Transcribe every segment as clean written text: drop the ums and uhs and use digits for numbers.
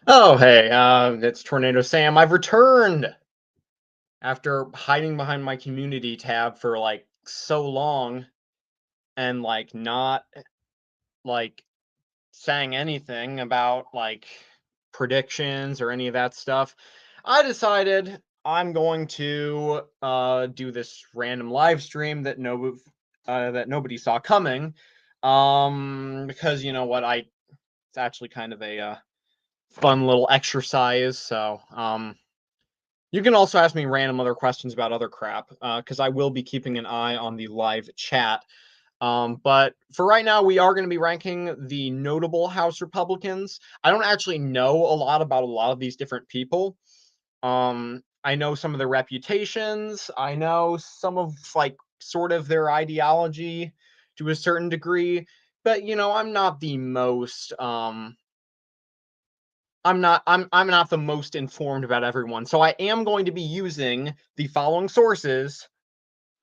Oh, hey, it's Tornado Sam. I've returned after hiding behind my community tab for like so long and not like saying anything about predictions or any of that stuff. I decided I'm going to do this random live stream that nobody saw coming. Because you know what, I it's actually kind of a fun little exercise. So you can also ask me random other questions about other crap, because I will be keeping an eye on the live chat. But for right now, we are going to be ranking the notable House Republicans. I don't actually know a lot about a lot of these different people. I know some of their reputations. I know some of sort of their ideology to a certain degree. But I'm not the most I'm not the most informed about everyone. So I am going to be using the following sources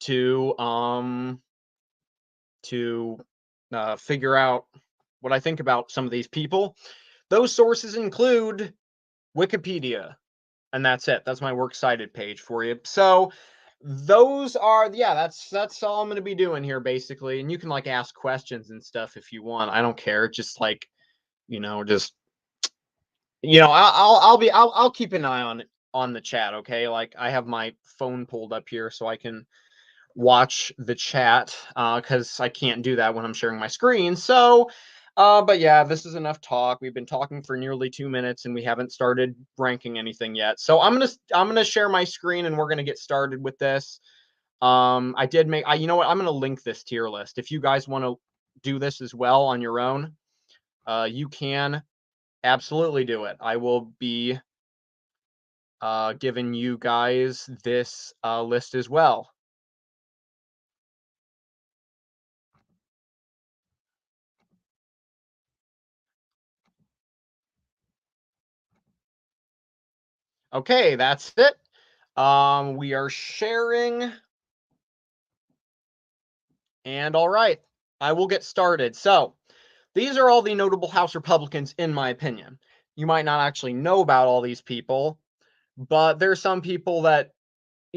to to figure out what I think about some of these people. Those sources include Wikipedia, and that's it. That's my works cited page for you. So those are yeah, that's all I'm going to be doing here basically. And you can ask questions and stuff if you want. I don't care. Just just I'll keep an eye on the chat, okay? Like I have my phone pulled up here so I can watch the chat cuz I can't do that when I'm sharing my screen. But yeah, this is enough talk. We've been talking for nearly 2 minutes and we haven't started ranking anything yet. So I'm going to share my screen and we're going to get started with this. I did make I You know what? I'm going to link this tier list. If you guys want to do this as well on your own, you can absolutely do it. I will be giving you guys this list as well. Okay, that's it. We are sharing, and all right, I will get started. So, these are all the notable House Republicans, in my opinion. You might not actually know about all these people, but there's some people that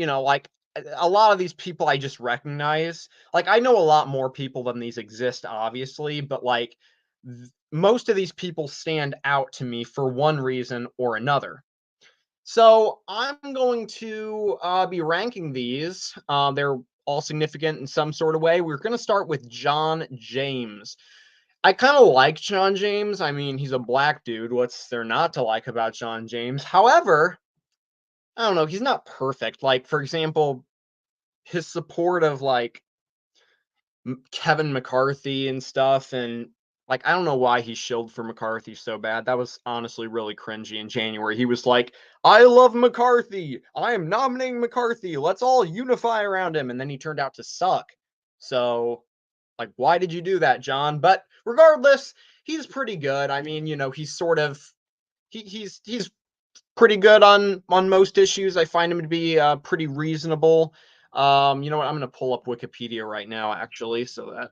a lot of these people I just recognize. Like I know a lot more people than these exist, obviously, but most of these people stand out to me for one reason or another. So I'm going to be ranking these. They're all significant in some sort of way. We're going to start with John James. I kind of like John James. I mean, he's a black dude. What's there not to like about John James? However, I don't know. He's not perfect. Like, for example, his support of Kevin McCarthy and stuff, and I don't know why he shilled for McCarthy so bad. That was honestly really cringy in January. He was like, "I love McCarthy. I am nominating McCarthy. Let's all unify around him." And then he turned out to suck. So, why did you do that, John? But regardless, he's pretty good. I mean, he's sort of he's pretty good on most issues. I find him to be pretty reasonable. You know what? I'm going to pull up Wikipedia right now, actually, so that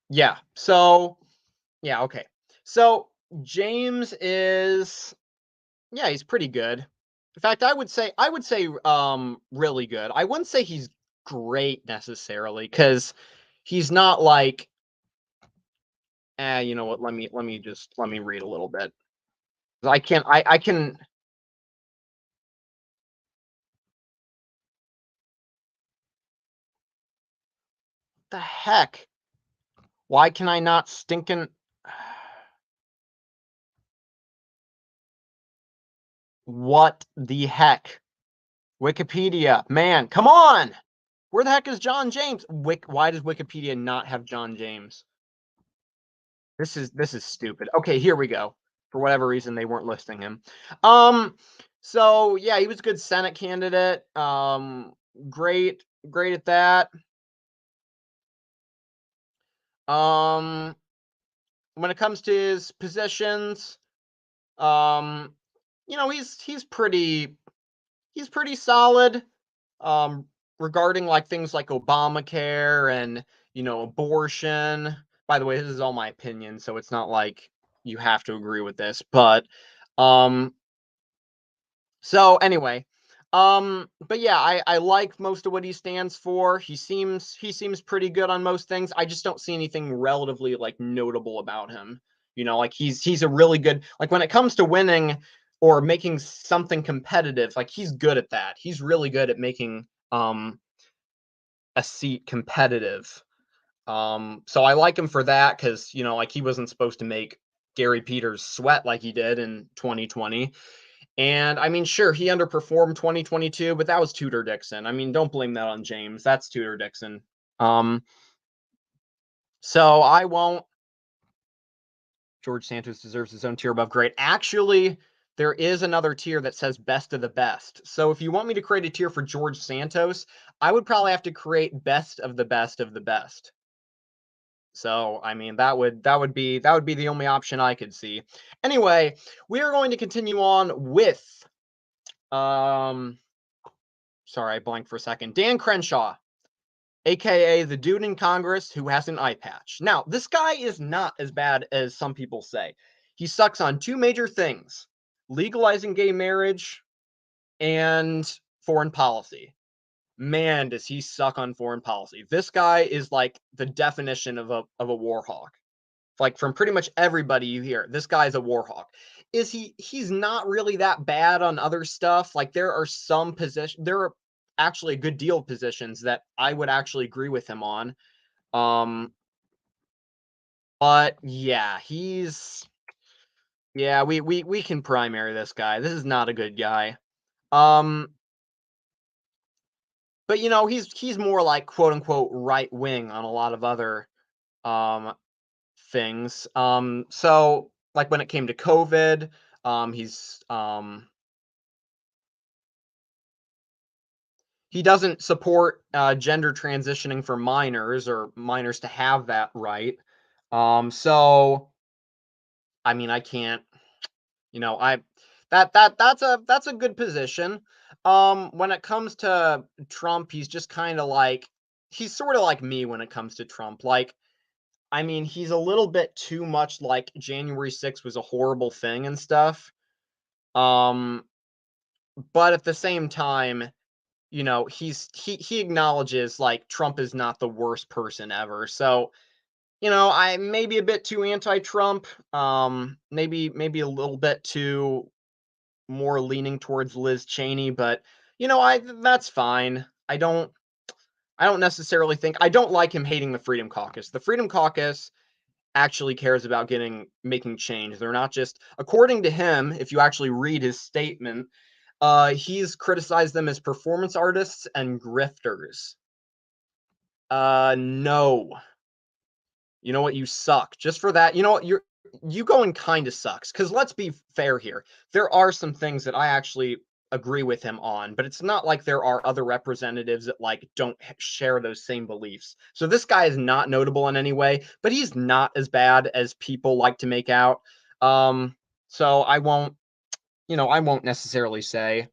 yeah. So yeah, okay. So James is yeah, he's pretty good. In fact, I would say really good. I wouldn't say he's great necessarily cuz he's not you know what? Let me read a little bit. 'Cause I can the heck? Why can I not stinking what the heck? Wikipedia, man, come on! Where the heck is John James? Why does Wikipedia not have John James? This is stupid. Okay, here we go. For whatever reason, they weren't listing him. Um, so yeah, he was a good Senate candidate. Great at that. Um, when it comes to his positions, um, he's pretty solid. regarding like things like Obamacare and, abortion. By the way, this is all my opinion, so it's not like you have to agree with this, but um so anyway, but yeah, I like most of what he stands for. He seems pretty good on most things. I just don't see anything relatively like notable about him. Like he's a really good, like when it comes to winning or making something competitive, like he's good at that. He's really good at making a seat competitive. So I like him for that because like he wasn't supposed to make Gary Peters sweat like he did in 2020. And I mean, sure, he underperformed 2022, but that was Tudor Dixon. I mean, don't blame that on James. That's Tudor Dixon. Um, so I won't. George Santos deserves his own tier above great. Actually, there is another tier that says best of the best. So if you want me to create a tier for George Santos, I would probably have to create best of the best of the best. So I mean that would be the only option I could see. Anyway, we are going to continue on with um sorry, I blanked for a second. Dan Crenshaw, aka the dude in Congress who has an eye patch. Now, this guy is not as bad as some people say. He sucks on two major things: legalizing gay marriage and foreign policy. Man, does he suck on foreign policy. This guy is like the definition of a war hawk. Like from pretty much everybody you hear, this guy's a war hawk. He's not really that bad on other stuff. Like there are some positions, there are actually a good deal of positions that I would actually agree with him on. Um, but yeah, we can primary this guy. This is not a good guy. Um, but he's more like quote unquote right wing on a lot of other um things. So like when it came to COVID, he's he doesn't support gender transitioning for minors or minors to have that right. So I mean, I can't, I that's a good position. When it comes to Trump, he's just kind of like he's sort of like me when it comes to Trump. Like, I mean, he's a little bit too much like January 6th was a horrible thing and stuff. Um, but at the same time, he acknowledges like Trump is not the worst person ever. So, I may be a bit too anti-Trump, maybe a little bit too more leaning towards Liz Cheney, but I that's fine. I don't necessarily think I don't like him hating the Freedom Caucus. The Freedom Caucus actually cares about making change. They're not just according to him, if you actually read his statement, he's criticized them as performance artists and grifters. No. You know what? You suck. Just for that, you know what? You going kind of sucks. Because let's be fair here. There are some things that I actually agree with him on, but it's not like there are other representatives that like don't share those same beliefs. So this guy is not notable in any way, but he's not as bad as people like to make out. Um, so I won't necessarily say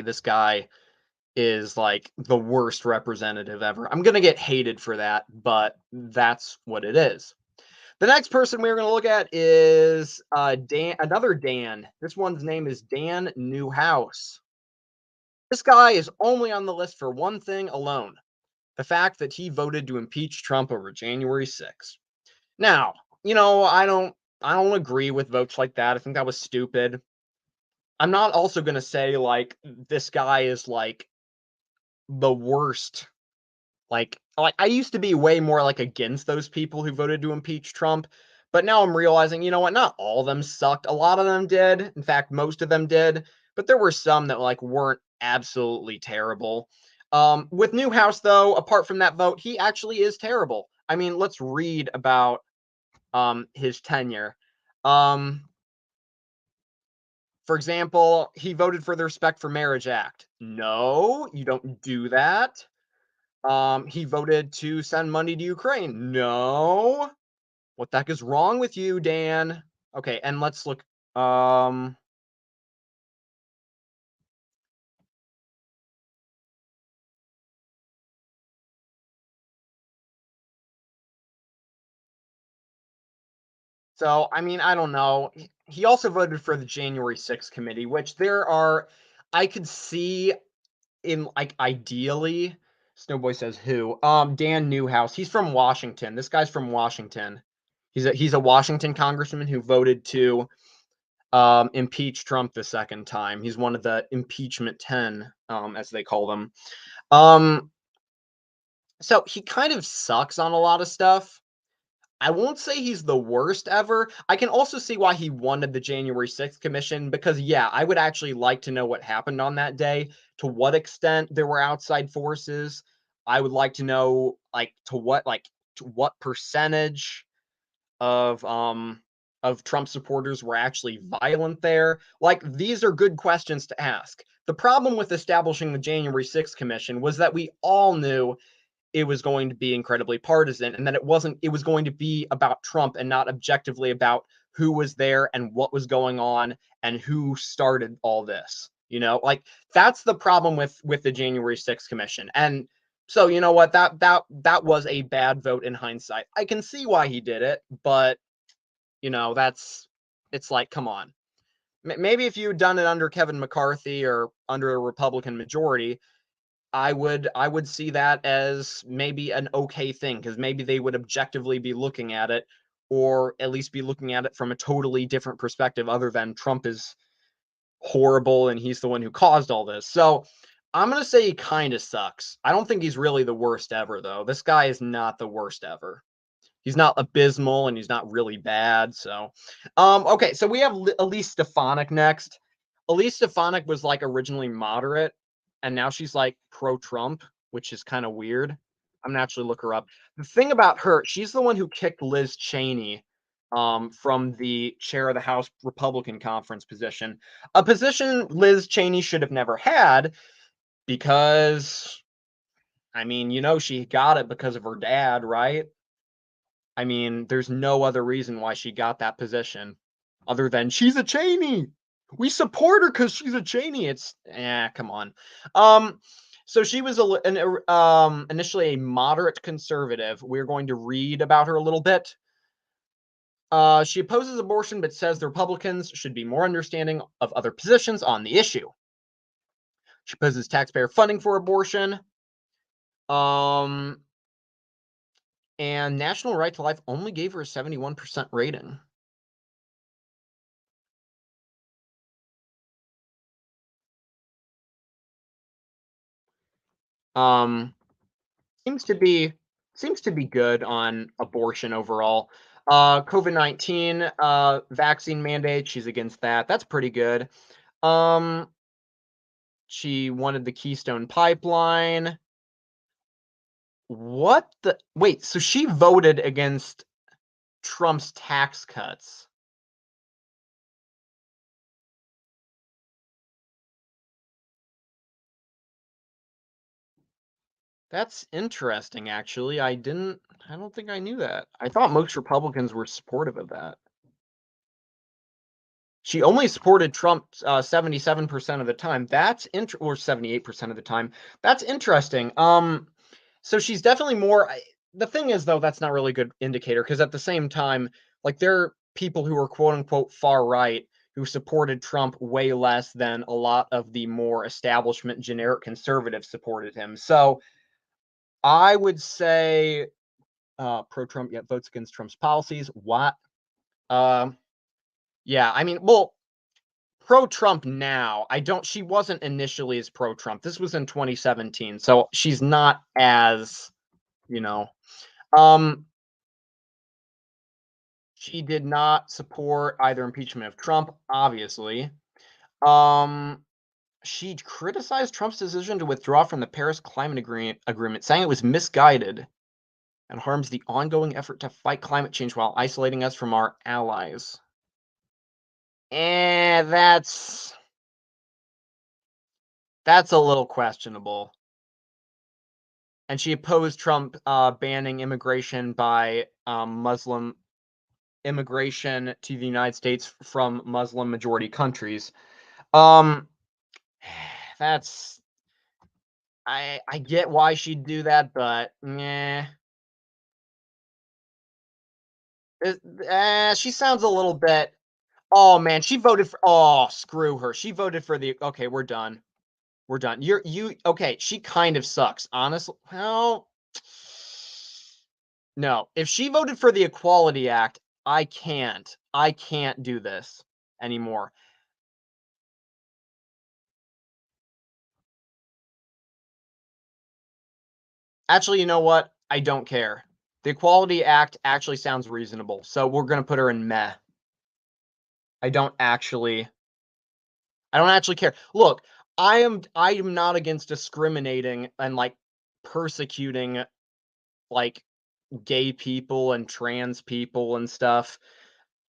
this guy is like the worst representative ever. I'm gonna get hated for that, but that's what it is. The next person we're gonna look at is another Dan. This one's name is Dan Newhouse. This guy is only on the list for one thing alone: the fact that he voted to impeach Trump over January 6th. Now, I don't agree with votes like that. I think that was stupid. I'm not also gonna say like this guy is like the worst. Like I used to be way more like against those people who voted to impeach Trump, but now I'm realizing, you know what? Not all of them sucked. A lot of them did. In fact, most of them did, but there were some that like weren't absolutely terrible. With Newhouse though, apart from that vote, he actually is terrible. I mean, let's read about his tenure. Um, for example, he voted for the Respect for Marriage Act. No, you don't do that. He voted to send money to Ukraine. No. What the heck is wrong with you, Dan? Okay, and let's look. Um, So, I mean, I don't know. He also voted for the January 6th committee, which I could see in like ideally, Snowboy says who? Dan Newhouse. He's from Washington. This guy's from Washington. He's a Washington congressman who voted to impeach Trump the second time. He's one of the impeachment 10, as they call them. Um, so he kind of sucks on a lot of stuff. I won't say he's the worst ever. I can also see why he wanted the January 6th commission because, yeah, I would actually like to know what happened on that day, to what extent there were outside forces. I would like to know, to what percentage of Trump supporters were actually violent there. Like, these are good questions to ask. The problem with establishing the January 6th commission was that we all knew it was going to be incredibly partisan and that it was going to be about Trump and not objectively about who was there and what was going on and who started all this. Like, that's the problem with the January 6th commission. And so, you know what, that was a bad vote in hindsight. I can see why he did it, but that's it's like, come on. Maybe if you'd done it under Kevin McCarthy or under a Republican majority, I would see that as maybe an okay thing because maybe they would objectively be looking at it, or at least be looking at it from a totally different perspective other than Trump is horrible and he's the one who caused all this. So I'm gonna say he kind of sucks. I don't think he's really the worst ever, though. This guy is not the worst ever. He's not abysmal and he's not really bad. So, okay. So we have Elise Stefanik next. Elise Stefanik was like originally moderate, and now she's like pro-Trump, which is kind of weird. I'm gonna actually look her up. The thing about her, she's the one who kicked Liz Cheney, from the chair of the House Republican Conference position, a position Liz Cheney should have never had because, I mean, she got it because of her dad, right? I mean, there's no other reason why she got that position other than she's a Cheney. We support her because she's a Cheney. Come on. Um, so she was initially a moderate conservative. We're going to read about her a little bit. She opposes abortion, but says the Republicans should be more understanding of other positions on the issue. She opposes taxpayer funding for abortion. Um, and National Right to Life only gave her a 71% rating. Um, seems to be seems to be good on abortion overall. COVID-19 vaccine mandate, she's against that. That's pretty good. Um, she wanted the Keystone Pipeline. What the Wait, so she voted against Trump's tax cuts. That's interesting, actually. I don't think I knew that. I thought most Republicans were supportive of that. She only supported Trump 77% of the time. Or 78% of the time. That's interesting. So she's definitely more. The thing is, though, that's not really a good indicator because at the same time, like, there are people who are quote unquote far right who supported Trump way less than a lot of the more establishment generic conservatives supported him. So I would say pro Trump yet votes against Trump's policies. What? Um, yeah, I mean, well, pro-Trump now. She wasn't initially as pro-Trump. This was in 2017, so she's not as, you know. Um, she did not support either impeachment of Trump, obviously. Um, she criticized Trump's decision to withdraw from the Paris Climate Agreement, saying it was misguided and harms the ongoing effort to fight climate change while isolating us from our allies. And that's a little questionable. And she opposed Trump banning immigration by Muslim immigration to the United States from Muslim majority countries. Um, that's I get why she'd do that, but She sounds a little bit. Oh man, she voted for. Oh, screw her. She voted for the. Okay, we're done. We're done. Okay. She kind of sucks, honestly. Well, no. If she voted for the Equality Act, I can't. I can't do this anymore. Actually, you know what? I don't care. The Equality Act actually sounds reasonable, so we're gonna put her in meh. I don't actually. I don't actually care. Look, I am not against discriminating and like persecuting like gay people and trans people and stuff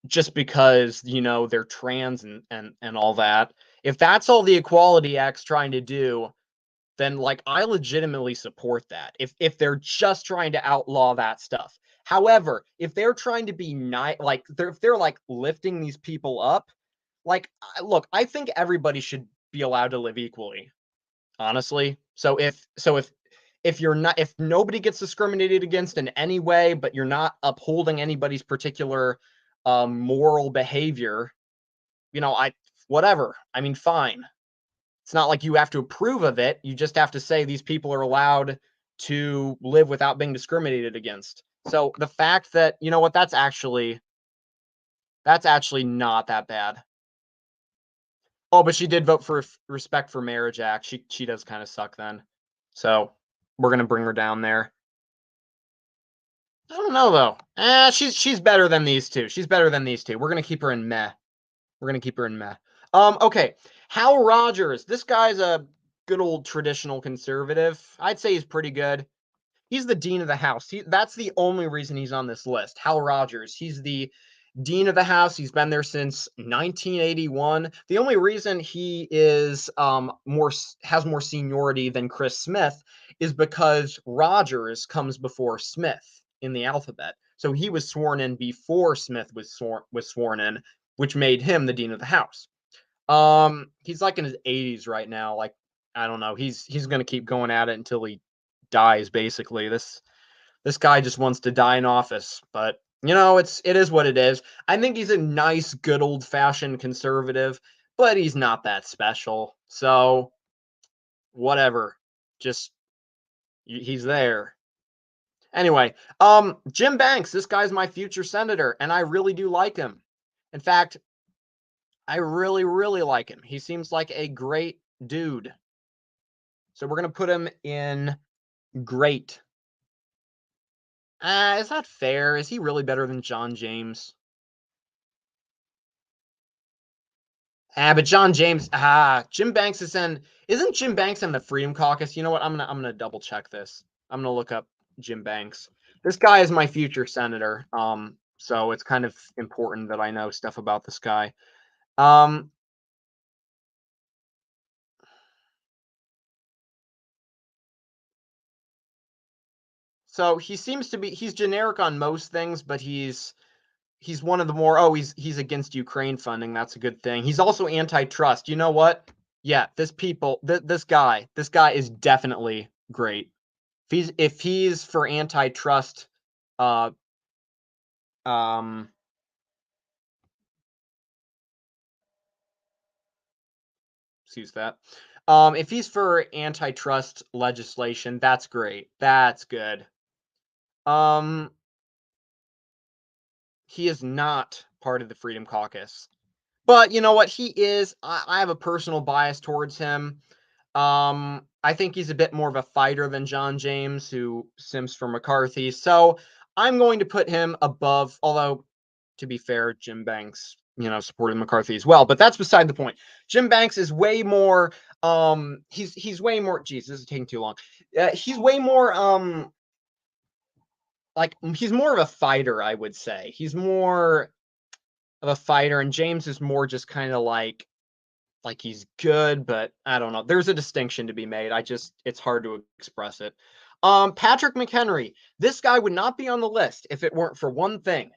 just because, they're trans and all that. If that's all the Equality Act's trying to do, then like I legitimately support that. If they're just trying to outlaw that stuff. However, if they're trying to be nice, like if they're like lifting these people up, like look, I think everybody should be allowed to live equally, honestly. So if you're not, if nobody gets discriminated against in any way, but you're not upholding anybody's particular moral behavior, I whatever. I mean, fine. It's not like you have to approve of it. You just have to say these people are allowed to live without being discriminated against. So the fact that, you know what, that's actually not that bad. Oh, but she did vote for Respect for Marriage Act. She does kind of suck then. So we're gonna bring her down there. I don't know though. She's better than these two. She's better than these two. We're gonna keep her in meh. We're gonna keep her in meh. Okay. Hal Rogers. This guy's a good old traditional conservative. I'd say he's pretty good. He's the dean of the house. That's the only reason he's on this list. Hal Rogers. He's the dean of the house. He's been there since 1981. The only reason he is more has more seniority than Chris Smith is because Rogers comes before Smith in the alphabet. So he was sworn in before Smith was sworn in, which made him the dean of the house. He's like in his 80s right now. Like I don't know. He's gonna keep going at it until he dies. Basically, this guy just wants to die in office. But it is what it is. I think he's a nice, good old fashioned conservative, but he's not that special. So whatever. Just he's there. Anyway, Jim Banks. This guy's my future senator, and I really do like him. In fact, I really, really like him. He seems like a great dude. So we're gonna put him in great. Is that fair? Is he really better than John James? But John James, Jim Banks isn't Jim Banks in the Freedom Caucus? You know what? I'm gonna double check this. I'm gonna look up Jim Banks. This guy is my future senator. So it's kind of important that I know stuff about this guy. Um, so he's generic on most things, but he's one of the more. Oh, he's against Ukraine funding. That's a good thing. He's also antitrust. You know what? Yeah, this guy is definitely great. If he's for antitrust, uh, um, excuse that. If he's for antitrust legislation, that's great. That's good. Um, he is not part of the Freedom Caucus. But you know what? He is. I have a personal bias towards him. I think he's a bit more of a fighter than John James, who sims for McCarthy. So I'm going to put him above. Although, to be fair, Jim Banks, supported McCarthy as well. But that's beside the point. Jim Banks is way more. He's way more. Geez, this is taking too long. He's way more. Like he's more of a fighter. I would say he's more of a fighter, and James is more just kind of like he's good, but I don't know. There's a distinction to be made. It's hard to express it. Patrick McHenry. This guy would not be on the list if it weren't for one thing.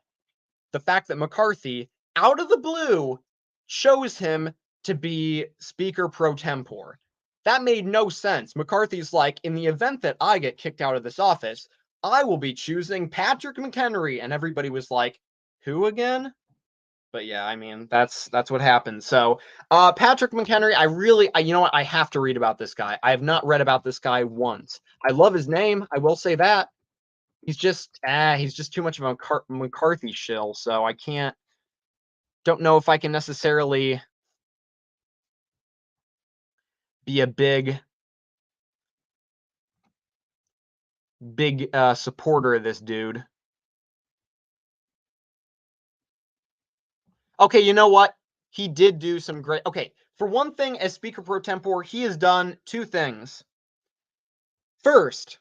The fact that McCarthy, out of the blue, chose him to be Speaker pro tempore. That made no sense. McCarthy's like, in the event that I get kicked out of this office, I will be choosing Patrick McHenry. And everybody was like, Who again? But yeah, I mean, that's what happened. So, Patrick McHenry, you know what? I have to read about this guy. I have not read about this guy once. I love his name. I will say that. He's just too much of a McCarthy shill. So I don't know if I can necessarily be a big supporter of this dude. Okay, you know what? He did do some great. Okay, for one thing, as Speaker pro tempore, he has done two things. First,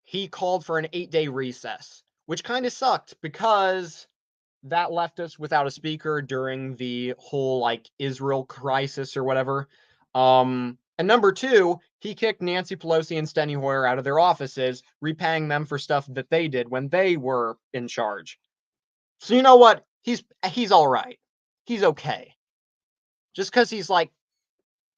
he called for an 8-day recess, which kind of sucked because that left us without a speaker during the whole like Israel crisis or whatever. And number two, he kicked Nancy Pelosi and Steny Hoyer out of their offices, repaying them for stuff that they did when they were in charge. So you know what? He's all right. He's okay. Just because he's like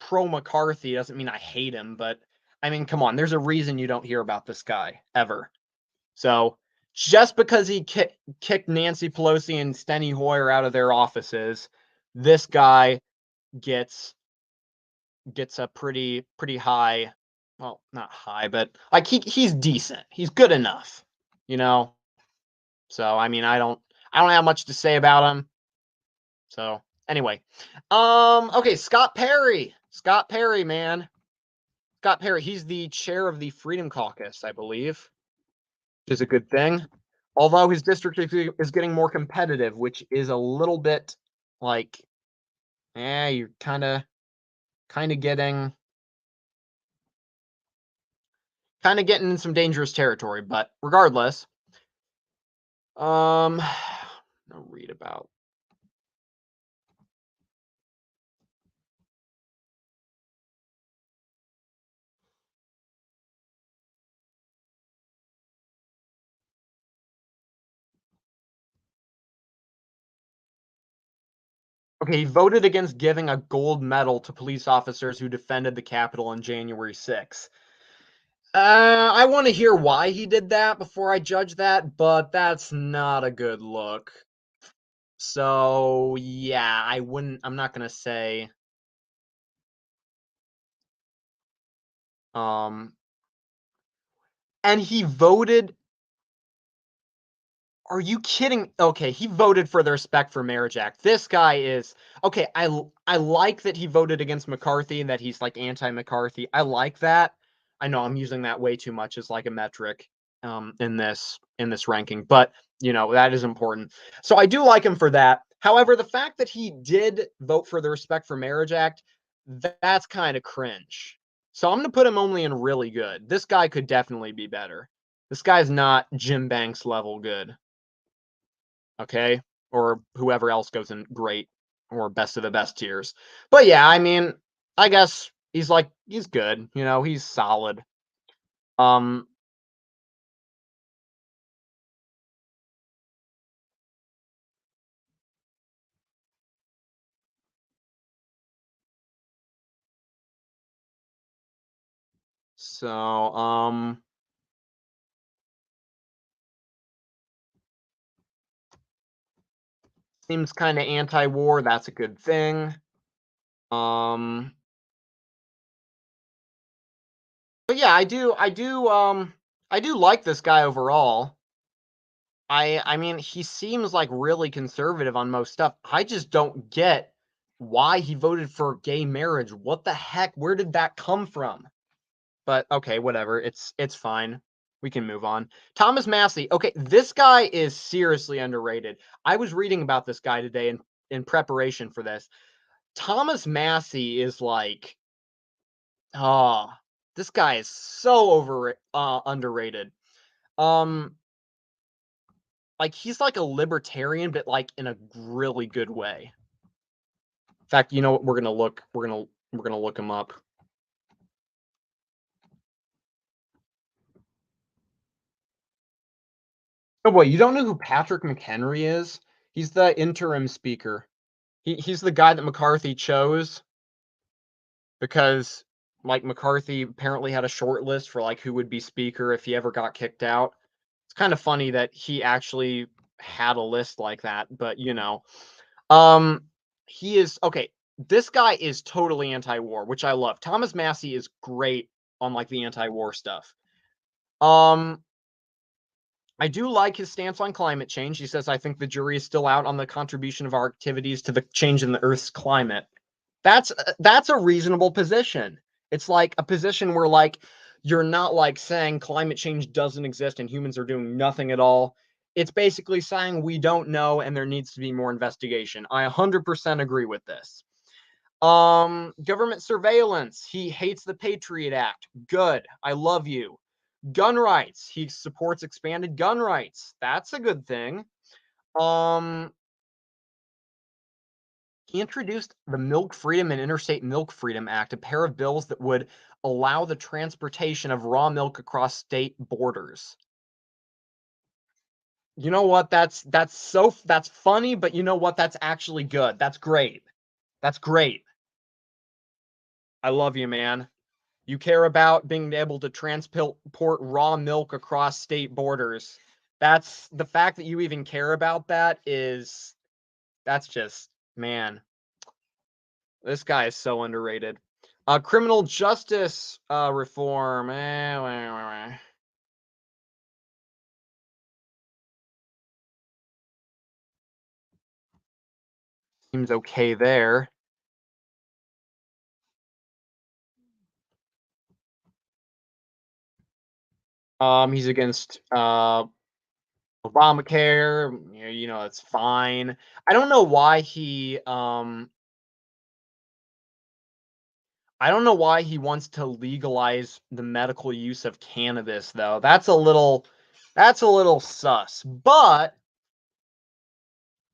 pro McCarthy doesn't mean I hate him, but I mean, come on, there's a reason you don't hear about this guy ever. So just because he kicked Nancy Pelosi and Steny Hoyer out of their offices, this guy gets a pretty high, well, not high, but like he's decent. He's good enough, you know. So I mean, I don't have much to say about him. So anyway, okay, Scott Perry. Scott Perry, man. Scott Perry, he's the chair of the Freedom Caucus, I believe, which is a good thing. Although his district is getting more competitive, which is a little bit like, you're kind of getting in some dangerous territory. But regardless, I'll read about. Okay, he voted against giving a gold medal to police officers who defended the Capitol on January 6th. I want to hear why he did that before I judge that, but that's not a good look. So, yeah, I'm not going to say and he voted. Are you kidding? Okay, he voted for the Respect for Marriage Act. This guy is okay. I like that he voted against McCarthy and that he's like anti-McCarthy. I like that. I know I'm using that way too much as like a metric in this ranking, but you know, that is important. So I do like him for that. However, the fact that he did vote for the Respect for Marriage Act, that's kind of cringe. So I'm going to put him only in really good. This guy could definitely be better. This guy's not Jim Banks level good. Okay, or whoever else goes in great or best of the best tiers. But yeah, I mean, I guess he's good, you know, he's solid. Um so seems kind of anti-war, that's a good thing. Um but yeah, I do like this guy overall. I mean, he seems like really conservative on most stuff. I just don't get why he voted for gay marriage. What the heck? Where did that come from? But okay, whatever. It's fine. We can move on. Thomas Massey. Okay, this guy is seriously underrated. I was reading about this guy today in preparation for this. Thomas Massey is like, oh, this guy is so underrated. Um, like he's like a libertarian, but like in a really good way. In fact, you know what? We're gonna look him up. Oh boy, you don't know who Patrick McHenry is? He's the interim speaker. He's the guy that McCarthy chose because like McCarthy apparently had a short list for like who would be speaker if he ever got kicked out. It's kind of funny that he actually had a list like that, but you know. Um, he is okay. This guy is totally anti-war, which I love. Thomas Massey is great on like the anti-war stuff. Um, I do like his stance on climate change. He says, I think the jury is still out on the contribution of our activities to the change in the Earth's climate. That's a reasonable position. It's like a position where like you're not like saying climate change doesn't exist and humans are doing nothing at all. It's basically saying we don't know and there needs to be more investigation. I 100% agree with this. Government surveillance. He hates the Patriot Act. Good. I love you. Gun rights. He supports expanded gun rights. That's a good thing. Um, he introduced the Milk Freedom and Interstate Milk Freedom Act, a pair of bills that would allow the transportation of raw milk across state borders. You know what? That's funny, but you know what? That's actually good. That's great. That's great. I love you, man. You care about being able to transport raw milk across state borders. That's the fact that you even care about that is that's just man, this guy is so underrated. Criminal justice reform. Seems okay there. He's against Obamacare. You know, it's fine. I don't know why I don't know why he wants to legalize the medical use of cannabis though. That's a little sus. But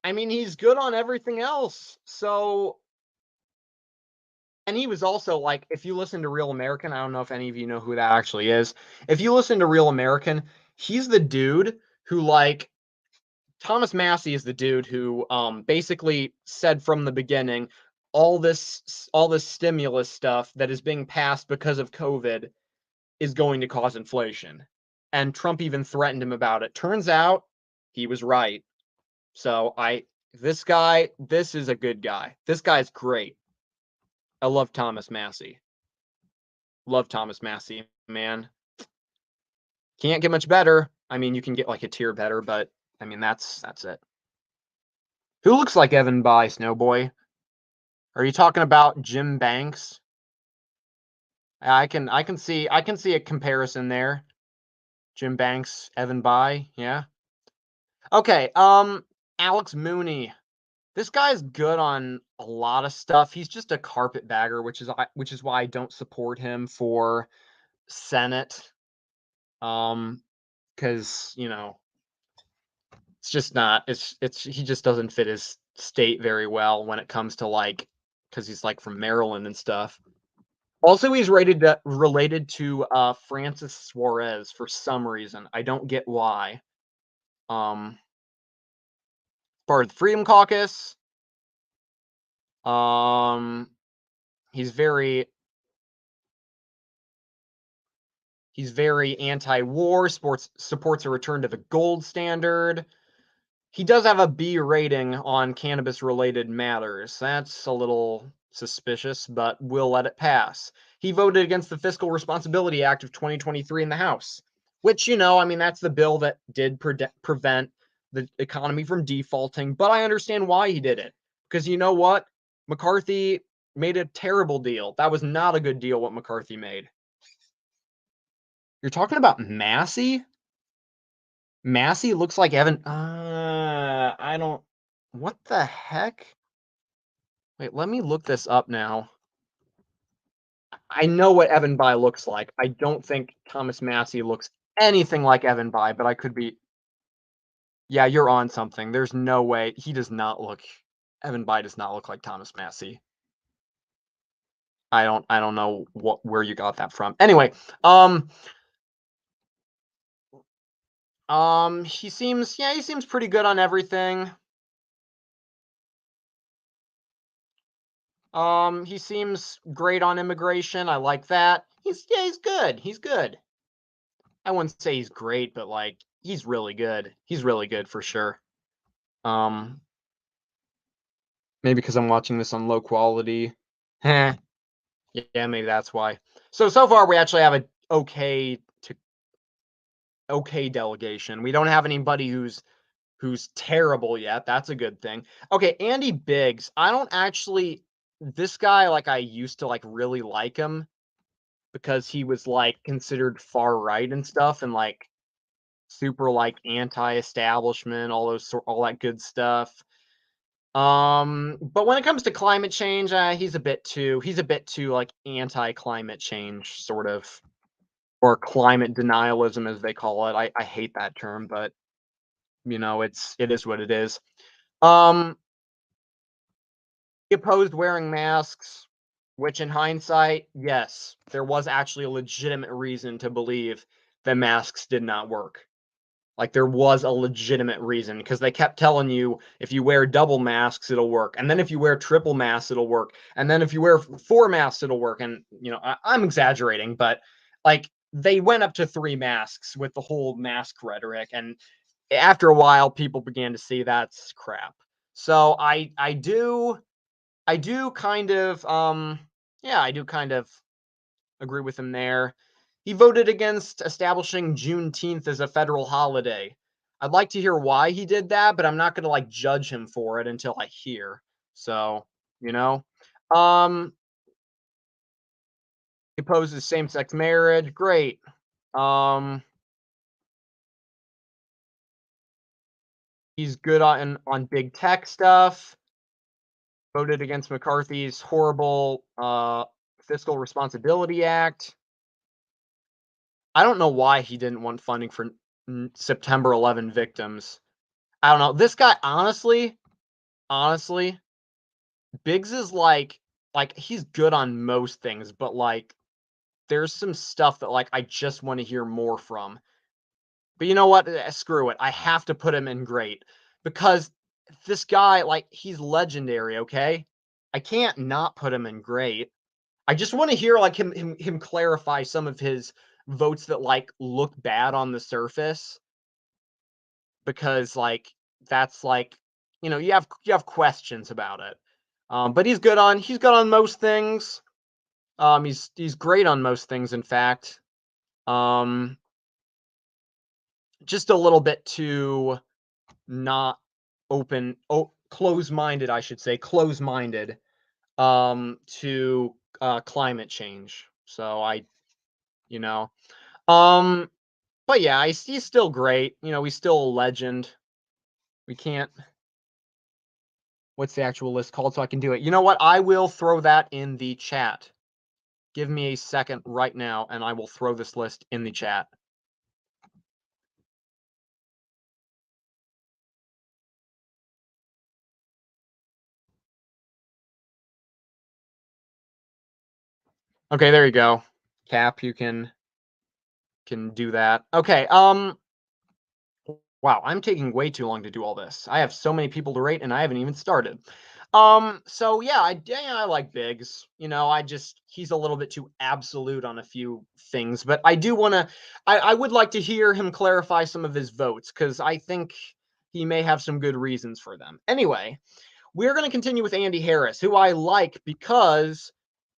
I mean, he's good on everything else. So and he was also like, if you listen to Real American, I don't know if any of you know who that actually is. If you listen to Real American, he's the dude who like Thomas Massey is the dude who basically said from the beginning all this stimulus stuff that is being passed because of COVID is going to cause inflation. And Trump even threatened him about it. Turns out he was right. So this is a good guy. This guy's great. I love Thomas Massey. Love Thomas Massey, man. Can't get much better. I mean, you can get like a tier better, but I mean that's it. Who looks like Evan By Snowboy? Are you talking about Jim Banks? I can see a comparison there. Jim Banks, Evan By, yeah. Okay, Alex Mooney. This guy's good on a lot of stuff. He's just a carpetbagger, which is why I don't support him for Senate. Because you know it's just not. It's he just doesn't fit his state very well when it comes to like because he's like from Maryland and stuff. Also, he's related to Francis Suarez for some reason. I don't get why. Um, Part of the Freedom Caucus. Um, he's very He's very anti-war, supports a return to the gold standard. He does have a B rating on cannabis-related matters. That's a little suspicious, but we'll let it pass. He voted against the Fiscal Responsibility Act of 2023 in the House, which, you know, I mean, that's the bill that did prevent the economy from defaulting, but I understand why he did it. Because you know what? McCarthy made a terrible deal. That was not a good deal what McCarthy made. You're talking about Massey? Massey looks like Evan. I don't. What the heck? Wait, let me look this up now. I know what Evan By looks like. I don't think Thomas Massey looks anything like Evan By, but I could be. Yeah, you're on something. There's no way he does not look. Evan By does not look like Thomas Massey. I don't know where you got that from. Anyway, he seems pretty good on everything. He seems great on immigration. I like that. He's good. He's good. I wouldn't say he's great, but like he's really good. He's really good for sure. Um, maybe because I'm watching this on low quality. Heh. Yeah, maybe that's why. So far we actually have a okay delegation. We don't have anybody who's terrible yet. That's a good thing. Okay, Andy Biggs. I don't actually this guy like I used to like really like him because he was like considered far right and stuff and like super like anti-establishment, all that good stuff. But when it comes to climate change, he's a bit too like anti-climate change sort of, or climate denialism as they call it. I hate that term, but it is what it is. Um, he opposed wearing masks, which in hindsight, yes, there was actually a legitimate reason to believe that masks did not work. Like there was a legitimate reason because they kept telling you if you wear double masks, it'll work. And then if you wear triple masks, it'll work. And then if you wear four masks, it'll work. And, I'm exaggerating, but like they went up to three masks with the whole mask rhetoric. And after a while, people began to see that's crap. So I do kind of, yeah, I do kind of agree with him there. He voted against establishing Juneteenth as a federal holiday. I'd like to hear why he did that, but I'm not going to like judge him for it until I hear. So, you know, um, he opposes same-sex marriage. Great. Um, he's good on big tech stuff. Voted against McCarthy's horrible fiscal responsibility act. I don't know why he didn't want funding for September 11 victims. I don't know. This guy, honestly, Biggs is like he's good on most things, but like there's some stuff that like I just want to hear more from. But you know what? Screw it. I have to put him in great because this guy, like, he's legendary. Okay, I can't not put him in great. I just want to hear like him clarify some of his votes that like look bad on the surface because like that's like you have questions about it. But he's good on most things. He's great on most things, in fact. Um, just a little bit too not close-minded, I should say, close-minded to climate change. So you know, um, but yeah, he's still great. He's still a legend. We can't. What's the actual list called so I can do it? You know what? I will throw that in the chat. Give me a second right now, and I will throw this list in the chat. Okay, there you go. Cap, you can do that. Okay, wow, I'm taking way too long to do all this. I have so many people to rate, and I haven't even started. So yeah, I like Biggs. He's a little bit too absolute on a few things, but I would like to hear him clarify some of his votes because I think he may have some good reasons for them. Anyway, we're going to continue with Andy Harris, who I like because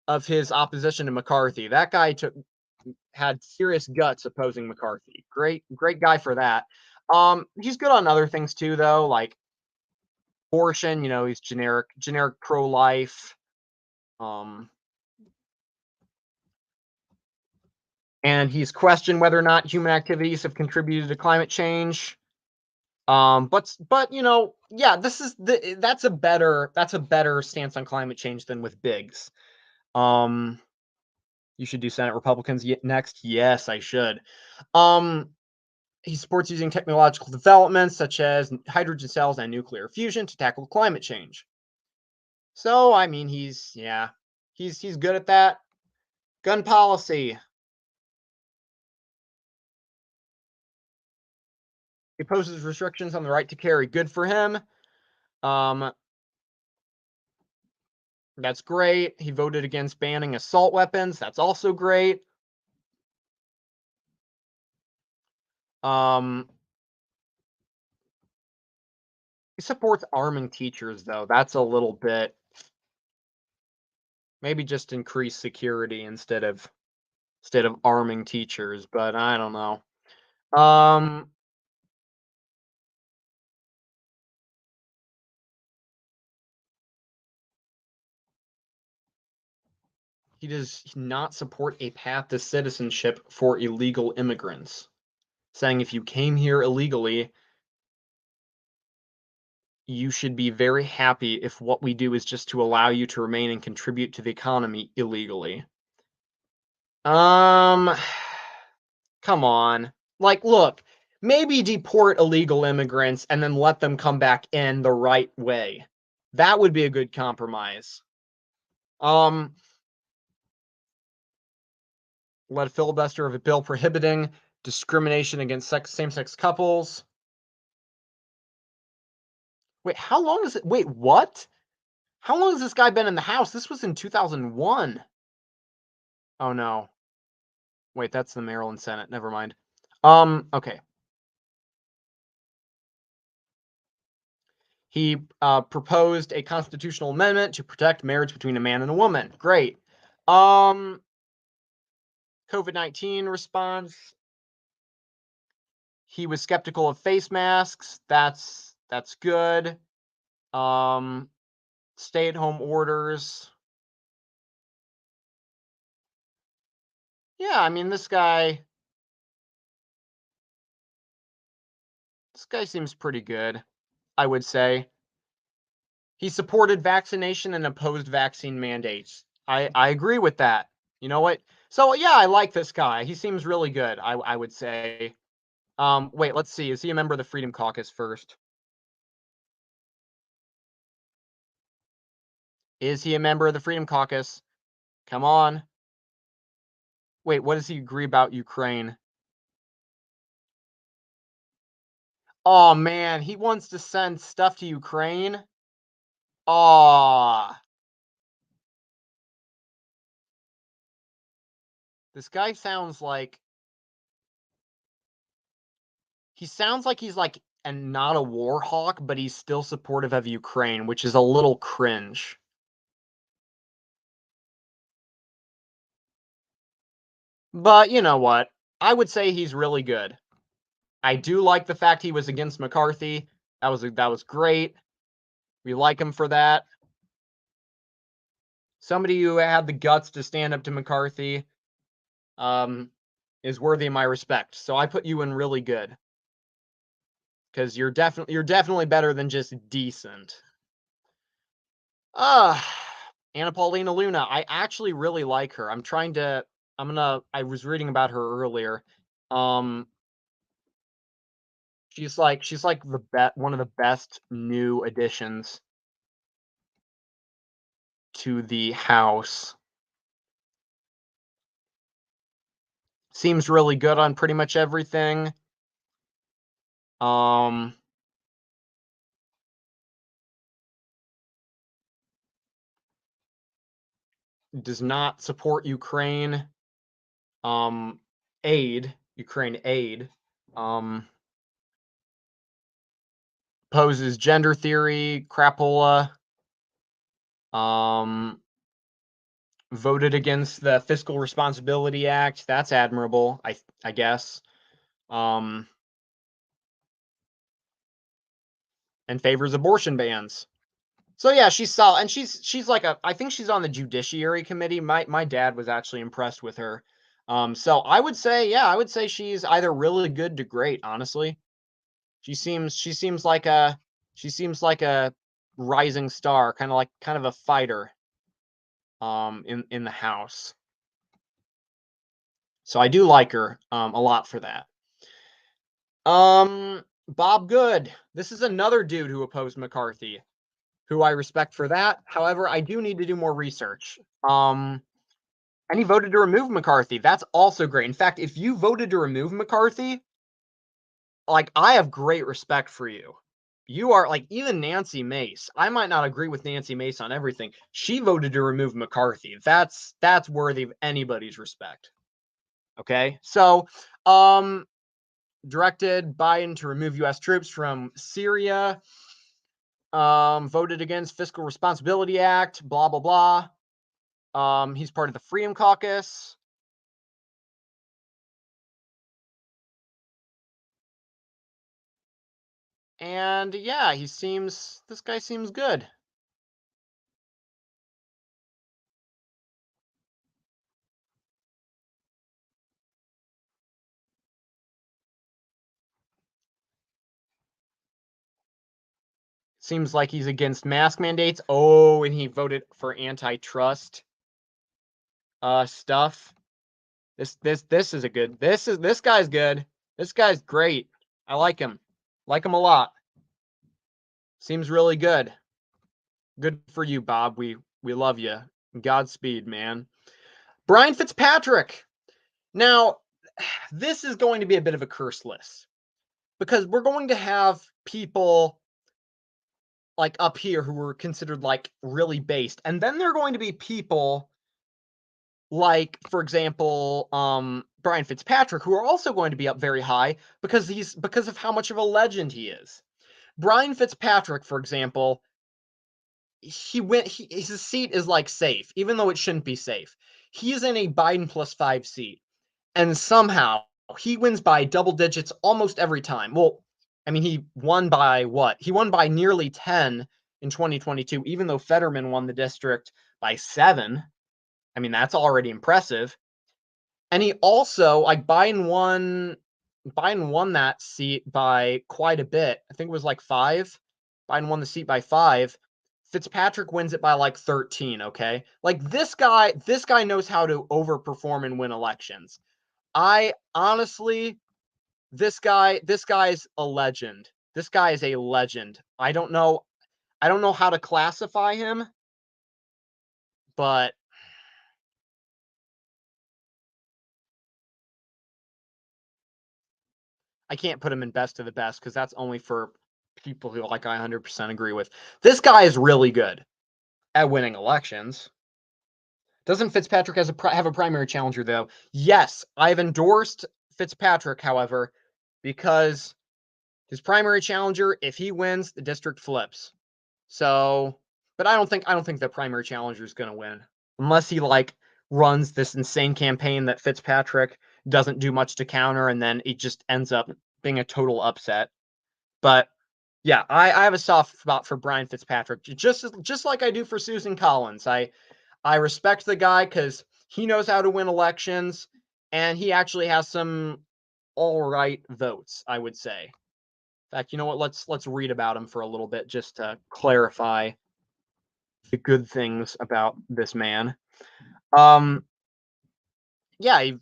of his opposition to McCarthy. That guy had serious guts opposing McCarthy. Great guy for that. He's good on other things too, though, like abortion. He's generic pro-life. Um, and he's questioned whether or not human activities have contributed to climate change. But yeah, that's a better stance on climate change than with Biggs. Um, you should do Senate Republicans next. Yes, I should. Um, he supports using technological developments such as hydrogen cells and nuclear fusion to tackle climate change. So, I mean, he's good at that. Gun policy. He opposes restrictions on the right to carry. Good for him. Um, that's great. He voted against banning assault weapons. That's also great. He He supports arming teachers, though. That's a little bit. Maybe just increase security instead of arming teachers, but I don't know. Um, he does not support a path to citizenship for illegal immigrants, saying if you came here illegally, you should be very happy if what we do is just to allow you to remain and contribute to the economy illegally. Um, come on. Like, look, maybe deport illegal immigrants and then let them come back in the right way. That would be a good compromise. Um, Led a filibuster of a bill prohibiting discrimination against same-sex couples. Wait, how long is it? Wait, what? How long has this guy been in the House? This was in 2001. Oh no. Wait, that's the Maryland Senate. Never mind. Okay. He proposed a constitutional amendment to protect marriage between a man and a woman. Great. Um, COVID-19 response. He was skeptical of face masks. That's good. Um, Stay-at-home orders. Yeah, I mean this guy seems pretty good, I would say. He supported vaccination and opposed vaccine mandates. I agree with that. You know what? So yeah, I like this guy. He seems really good, I would say. Wait, let's see. Is he a member of the Freedom Caucus first? Is he a member of the Freedom Caucus? Come on. Wait, what does he agree about Ukraine? Oh man, he wants to send stuff to Ukraine. Aw, this guy sounds like he's like and not a war hawk, but he's still supportive of Ukraine, which is a little cringe. But you know what? I would say he's really good. I do like the fact he was against McCarthy. That was great. We like him for that. Somebody who had the guts to stand up to McCarthy um, is worthy of my respect. So I put you in really good because you're definitely better than just decent. Ah, Anna Paulina Luna. I actually really like her. I was reading about her earlier. Um, she's like one of the best new additions to the house. Seems really good on pretty much everything. Um, does not support um Ukraine aid. Um, Poses gender theory, crapola. Um, Voted against the Fiscal Responsibility Act. That's admirable, I guess. Um, and favors abortion bans. So yeah, she's solid, and she's like I think she's on the Judiciary Committee. My dad was actually impressed with her. So I would say she's either really good to great. Honestly, she seems like a rising star, kind of a fighter. In the House. So I do like her a lot for that. Bob Good. This is another dude who opposed McCarthy, who I respect for that. However, I do need to do more research. And he voted to remove McCarthy. That's also great. In fact, if you voted to remove McCarthy, like I have great respect for you. You are like even Nancy Mace. I might not agree with Nancy Mace on everything. She voted to remove McCarthy. That's worthy of anybody's respect. Okay? So, um directed Biden to remove US troops from Syria. Voted against Fiscal Responsibility Act, blah, blah, blah. He's part of the Freedom Caucus. And yeah, this guy seems good. Seems like he's against mask mandates. Oh, and he voted for antitrust stuff. This is a good. This guy's good. This guy's great. I like him. Like him a lot. Seems really good. Good for you, Bob. We love you. Godspeed, man. Brian Fitzpatrick. Now, this is going to be a bit of a curse list because we're going to have people like up here who were considered like really based, and then there are going to be people like, for example, Brian Fitzpatrick, who are also going to be up very high because of how much of a legend he is. Brian Fitzpatrick, for example, his seat is like safe, even though it shouldn't be safe. He is in a Biden +5 seat, and somehow he wins by double digits almost every time. Well, I mean, he won by what? He won by nearly 10 in 2022, even though Fetterman won the district by 7. I mean, that's already impressive. And he also, like, Biden won that seat by quite a bit. I think it was like 5. Biden won the seat by 5. Fitzpatrick wins it by like 13, okay? Like, this guy knows how to overperform and win elections. I honestly, this guy's a legend. This guy is a legend. I don't know how to classify him, but I can't put him in best of the best because that's only for people who like I 100% agree with. This guy is really good at winning elections. Doesn't Fitzpatrick have a primary challenger though? Yes, I've endorsed Fitzpatrick, however, because his primary challenger, if he wins, the district flips. So, but I don't think the primary challenger is going to win unless he like runs this insane campaign that Fitzpatrick doesn't do much to counter, and then it just ends up being a total upset. But yeah, I have a soft spot for Brian Fitzpatrick, just like I do for Susan Collins. I respect the guy because he knows how to win elections, and he actually has some all right votes, I would say. In fact, you know what? Let's read about him for a little bit just to clarify the good things about this man. Um, yeah,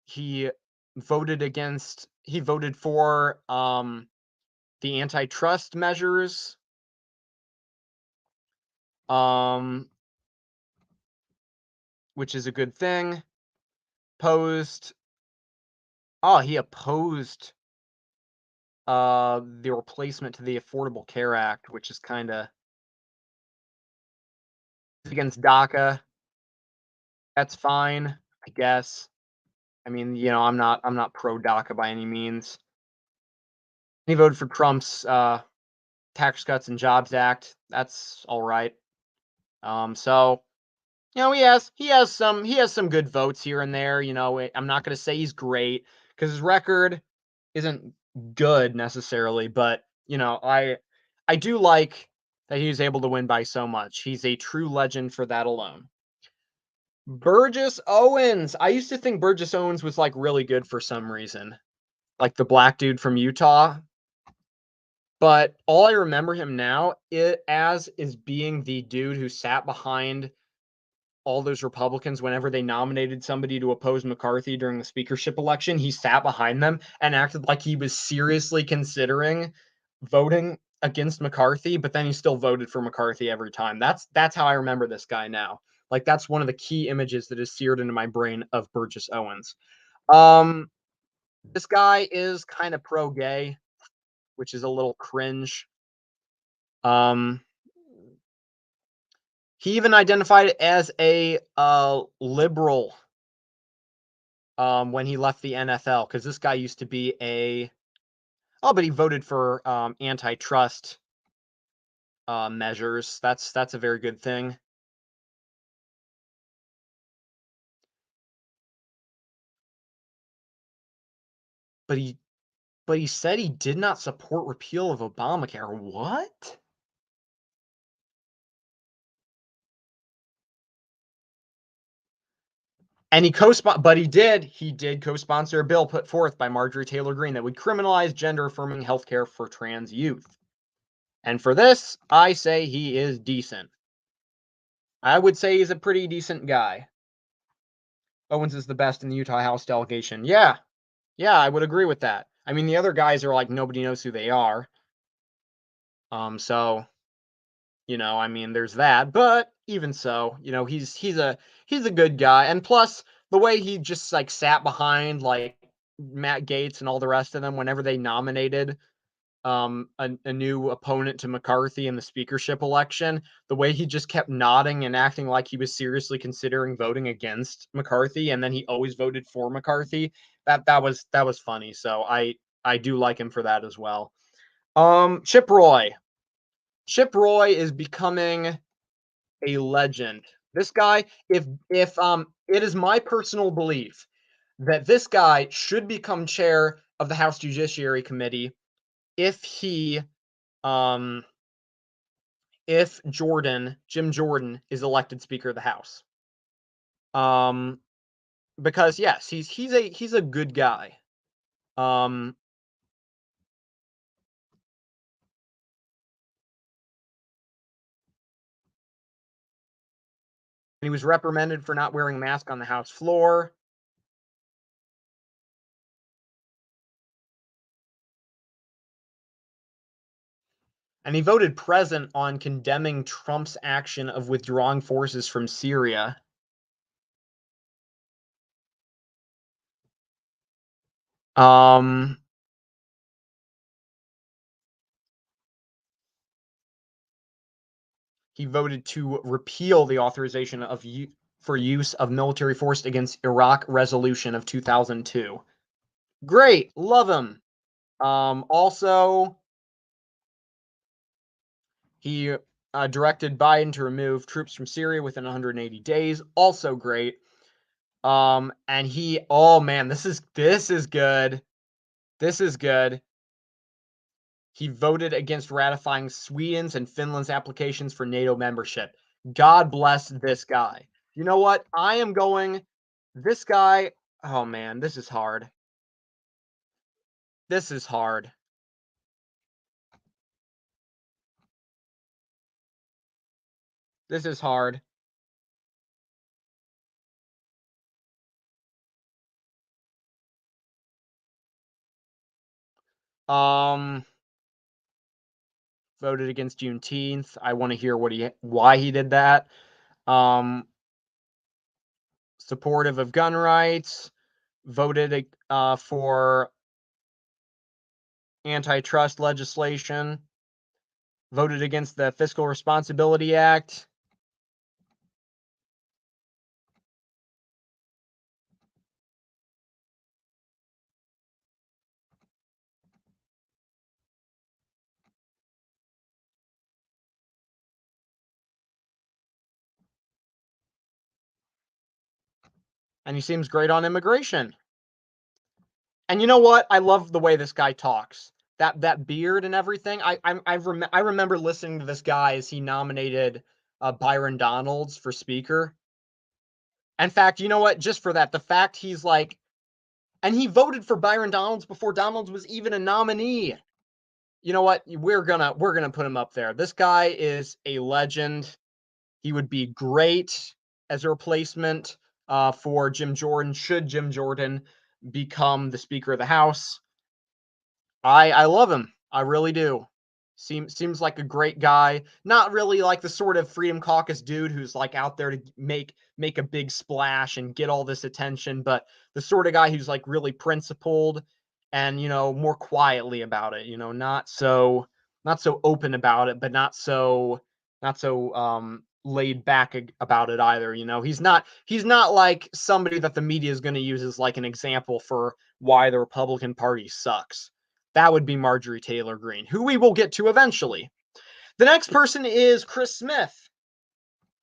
he voted for the antitrust measures. Um, which is a good thing. Opposed. Oh, he opposed the replacement to the Affordable Care Act, which is kind of against DACA. That's fine, I guess. I mean, I'm not pro DACA by any means. He voted for Trump's Tax Cuts and Jobs Act. That's all right. So he has some good votes here and there. I'm not going to say he's great because his record isn't good necessarily, but I do like that he was able to win by so much. He's a true legend for that alone. Burgess Owens. I used to think Burgess Owens was like really good for some reason, like the black dude from Utah. But all I remember him now is being the dude who sat behind all those Republicans whenever they nominated somebody to oppose McCarthy during the speakership election. He sat behind them and acted like he was seriously considering voting against McCarthy, but then he still voted for McCarthy every time. That's how I remember this guy now. Like, that's one of the key images that is seared into my brain of Burgess Owens. Um, this guy is kind of pro-gay, which is a little cringe. Um, he even identified it as a liberal when he left the NFL, because this guy used to be but he voted for antitrust measures. That's a very good thing. But he said he did not support repeal of Obamacare. What? And but he did co-sponsor a bill put forth by Marjorie Taylor Greene that would criminalize gender-affirming healthcare for trans youth. And for this, I say he is decent. I would say he's a pretty decent guy. Owens is the best in the Utah House delegation. Yeah. Yeah, I would agree with that. I mean, the other guys are like nobody knows who they are. So, I mean, there's that, but even so, he's a good guy. And plus the way he just like sat behind like Matt Gaetz and all the rest of them whenever they nominated a new opponent to McCarthy in the speakership election, the way he just kept nodding and acting like he was seriously considering voting against McCarthy, and then he always voted for McCarthy. That was funny. So I do like him for that as well. Chip Roy. Chip Roy is becoming a legend. This guy, if it is my personal belief that this guy should become chair of the House Judiciary Committee if he um if Jim Jordan is elected Speaker of the House. Um because yes, he's a good guy. Um he was reprimanded for not wearing a mask on the House floor. And he voted present on condemning Trump's action of withdrawing forces from Syria. Um, he voted to repeal the authorization for use of military force against Iraq resolution of 2002. Great, love him. Also, he directed Biden to remove troops from Syria within 180 days. Also great. And oh man, this is good. This is good. He voted against ratifying Sweden's and Finland's applications for NATO membership. God bless this guy. You know what? This guy, oh man, this is hard. This is hard. This is hard. Um, Voted against Juneteenth. I want to hear why he did that. Um, Supportive of gun rights. Voted for antitrust legislation. Voted against the Fiscal Responsibility Act. And he seems great on immigration. And you know what? I love the way this guy talks. That beard and everything. I remember listening to this guy as he nominated Byron Donalds for speaker. In fact, you know what? Just for that, the fact he's like, and he voted for Byron Donalds before Donalds was even a nominee. You know what? We're gonna put him up there. This guy is a legend. He would be great as a replacement for Jim Jordan. Should Jim Jordan become the Speaker of the House? I love him. I really do. Seems like a great guy. Not really like the sort of Freedom Caucus dude who's like out there to make a big splash and get all this attention, but the sort of guy who's like really principled and more quietly about it. Not so open about it, but not so laid back about it either. He's not like somebody that the media is going to use as like an example for why the Republican Party sucks. That would be Marjorie Taylor Greene, who we will get to eventually. The next person is Chris Smith.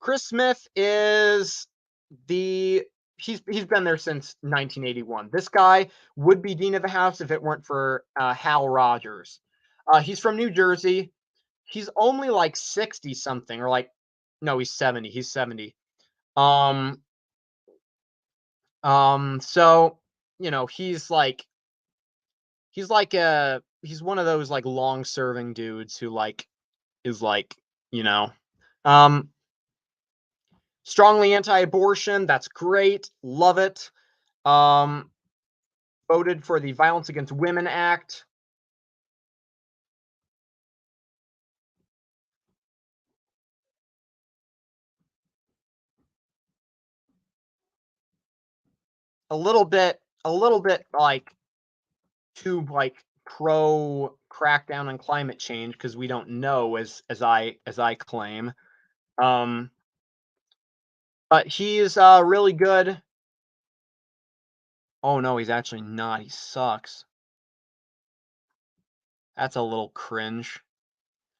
Chris Smith is the he's been there since 1981. This guy would be dean of the house if it weren't for Hal Rogers. He's from New Jersey. He's only like 60 something, or like no, he's 70. He's 70. Um, so he's one of those like long serving dudes who like is like, you know, um strongly anti-abortion. That's great. Love it. Um, voted for the Violence Against Women Act. A little bit like too like pro crackdown on climate change because we don't know as I claim. Um, but he's really good. Oh no, he's actually not. He sucks. That's a little cringe.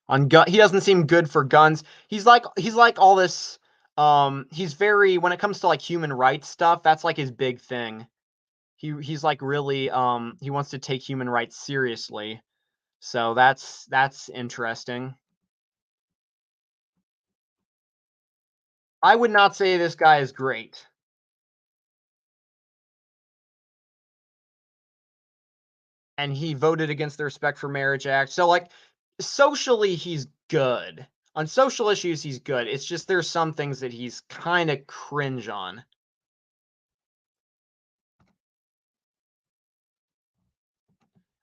On gun, he doesn't seem good for guns. He's like all this. He's very when it comes to like human rights stuff. That's like his big thing. He's like really he wants to take human rights seriously. So that's interesting. I would not say this guy is great. And he voted against the Respect for Marriage Act. So like socially he's good. On social issues he's good. It's just there's some things that he's kind of cringe on.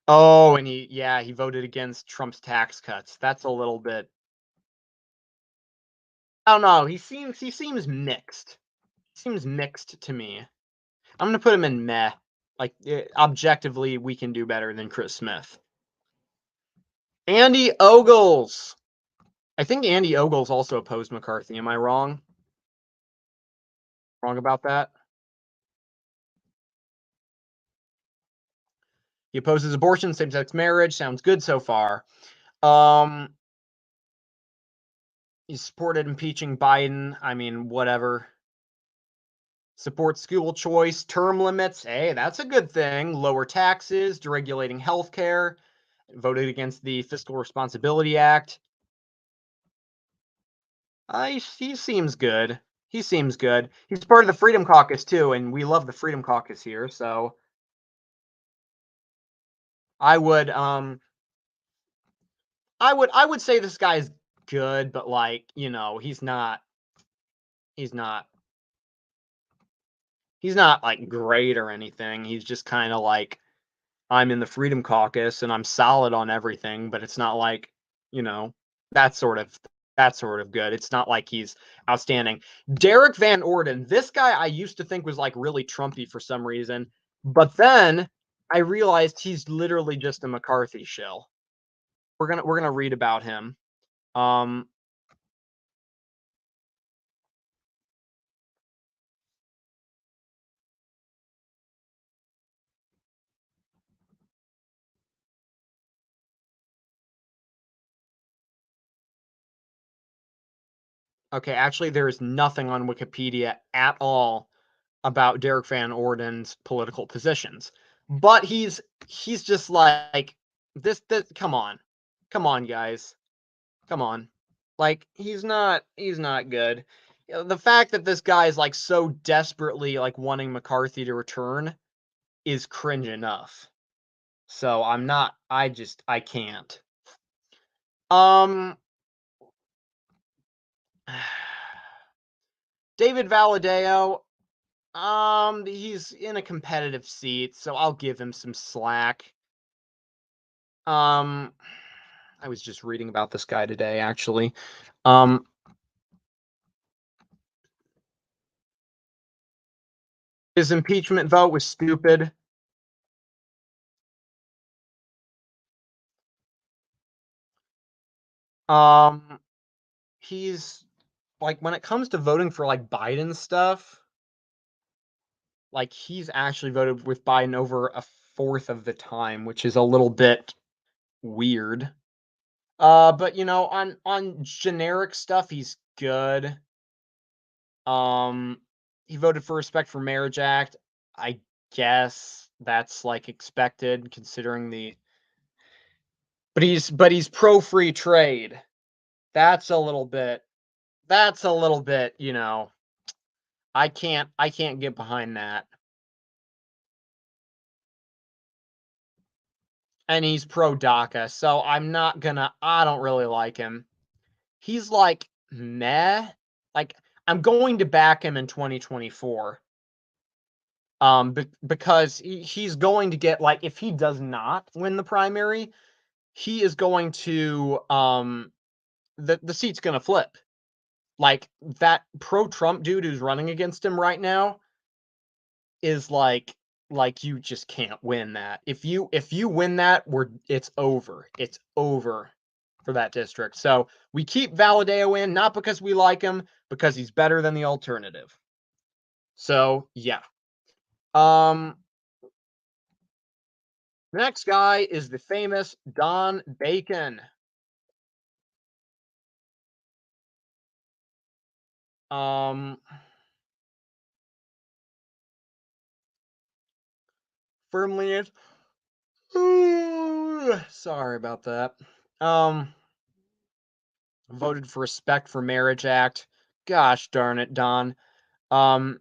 Oh, and he voted against Trump's tax cuts. That's a little bit. I don't know. He seems mixed. Seems mixed to me. I'm gonna put him in meh. Like objectively, we can do better than Chris Smith. Andy Ogles. I think Andy Ogles also opposed McCarthy. Am I wrong? Wrong about that? He opposes abortion, same-sex marriage. Sounds good so far. Um, he supported impeaching Biden. I mean, whatever. Support school choice, term limits. Hey, that's a good thing. Lower taxes, deregulating healthcare. Voted against the Fiscal Responsibility Act. He seems good. He seems good. He's part of the Freedom Caucus too, and we love the Freedom Caucus here. So I would, I would say this guy's good, but like he's not, he's not like great or anything. He's just kind of like I'm in the Freedom Caucus and I'm solid on everything, but it's not like, you know, that sort of that sort of good. It's not like he's outstanding. Derek Van Orden, this guy I used to think was like really Trumpy for some reason, but then I realized he's literally just a McCarthy shill. We're gonna read about him. Um, okay, actually, there is nothing on Wikipedia at all about Derek Van Orden's political positions. But he's just like this come on guys. Come on. Like he's not good. The fact that this guy is like so desperately like wanting McCarthy to return is cringe enough. So I can't. Um David Valadeo, he's in a competitive seat, so I'll give him some slack. Um, I was just reading about this guy today, actually. Um, his impeachment vote was stupid. Um, he's like when it comes to voting for like Biden stuff, like he's actually voted with Biden over a fourth of the time, which is a little bit weird. But you know, on generic stuff, he's good. Um, he voted for Respect for Marriage Act. I guess that's like expected considering the but he's pro free trade. That's a little bit you know, I can't get behind that. And he's pro DACA, so I don't really like him. He's like meh. Like I'm going to back him in 2024. Because he's going to get like if he does not win the primary, he is going to the seat's going to flip. Like that pro Trump dude who's running against him right now is like you just can't win that. If you win that, it's over. It's over for that district. So we keep Valadeo in, not because we like him, because he's better than the alternative. So yeah. Um the next guy is the famous Don Bacon. Um firmly in. Sorry about that. Um voted for Respect for Marriage Act. Gosh darn it, Don. Um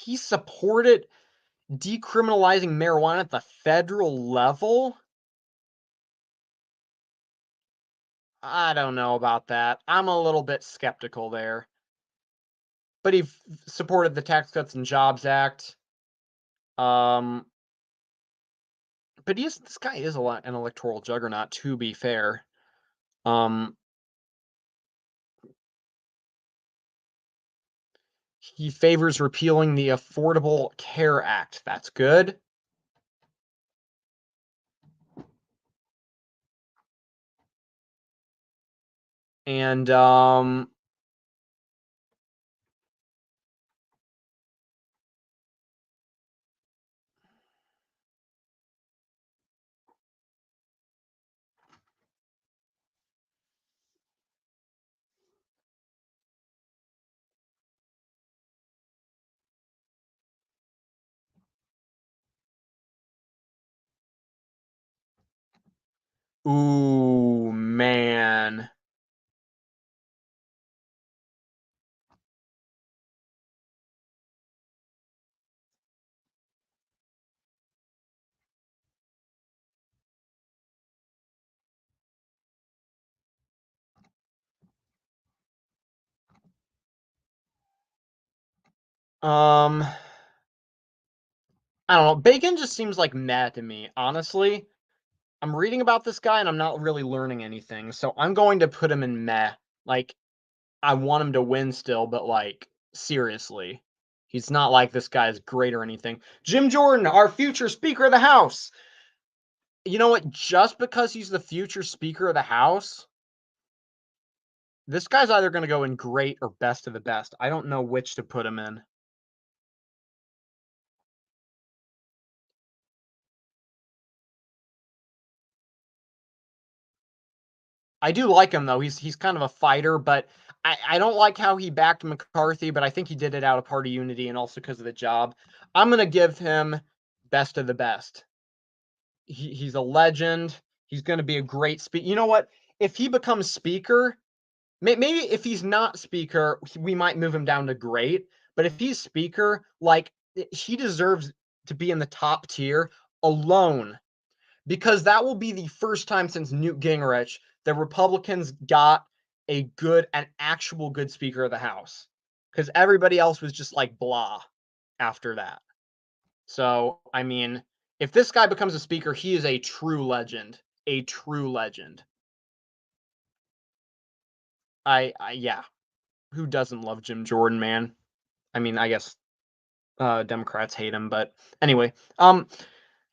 he supported decriminalizing marijuana at the federal level? I don't know about that. I'm a little bit skeptical there. But he supported the Tax Cuts and Jobs Act. Um, but this guy is an electoral juggernaut, to be fair. Um, he favors repealing the Affordable Care Act. That's good. And ooh man. Um, I don't know. Bacon just seems like meh to me, honestly. I'm reading about this guy and I'm not really learning anything. So I'm going to put him in meh. Like, I want him to win still, but like, seriously. He's not like this guy's great or anything. Jim Jordan, our future Speaker of the House. You know what? Just because he's the future Speaker of the House, this guy's either going to go in great or best of the best. I don't know which to put him in. I do like him though. He's kind of a fighter, but I don't like how he backed McCarthy, but I think he did it out of party unity and also because of the job. I'm gonna give him best of the best. He's a legend. He's gonna be a great speaker. You know what? If he becomes speaker, maybe if he's not speaker, we might move him down to great. But if he's speaker, like he deserves to be in the top tier alone because that will be the first time since Newt Gingrich that Republicans got an actual good Speaker of the House. Because everybody else was just like blah after that. So, I mean, if this guy becomes a speaker, he is a true legend. A true legend. Yeah. Who doesn't love Jim Jordan, man? I mean, I guess Democrats hate him, but anyway.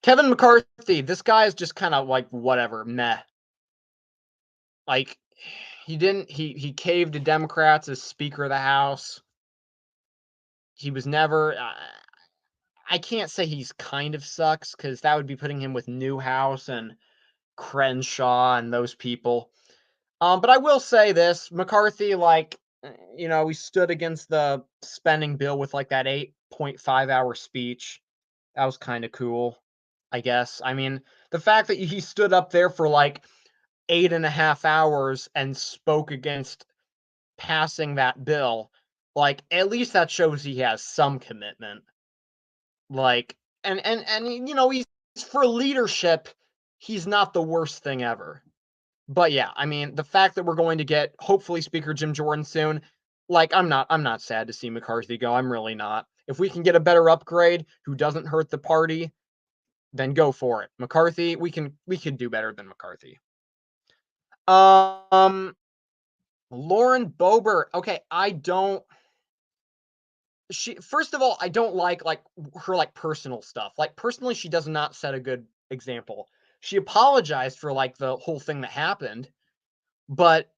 Kevin McCarthy, this guy is just kind of like whatever, meh. Like he caved to Democrats as Speaker of the House. He was never I can't say he's kind of sucks because that would be putting him with Newhouse and Crenshaw and those people. But I will say this, McCarthy, like, he stood against the spending bill with like that 8.5-hour speech. That was kind of cool, I guess. I mean, the fact that he stood up there for like 8.5 hours and spoke against passing that bill, like, at least that shows he has some commitment. Like, he's for leadership, he's not the worst thing ever. But yeah, I mean, the fact that we're going to get hopefully Speaker Jim Jordan soon, like I'm not sad to see McCarthy go. I'm really not. If we can get a better upgrade who doesn't hurt the party, then go for it. McCarthy, we can do better than McCarthy. Um Lauren Boebert. Okay, I don't she first of all, I don't like her like personal stuff. Like personally, she does not set a good example. She apologized for like the whole thing that happened. But,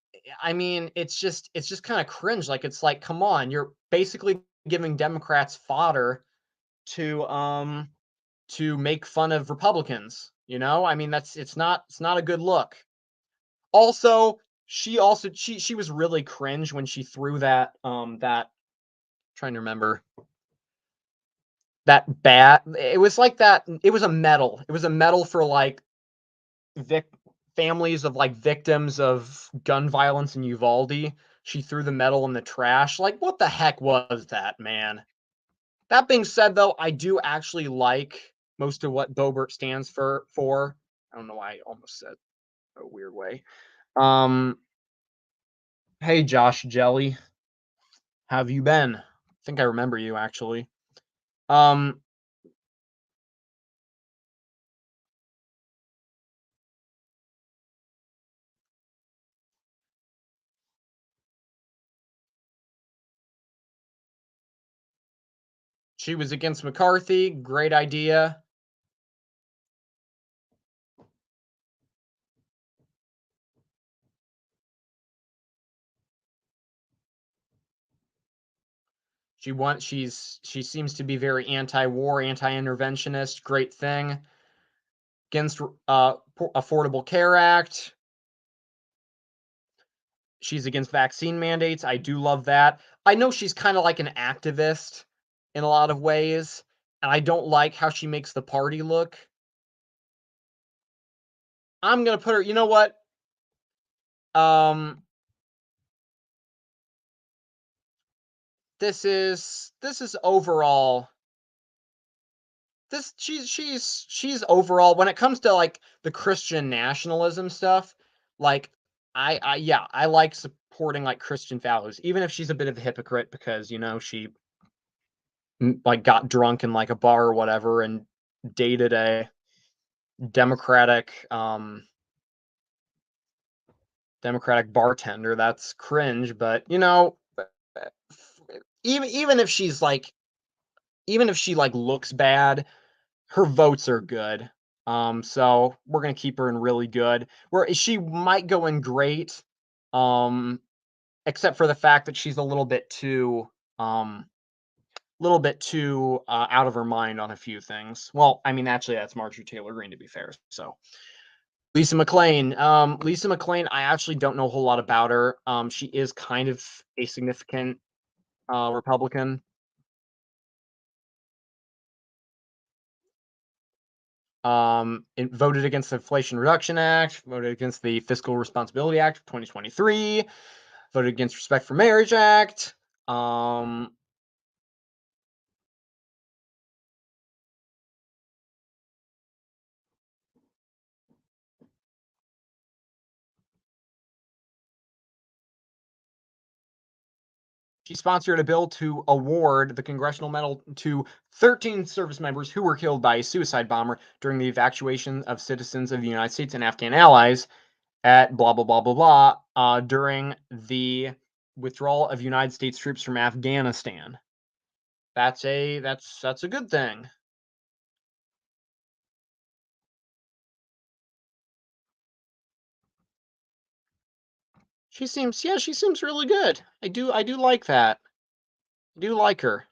I mean, it's just kinda cringe, like, it's like, "Come on, you're basically giving Democrats fodder to make fun of Republicans," you know? I mean, it's not a good look. Also, she was really cringe when she threw that trying to remember, that bat it was like that it was a medal. It was a medal for, like, vic families of like victims of gun violence in Uvalde. She threw the medal in the trash. Like, what the heck was that, man? That being said, though, I do actually like most of what Boebert stands for. I don't know why I almost said a weird way. Um, hey Josh Jelly, how have you been? I think I remember you actually. Um, she was against McCarthy. Great idea. She seems to be very anti-war, anti-interventionist. Great thing. Against Affordable Care Act. She's against vaccine mandates. I do love that. I know she's kind of like an activist in a lot of ways, and I don't like how she makes the party look. I'm gonna put her. You know what? Um, this is overall. This she's overall when it comes to like the Christian nationalism stuff. Like I yeah I like supporting like Christian values, even if she's a bit of a hypocrite because she like got drunk in like a bar or whatever and dated a democratic democratic bartender. That's cringe, but even if she's like even if she like looks bad, her votes are good. So we're gonna keep her in really good. Where she might go in great, um, except for the fact that she's um a little bit too out of her mind on a few things. Well, I mean, actually, that's Marjorie Taylor Greene, to be fair. So Lisa McClain, I actually don't know a whole lot about her. She is kind of a significant Republican. It voted against the Inflation Reduction Act, voted against the Fiscal Responsibility Act of 2023, voted against Respect for Marriage Act. Um, she sponsored a bill to award the Congressional Medal to 13 service members who were killed by a suicide bomber during the evacuation of citizens of the United States and Afghan allies at blah blah blah blah blah during the withdrawal of United States troops from Afghanistan. That's a good thing. She seems really good. I do like that. I do like her.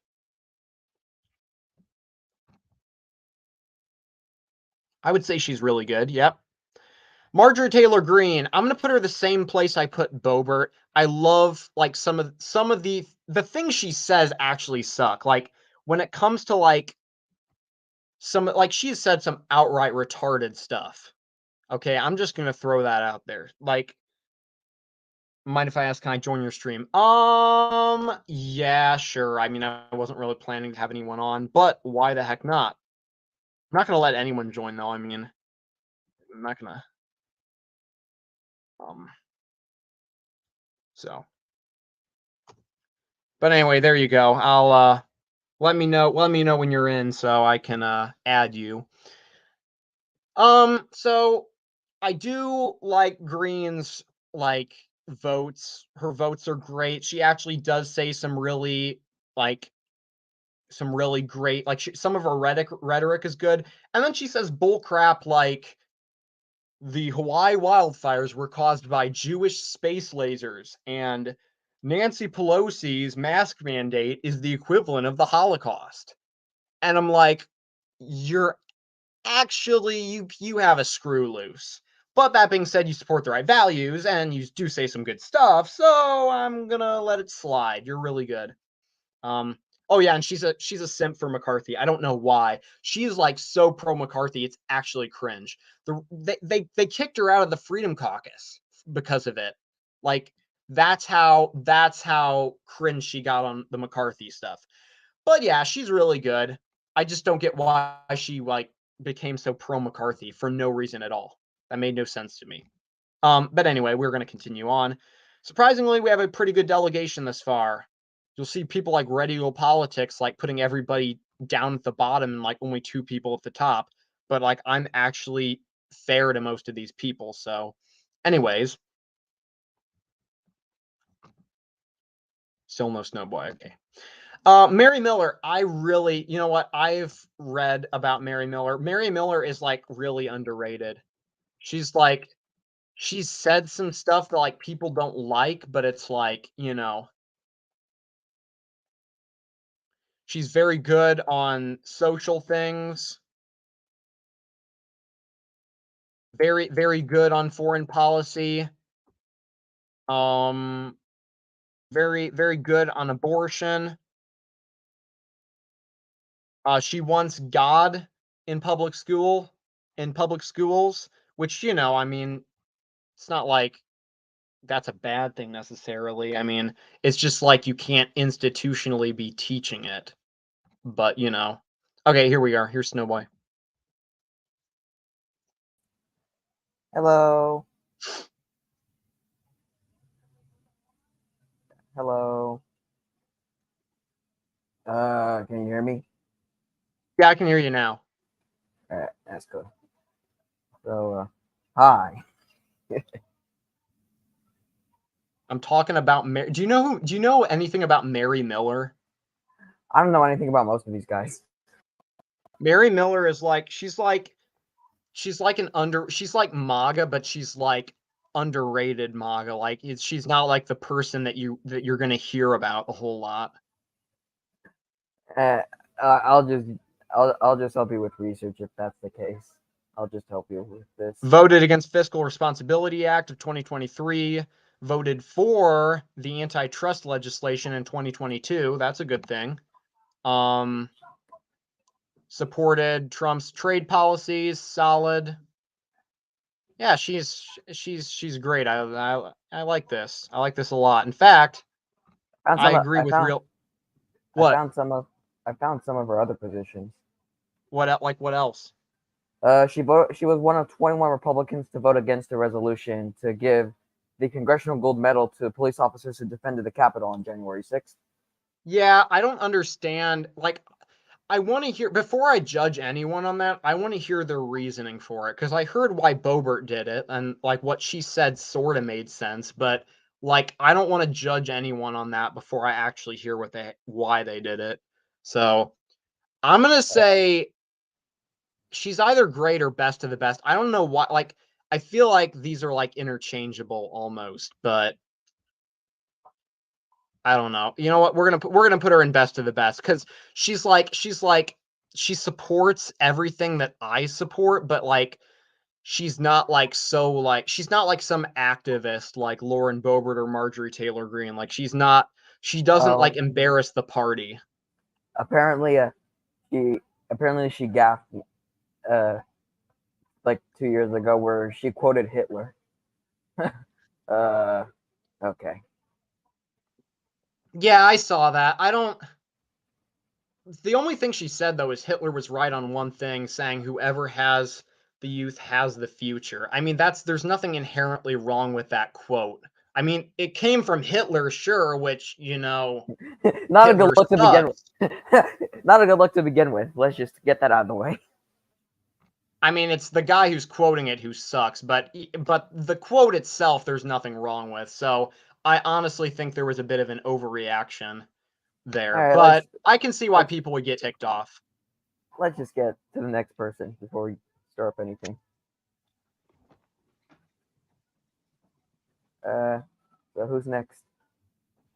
I would say she's really good. Yep. Marjorie Taylor Greene. I'm gonna put her the same place I put Bobert. I love like some of the things she says actually suck. Like when it comes to like some like she said some outright retarded stuff. Okay, I'm just gonna throw that out there. Like, mind if I ask, can I join your stream? Yeah, sure. I mean, I wasn't really planning to have anyone on, but why the heck not? I'm not gonna let anyone join though. I mean, I'm not gonna. Um. So, but anyway, there you go. I'll let me know. Let me know when you're in so I can add you. So I do like Green's like votes. Her votes are great. She actually does say like some really great like some of her rhetoric is good. And then she says bull crap like the Hawaii wildfires were caused by Jewish space lasers and Nancy Pelosi's mask mandate is the equivalent of the Holocaust. And I'm like, you're actually you have a screw loose. But that being said, you support the right values and you do say some good stuff, so I'm gonna let it slide. You're really good. Um, oh yeah, and she's a simp for McCarthy. I don't know why. She's like so pro McCarthy, it's actually cringe. They kicked her out of the Freedom Caucus because of it. Like that's how cringe she got on the McCarthy stuff. But yeah, she's really good. I just don't get why she like became so pro McCarthy for no reason at all. That made no sense to me. But anyway, we're going to continue on. Surprisingly, we have a pretty good delegation this far. You'll see people like Radio Politics like putting everybody down at the bottom and like only two people at the top. But like I'm actually fair to most of these people. So, anyways, still no Snowboy. Okay. Mary Miller, I really, you know what? I've read about Mary Miller. Mary Miller is like really underrated. She's like, she's said some stuff that like people don't like, but it's like, she's very good on social things, very, very good on foreign policy, um, very, very good on abortion. She wants God in public schools, which, I mean, it's not like that's a bad thing necessarily. I mean, it's just like you can't institutionally be teaching it. But, Okay, here we are. Here's Snowboy. Hello. Hello. Can you hear me? Yeah, I can hear you now. All right, that's good. So, hi. I'm talking about Mary. Do you know anything about Mary Miller? I don't know anything about most of these guys. Mary Miller is like she's like she's like MAGA, but she's like underrated MAGA. Like she's not like the person that you're gonna hear about a whole lot. Uh, I'll just help you with research if that's the case. I'll just help you with this. Voted against Fiscal Responsibility Act of 2023. Voted for the antitrust legislation in 2022. That's a good thing. Supported Trump's trade policies. Solid. Yeah, she's great. I like this. I like this a lot. In fact, I agree with real. I What? found some of I found some of her other positions. What else? She was one of 21 Republicans to vote against a resolution to give the Congressional Gold Medal to police officers who defended the Capitol on January 6th. Yeah, I don't understand. Like, I want to hear before I judge anyone on that. I want to hear their reasoning for it because I heard why Bobert did it and like what she said sort of made sense, but like I don't want to judge anyone on that before I actually hear why they did it. So I'm gonna say she's either great or best of the best. I don't know what like I feel like these are like interchangeable almost, but I don't know. You know what? We're gonna put her in best of the best because she's like she supports everything that I support, but like she's not like she's not like some activist like Lauren Boebert or Marjorie Taylor Greene. Like she doesn't like Well, embarrass the party. apparently, she she gaffed uh like 2 years ago where she quoted Hitler. uh, okay. Yeah, I saw that. I don't The only thing she said though is Hitler was right on one thing, saying whoever has the youth has the future. I mean, there's nothing inherently wrong with that quote. I mean, it came from Hitler, sure, which, Not a good Hitler look to begin sucks. with. Not a good look to begin with. Let's just get that out of the way. I mean, it's the guy who's quoting it who sucks, but the quote itself there's nothing wrong with. So, I honestly think there was a bit of an overreaction All there, right, but I can see why let's people would get ticked off. let's just get to the next person before we stir up anything. Uh, so who's next?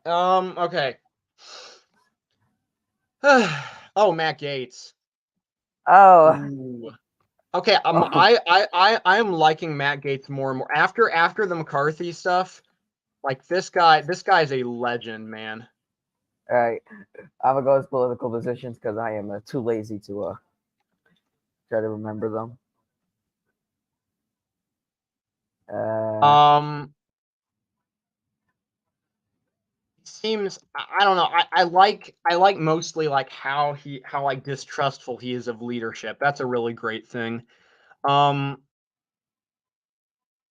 Okay. Oh, Matt Gaetz. Oh, Ooh. Okay, oh, I'm liking Matt Gaetz more and more after the McCarthy stuff. Like this guy's a legend, man. all right. I'm gonna go with political positions because I am too lazy to try to remember them. Uh, Um, seems I don't know. I like mostly like how like distrustful he is of leadership. That's a really great thing. Um,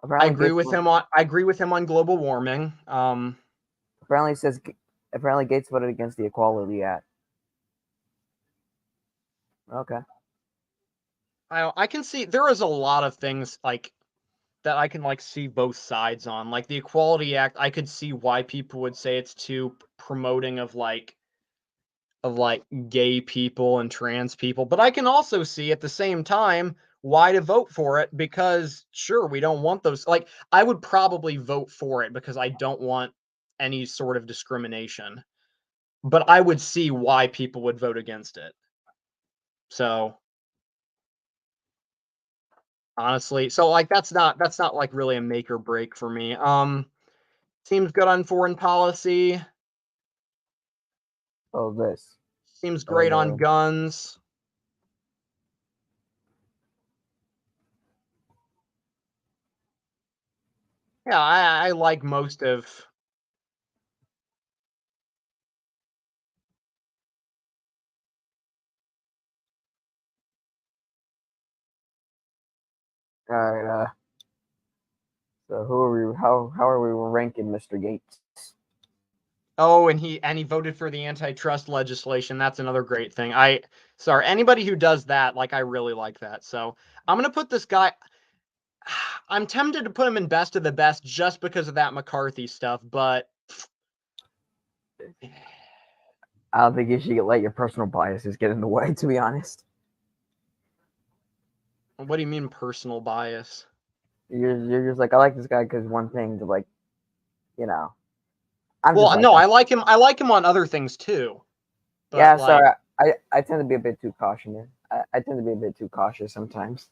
apparently Gates I agree with him on global warming. apparently says apparently Gates voted against the Equality Act. Okay. I can see there is a lot of things like that I can like see both sides on. Like the Equality Act, I could see why people would say it's too promoting of like gay people and trans people, but I can also see at the same time why to vote for it because sure, we don't want those like I would probably vote for it because I don't want any sort of discrimination. But I would see why people would vote against it. So, honestly, so like that's not like really a make or break for me. Seems good on foreign policy. Oh, this. Seems great on Uh, guns. Yeah, I like most of. all right. So who are we? How are we ranking Mr. Gates? Oh, and he voted for the antitrust legislation. That's another great thing. Sorry, anybody who does that, like I really like that. So I'm gonna put this guy. I'm tempted to put him in best of the best just because of that McCarthy stuff, but I don't think you should let your personal biases get in the way. To be honest, what do you mean personal bias? you're just like I like this guy because one thing to like you know I'm just Well, like no, that. I like him. I like him on other things too, but Yeah, like, sorry. I tend to be a bit too cautious. I tend to be a bit too cautious sometimes.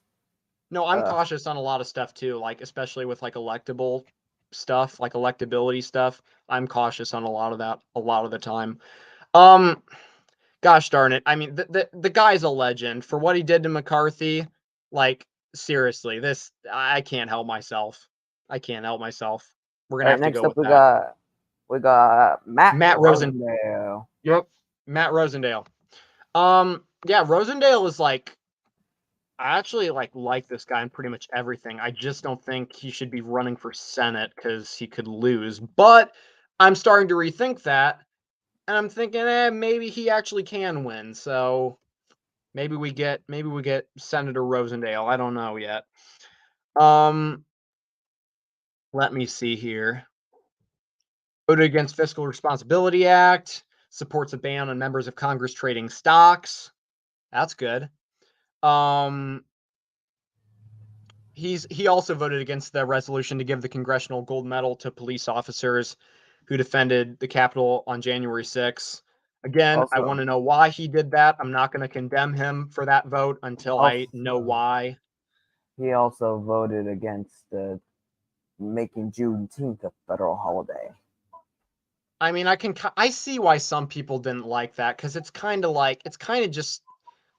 no, I'm Uh, cautious on a lot of stuff too. Like, especially with like electable stuff, like electability stuff. I'm cautious on a lot of that a lot of the time. Um, Gosh darn it. I mean, the guy's a legend for what he did to McCarthy. Like, seriously, I can't help myself. I can't help myself. We're all gonna right, have to next go up with that. we got Matt Matt Rosen. Rosendale. Yep. Matt Rosendale. Yeah, Rosendale is like I actually like this guy in pretty much everything. I just don't think he should be running for Senate because he could lose. But I'm starting to rethink that, and I'm thinking, maybe he actually can win. So maybe we get Senator Rosendale. I don't know yet. Um, Let me see here. Voted against Fiscal Responsibility Act. Supports a ban on members of Congress trading stocks. That's good. Um, he also voted against the resolution to give the Congressional Gold Medal to police officers who defended the Capitol on January 6th. Again, I want Also, to know why he did that. I'm not going to condemn him for that vote until I know also, why. he also voted against making Juneteenth a federal holiday. I mean, I see why some people didn't like that because it's kind of just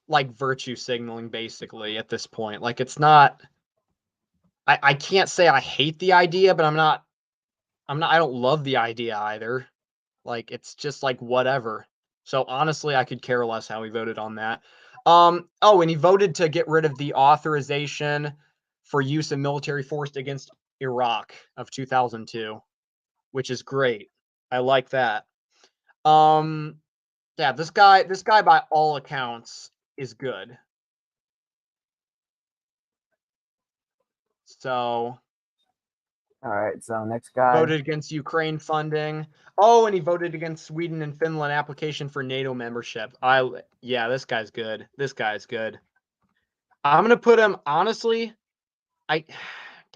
like virtue signaling basically at this point. Like it's not. I can't say I hate the idea, but I don't love the idea either. Like it's just like whatever. So honestly, I could care less how he voted on that. Oh, and he voted to get rid of the authorization for use of military force against Iraq of 2002, which is great. I like that. Um yeah, this guy by all accounts is good. So All right, so next guy. voted against Ukraine funding. Oh, and he voted against Sweden and Finland application for NATO membership. Yeah, this guy's good. This guy's good. I'm gonna put him honestly. I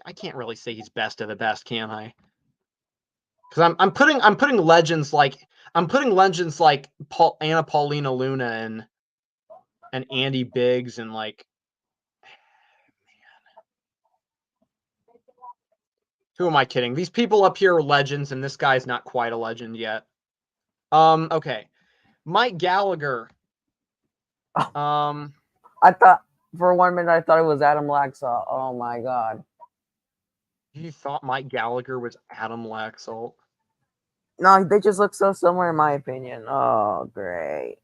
I can't really say he's best of the best, can I? Because I'm putting legends like Anna Paulina Luna and Andy Biggs and like who am I kidding? These people up here are legends, and this guy's not quite a legend yet. Okay. Mike Gallagher. Um, I thought for 1 minute I thought it was Adam Laxalt. Oh my god. you thought Mike Gallagher was Adam Laxalt? No, they just look so similar in my opinion. Oh great.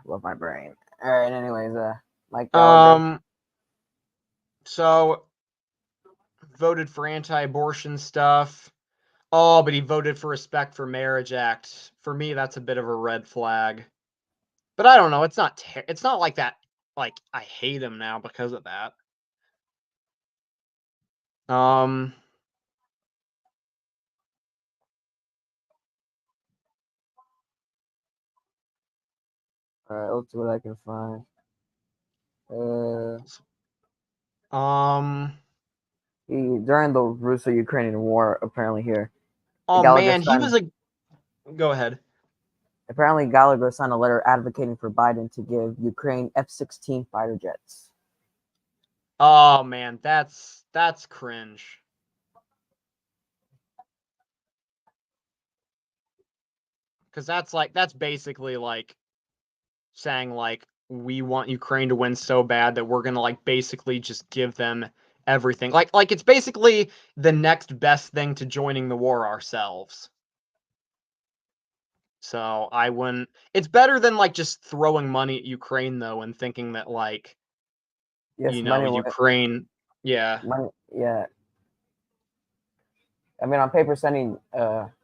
Love my brain. All right. Anyways, Mike Gallagher. Um, so voted for anti-abortion stuff. Oh, but he voted for Respect for Marriage Act. For me, that's a bit of a red flag. But I don't know. It's not like that. Like I hate him now because of that. Um, All right. Let's see what I can find. Uh, um. during the Russo-Ukrainian war, apparently here, Oh Gallagher man, he signed. was a. Go ahead. Apparently, Gallagher signed a letter advocating for Biden to give Ukraine F-16 fighter jets. Oh man, that's cringe. Because that's basically like saying like we want Ukraine to win so bad that we're gonna like basically just give them everything. Like it's basically the next best thing to joining the war ourselves. So I wouldn't. It's better than like just throwing money at Ukraine though and thinking that like Yes, money. Ukraine. Yeah, Money. Yeah. I mean, on paper, sending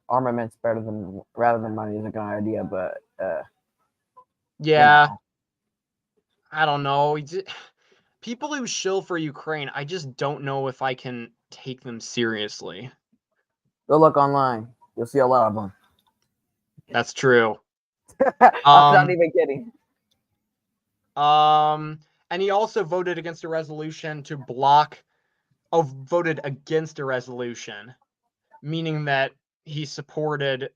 armaments better than rather than money is a good idea, but you yeah. know, I don't know. People who shill for Ukraine, I just don't know if I can take them seriously. go look online. You'll see a lot of them. That's true. I'm not Um, even kidding. and he also voted against a resolution to block. Oh, voted against a resolution, meaning that he supported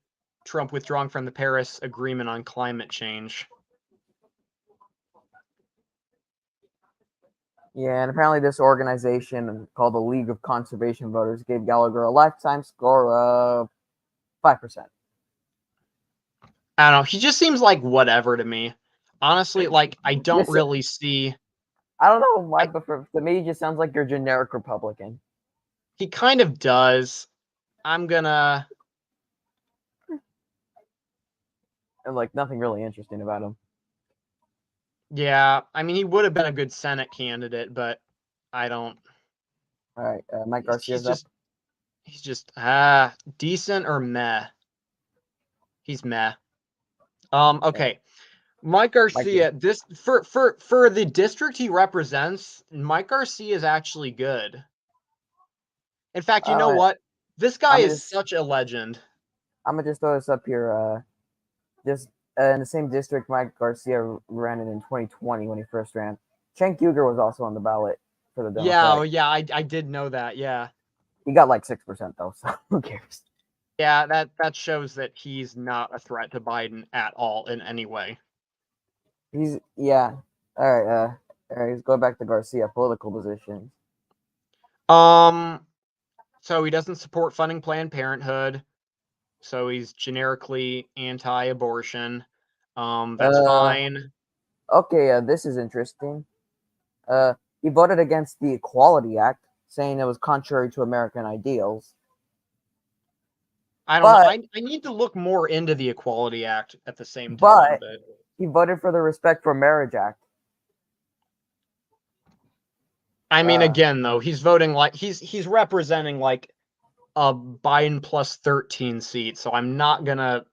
Trump withdrawing from the Paris Agreement on climate change. Yeah, and apparently this organization called the League of Conservation Voters gave Gallagher a lifetime score of 5%. I don't know. He just seems like whatever to me. Honestly, like I don't Just, really see. I don't know why, I but to me, he just sounds like your generic Republican, He kind of does. I'm gonna. and like nothing really interesting about him. Yeah, I mean, he would have been a good Senate candidate, but I don't. All right, Mike He's, he's Garcia's up. just he's just decent or meh. He's meh. Yeah, Okay. Mike Mikey. Garcia, this for the district he represents, Mike Garcia is actually good. In fact, you know Uh, what? This guy I'm is just such a legend. I'm gonna just throw this up here. Just in the same district, Mike Garcia ran in 2020 when he first ran. Cenk Uygur was also on the ballot for the Yeah, oh Democratic. yeah, I did know that. Yeah. He got like 6% though, so who cares? Yeah, that shows that he's not a threat to Biden at all in any way. Yeah. All right. All right. Let's go back to Garcia. Political positions. So he doesn't support funding Planned Parenthood. So he's generically anti-abortion. That's fine. Okay. This is interesting. He voted against the Equality Act, saying it was contrary to American ideals. I don't know. But I need to look more into the Equality Act at the same time, but but he voted for the Respect for Marriage Act. I mean, again, though, he's voting like he's representing like a Biden plus 13 seat, so I'm not gonna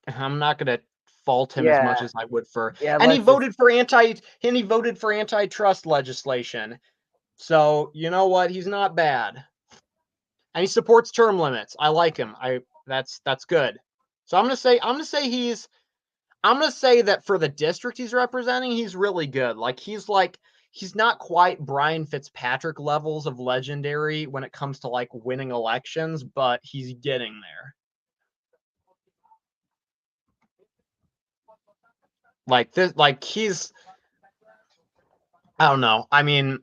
fault him as Yeah. much as I would for. Yeah. And he Let's just. voted for antitrust legislation. So you know what? He's not bad, and he supports term limits. I like him. That's good. So I'm gonna say that for the district he's representing, he's really good. He's not quite Brian Fitzpatrick levels of legendary when it comes to like winning elections, but he's getting there. I don't know. I mean,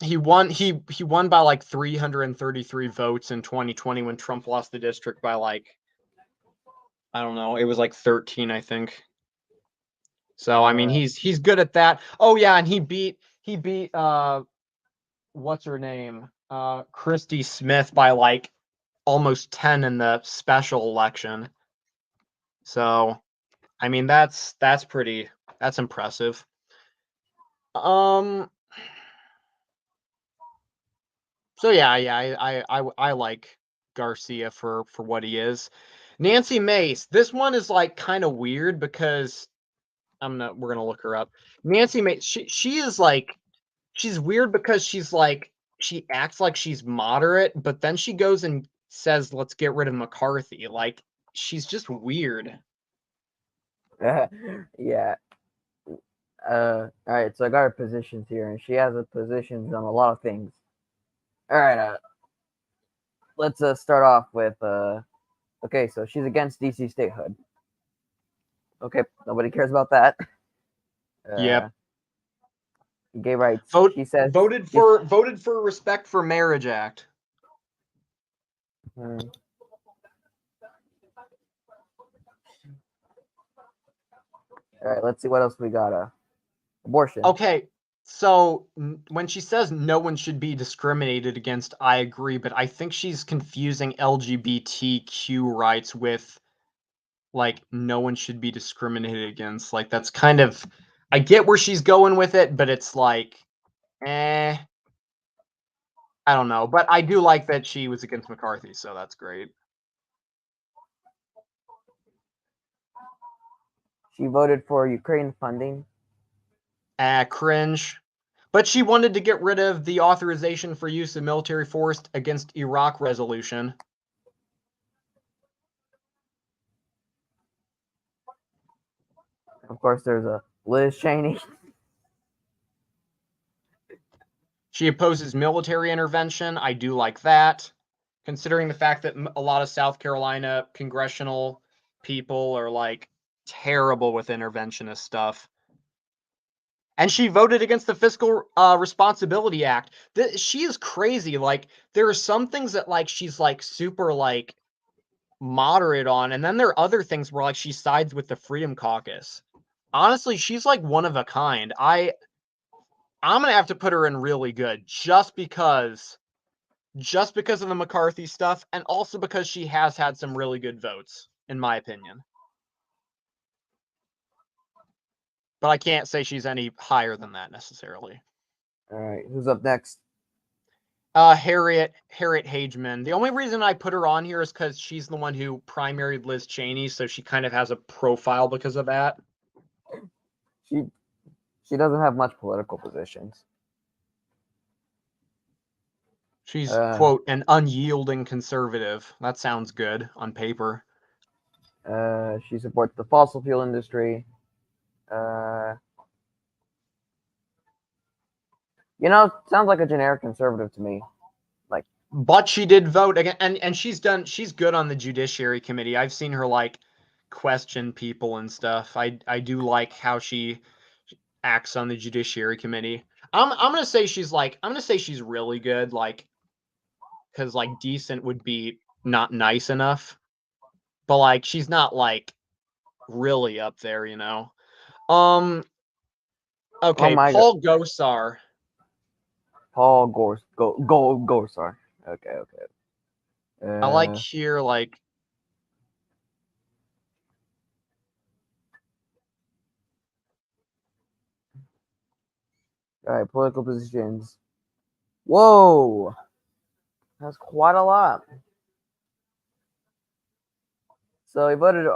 he won by like 333 votes in 2020 when Trump lost the district by like, I don't know, it was like 13, I think. So I mean, he's good at that. Oh yeah, and he beat what's her name? Christy Smith by like almost 10 in the special election. So, I mean, that's impressive. Um so yeah, I like Garcia for what he is. Nancy Mace, this one is like kind of weird because we're gonna look her up. Nancy Mace, she is like she's weird because she acts like she's moderate, but then she goes and says, "Let's get rid of McCarthy." Like she's just weird. Yeah. All right. So I got her positions here, and she has a positions on a lot of things. All right. Let's start off with okay. So she's against DC statehood. Okay. Nobody cares about that. Yep. Gay rights. She says Voted for Respect for Marriage Act. Hmm. All right. Let's see what else we got. Abortion. Okay, so when she says no one should be discriminated against, I agree, but I think she's confusing LGBTQ rights with like no one should be discriminated against. Like that's kind of I get where she's going with it, but it's like eh, I don't know. But I do like that she was against McCarthy, so that's great. She voted for Ukraine funding. Cringe. But she wanted to get rid of the authorization for use of military force against Iraq resolution. Of course, there's a Liz Cheney. She opposes military intervention. I do like that, considering the fact that a lot of South Carolina congressional people are like terrible with interventionist stuff. And she voted against the Fiscal Responsibility Act. She is crazy. Like there are some things that like she's like super like moderate on, and then there are other things where like she sides with the Freedom Caucus. Honestly, she's like one of a kind. I'm gonna have to put her in really good just because of the McCarthy stuff, and also because she has had some really good votes, in my opinion. But I can't say she's any higher than that necessarily. All right, who's up next? Harriet Hageman. The only reason I put her on here is because she's the one who primaried Liz Cheney, so she kind of has a profile because of that. She doesn't have much political positions. She's, quote, an unyielding conservative. That sounds good on paper. She supports the fossil fuel industry. Sounds like a generic conservative to me. Like but she did vote again, and she's good on the Judiciary Committee. I've seen her like question people and stuff. I do like how she acts on the Judiciary Committee. I'm gonna say she's really good, like, because like decent would be not nice enough, but like she's not like really up there, you know. Oh Okay, my god. Paul Gosar. Paul Gorsar. Okay. I like Uh, here like all right, political positions. Whoa, that's quite a lot. So he voted.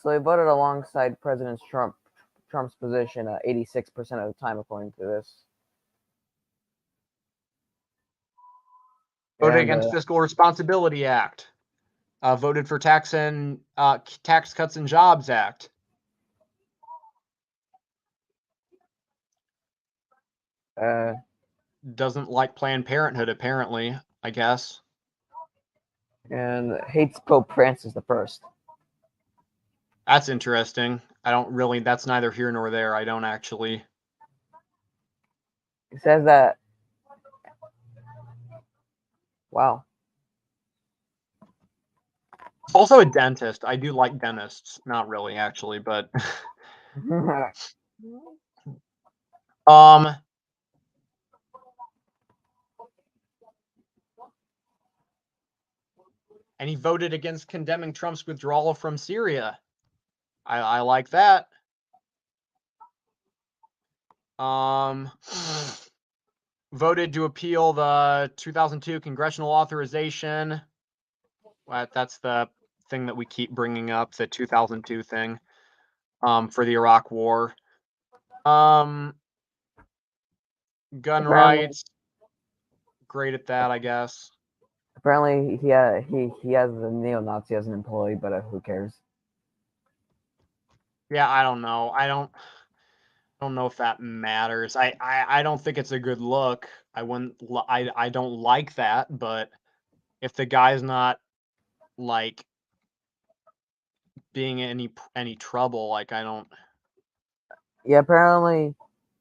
So he voted alongside President Trump's position 86% of the time, according to this. voted And against Fiscal Responsibility Act. Voted for Tax Cuts and Jobs Act. Doesn't like Planned Parenthood, apparently, I guess. and hates Pope Francis the First. That's interesting. I don't really, that's neither here nor there. I don't actually. He says that. Wow. Also a dentist. I do like dentists. Not really, actually, but um and he voted against condemning Trump's withdrawal from Syria. I like that. Voted to appeal the 2002 congressional authorization. That's the thing that we keep bringing up, the 2002 thing, for the Iraq War. Gun apparently, rights, great at that, I guess. apparently he has a neo-Nazi as an employee, but who cares? Yeah, I don't know. I don't know if that matters. I don't think it's a good look. I wouldn't. I don't like that. But if the guy's not like being in any trouble, like I don't. Yeah, apparently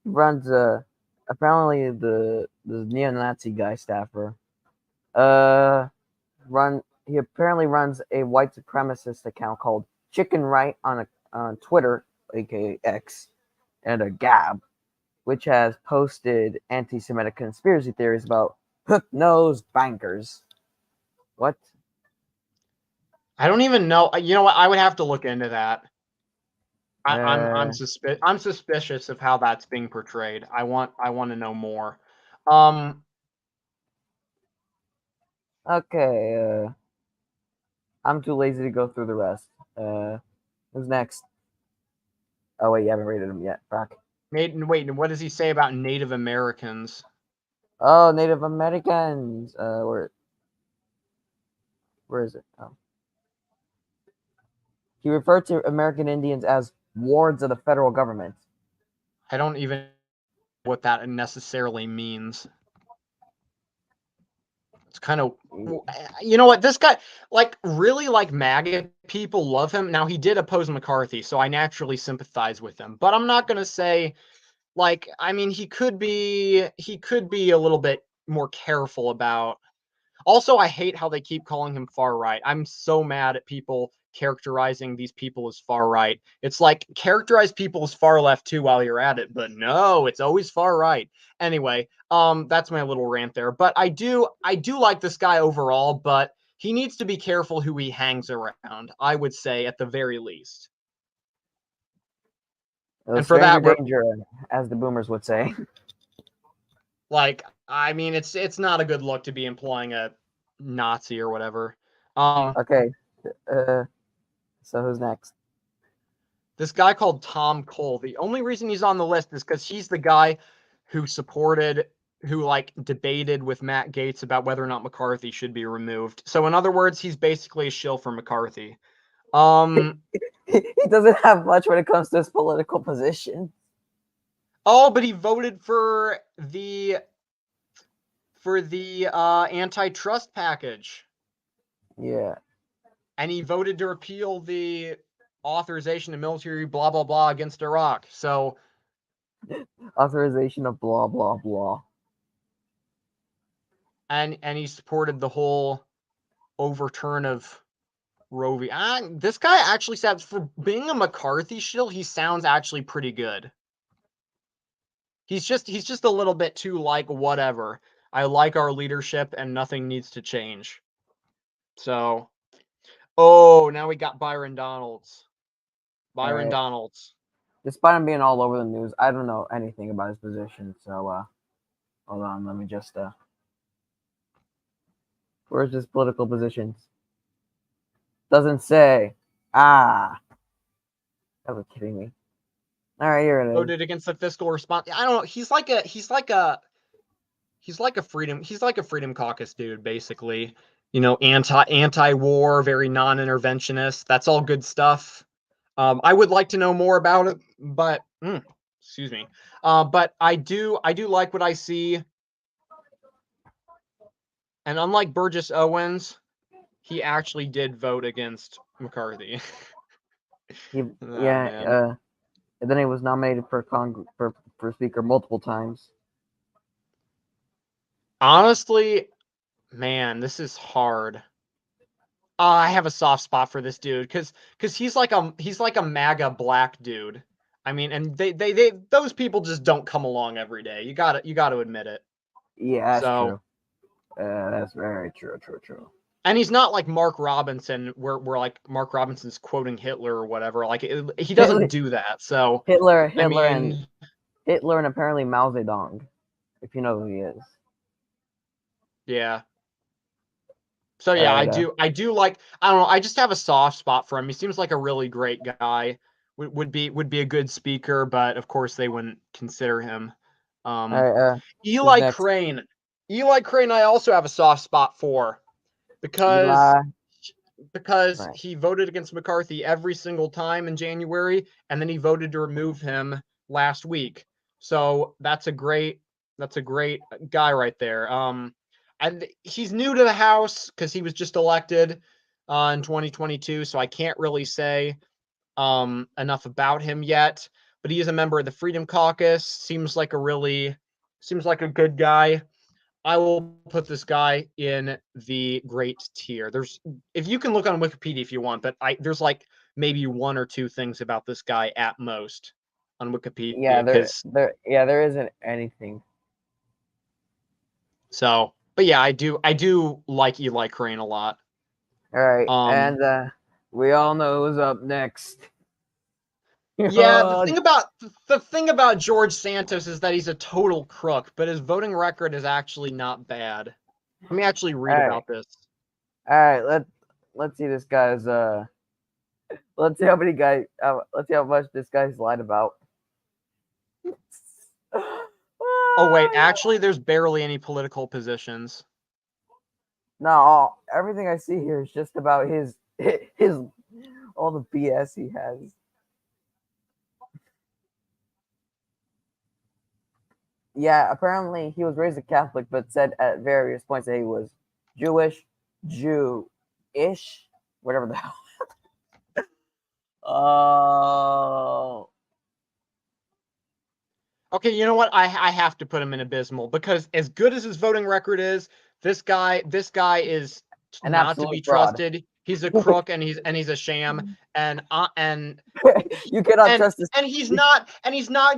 runs apparently the neo-Nazi guy staffer he apparently runs a white supremacist account called Chicken Right on Twitter, aka X, and a Gab, which has posted anti-Semitic conspiracy theories about hook-nosed bankers. What? I don't even know. You know what? I would have to look into that. I'm Uh, suspicious of how that's being portrayed. I want to know more. okay. I'm too lazy to go through the rest. Who's next? Oh wait, you haven't rated him yet. Fuck. Wait, what does he say about Native Americans? Oh, Native Americans. Where is it? Oh. He referred to American Indians as wards of the federal government. I don't even know what that necessarily means. It's kind of, you know what, this guy, like, really, like, MAGA people love him. Now, he did oppose McCarthy, so I naturally sympathize with him. But I'm not gonna say, like, I mean, he could be a little bit more careful about. Also, I hate how they keep calling him far right. I'm so mad at people characterizing these people as far right. It's like, characterize people as far left too while you're at it, but no, it's always far right. Anyway, that's my little rant there. But I do like this guy overall, but he needs to be careful who he hangs around, I would say, at the very least. And for Stranger that, danger, as the boomers would say. like, I mean, it's not a good look to be employing a Nazi or whatever. Okay. So who's next? This guy called Tom Cole. The only reason he's on the list is because he's the guy who like debated with Matt Gaetz about whether or not McCarthy should be removed. So in other words, he's basically a shill for McCarthy. He doesn't have much when it comes to his political position. Oh, but he voted for the for the antitrust package. Yeah. And he voted to repeal the authorization of military blah blah blah against Iraq. So Authorization of blah blah blah. and he supported the whole overturn of Roe v. This guy actually sounds, for being a McCarthy shill, he sounds actually pretty good. He's just a little bit too like whatever. I like our leadership and nothing needs to change. So, oh, now we got Byron Donalds. Byron Alright. Donalds. Despite him being all over the news, I don't know anything about his position. So, hold on. Let me just where's his political positions? Doesn't say. Ah, that was kidding me. All right, here it is. Voted against the fiscal response. I don't know. He's like a freedom caucus dude, basically. You know, anti-war, very non-interventionist. That's all good stuff. I would like to know more about it, but excuse me. But I do like what I see. And unlike Burgess Owens, he actually did vote against McCarthy. He, Oh, yeah, man. and then he was nominated for for speaker multiple times. Honestly, man, this is hard. I have a soft spot for this dude because he's like a MAGA black dude. I mean, and they those people just don't come along every day. You gotta admit it. Yeah, that's So, true. That's very true. True. and he's not like Mark Robinson, where like Mark Robinson's quoting Hitler or whatever. Like he doesn't Hitler, do that. So, Hitler, I Hitler, and mean, Hitler, and apparently Mao Zedong, if you know who he is. yeah. So All yeah, right. I do like, I don't know, I just have a soft spot for him. He seems like a really great guy. Would be a good speaker, but of course they wouldn't consider him. All Um right. Who's Eli next? Crane. Eli Crane I also have a soft spot for because Eli. Right. he voted against McCarthy every single time in January, and then he voted to remove him last week. So that's a great guy right there. And he's new to the House because he was just elected in 2022, so I can't really say enough about him yet. But he is a member of the Freedom Caucus. Seems like a good guy. I will put this guy in the great tier. If you can look on Wikipedia if you want, but there's like maybe one or two things about this guy at most on Wikipedia Yeah, because there isn't anything. so. But yeah, I do like Eli Crane a lot. All right, Um, and we all know who's up next. yeah, the thing about George Santos is that he's a total crook, but his voting record is actually not bad. Let me actually read All right, about this. all right. Let's see this guy's let's see how many guys. Let's see how much this guy's lied about. Oh wait, actually, there's barely any political positions. No, everything I see here is just about his all the BS he has. Yeah, apparently he was raised a Catholic, but said at various points that he was Jewish, Jew-ish, whatever the hell. Oh, Okay, you know what? I have to put him in abysmal because as good as his voting record is, this guy is an not to be absolute fraud. trusted. He's a crook and he's a sham and You cannot and trust this. he's not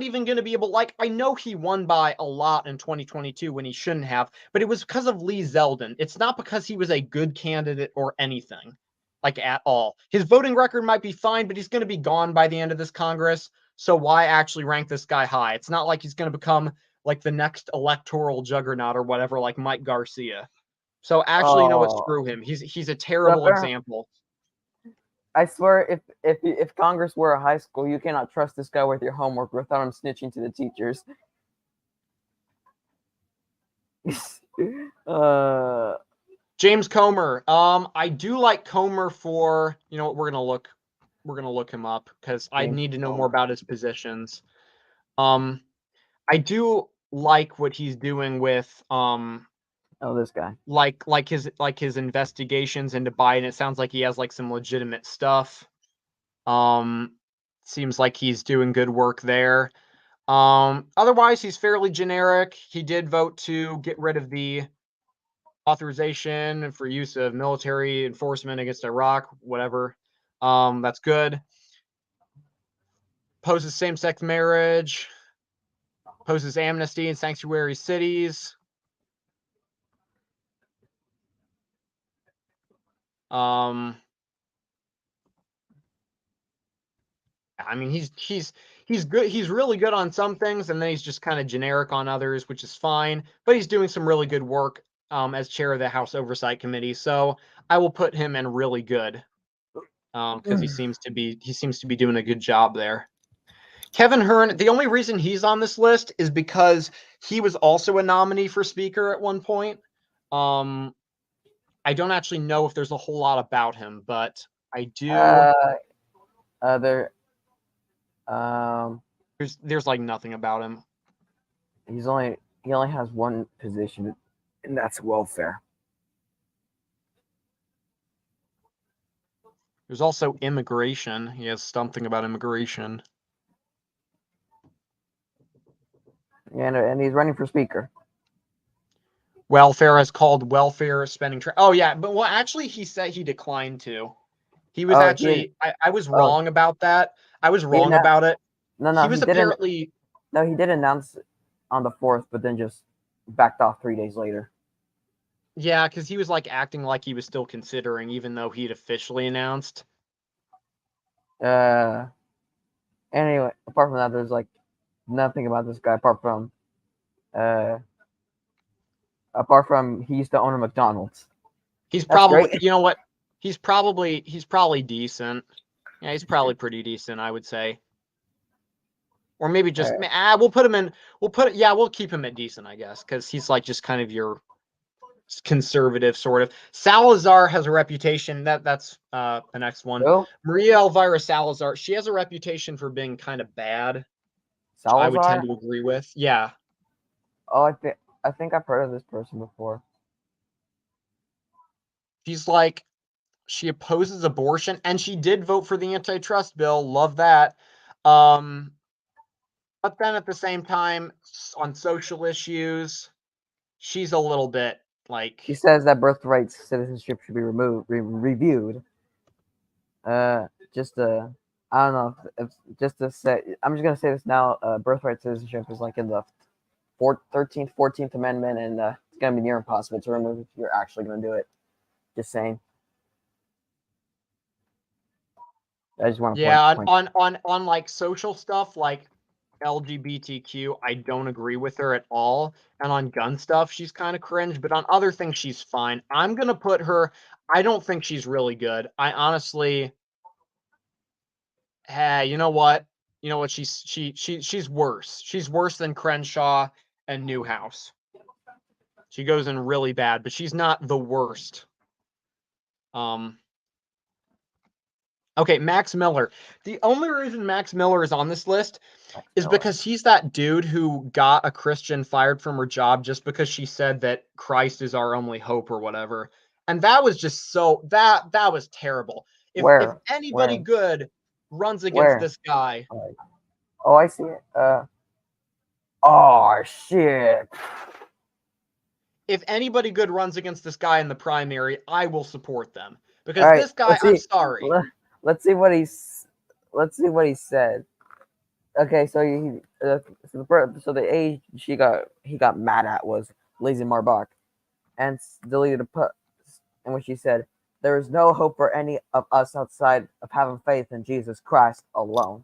even going to be able, like, I know he won by a lot in 2022 when he shouldn't have, but it was because of Lee Zeldin. It's not because he was a good candidate or anything, like, at all. His voting record might be fine, but he's going to be gone by the end of this Congress. So why actually rank this guy high? It's not like he's going to become like the next electoral juggernaut or whatever, like Mike Garcia. So actually, you know what? Oh, Screw him. He's a so terrible example. I swear, if Congress were a high school, you cannot trust this guy with your homework without him snitching to the teachers. uh, James Comer. I do like Comer for, you know what, we're gonna look him up because I James need to know more Palmer. about his positions. I do like what he's doing with Oh, this guy. like his investigations into Biden. It sounds like he has like some legitimate stuff. Seems like he's doing good work there. Otherwise, he's fairly generic. He did vote to get rid of the authorization for use of military enforcement against Iraq, whatever. That's good. Opposes same-sex marriage. Opposes amnesty in sanctuary cities. I mean, he's good. He's really good on some things, and then he's just kind of generic on others, which is fine. But he's doing some really good work as chair of the House Oversight Committee. So I will put him in really good because he seems to be doing a good job there. Kevin Hearn. The only reason he's on this list is because he was also a nominee for Speaker at one point. I don't actually know if there's a whole lot about him, but I do. There. Um, There's like nothing about him. he only has one position, and that's welfare. There's also immigration. He has something about immigration. And he's running for speaker. Welfare is called welfare spending. Oh yeah, but well, actually, he said he declined to. He was Oh, actually. I was oh, wrong about that. I was he wrong didn't. about it. No, He he was didn't. apparently. No, he did announce on the 4th, but then just backed off 3 days later. Yeah, because he was like acting like he was still considering, even though he'd officially announced. Anyway, apart from that, there's like nothing about this guy apart from he used to own a McDonald's. He's That's probably, great. you know what? He's probably decent. Yeah, he's probably pretty decent, I would say. Or maybe just we'll put him in. We'll keep him at decent, I guess, because he's like just kind of your conservative sort of. Salazar has a reputation that's the next one. Who? Maria Elvira Salazar. She has a reputation for being kind of bad, which I would tend Salazar? to agree with. Yeah. Oh, I think I've heard of this person before. She's like she opposes abortion, and she did vote for the antitrust bill. Love that. But then at the same time, on social issues, she's a little bit like. She says that birthright citizenship should be reviewed. Just I don't know if just to say, I'm just gonna say this now. Birthright citizenship is like in the 13th, 14th Amendment, and it's gonna be near impossible to remove if you're actually gonna do it. Just saying. I just want to Yeah, point. on like social stuff like LGBTQ, I don't agree with her at all. And on gun stuff, she's kind of cringe, but on other things, she's fine. I'm gonna put her. I don't think she's really good. I honestly, hey, you know what? You know what? She's worse. She's worse than Crenshaw and Newhouse. She goes in really bad, but she's not the worst. Okay, Max Miller. The only reason Max Miller is on this list is because he's that dude who got a Christian fired from her job just because she said that Christ is our only hope or whatever. And that was just that was terrible. If Where? anybody good runs against Where? this guy, Oh, I see it. Oh shit. if anybody good runs against this guy in the primary, I will support them. All Because right. this guy, Let's I'm see. sorry. Let's see what he's. Let's see what he said. Okay, so the age he got mad at was Lazy Marbach, and deleted a post in which he said, "There is no hope for any of us outside of having faith in Jesus Christ alone."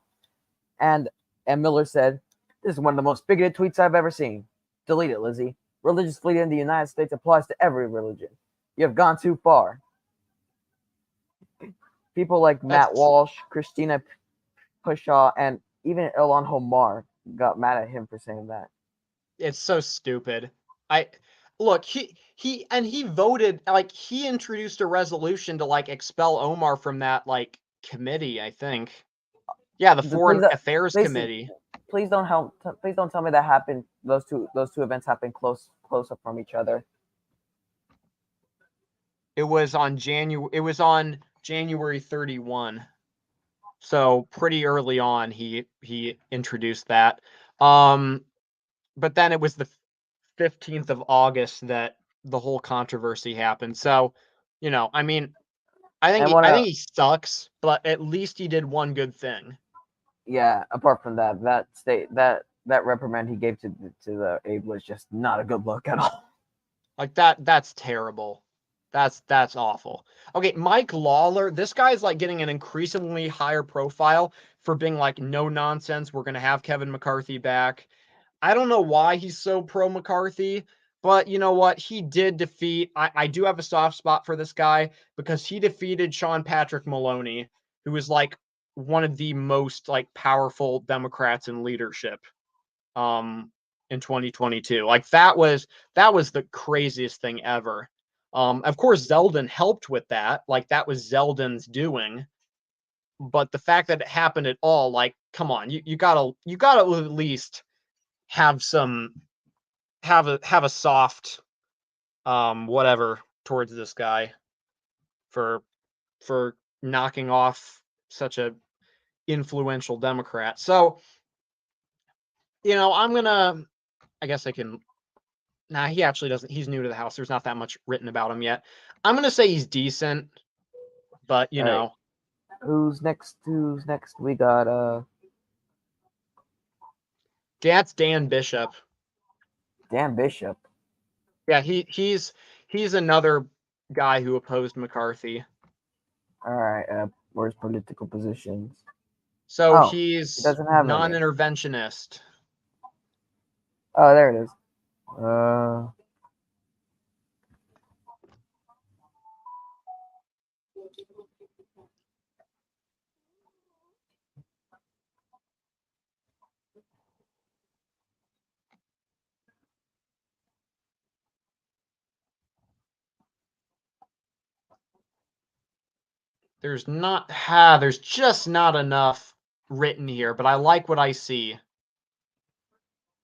And Miller said, "This is one of the most bigoted tweets I've ever seen. Delete it, Lizzie. Religious freedom in the United States applies to every religion. You have gone too far." People like Matt That's Walsh, Christina Pushaw, and even Ilhan Homar got mad at him for saying that. it's so stupid. I look, he voted like he introduced a resolution to like expel Omar from that like committee, I think. Yeah, the Please, Foreign Affairs please, Committee. please don't help. Please don't tell me that happened. Those two events happened close up from each other. It was on January 31. So pretty early on he introduced that. But then it was the 15th of August that the whole controversy happened. So, I mean, And what I think he sucks, but at least he did one good thing. yeah, apart from that, that reprimand he gave to the aide was just not a good look at all. Like that's terrible. That's awful. Okay, Mike Lawler, this guy's like getting an increasingly higher profile for being like no nonsense. We're gonna have Kevin McCarthy back. I don't know why he's so pro McCarthy, but you know what? He did defeat. I do have a soft spot for this guy because he defeated Sean Patrick Maloney, who was like one of the most like powerful Democrats in leadership um in 2022. Like that was the craziest thing ever. Of course Zeldin helped with that. Like that was Zeldin's doing. But the fact that it happened at all, like, come on, you gotta at least have some have a soft whatever towards this guy for for knocking off such a influential Democrat. So, I'm gonna I guess I can nah, he actually doesn't. He's new to the house. There's not that much written about him yet. I'm gonna say he's decent, but All right, who's next? Who's next? We got that's Dan Bishop. Dan Bishop. Yeah, he's another guy who opposed McCarthy. All right, where's political positions? So Oh, he he's doesn't have any. non-interventionist. Oh, there it is. Uh, There's just not enough written here, but I like what I see.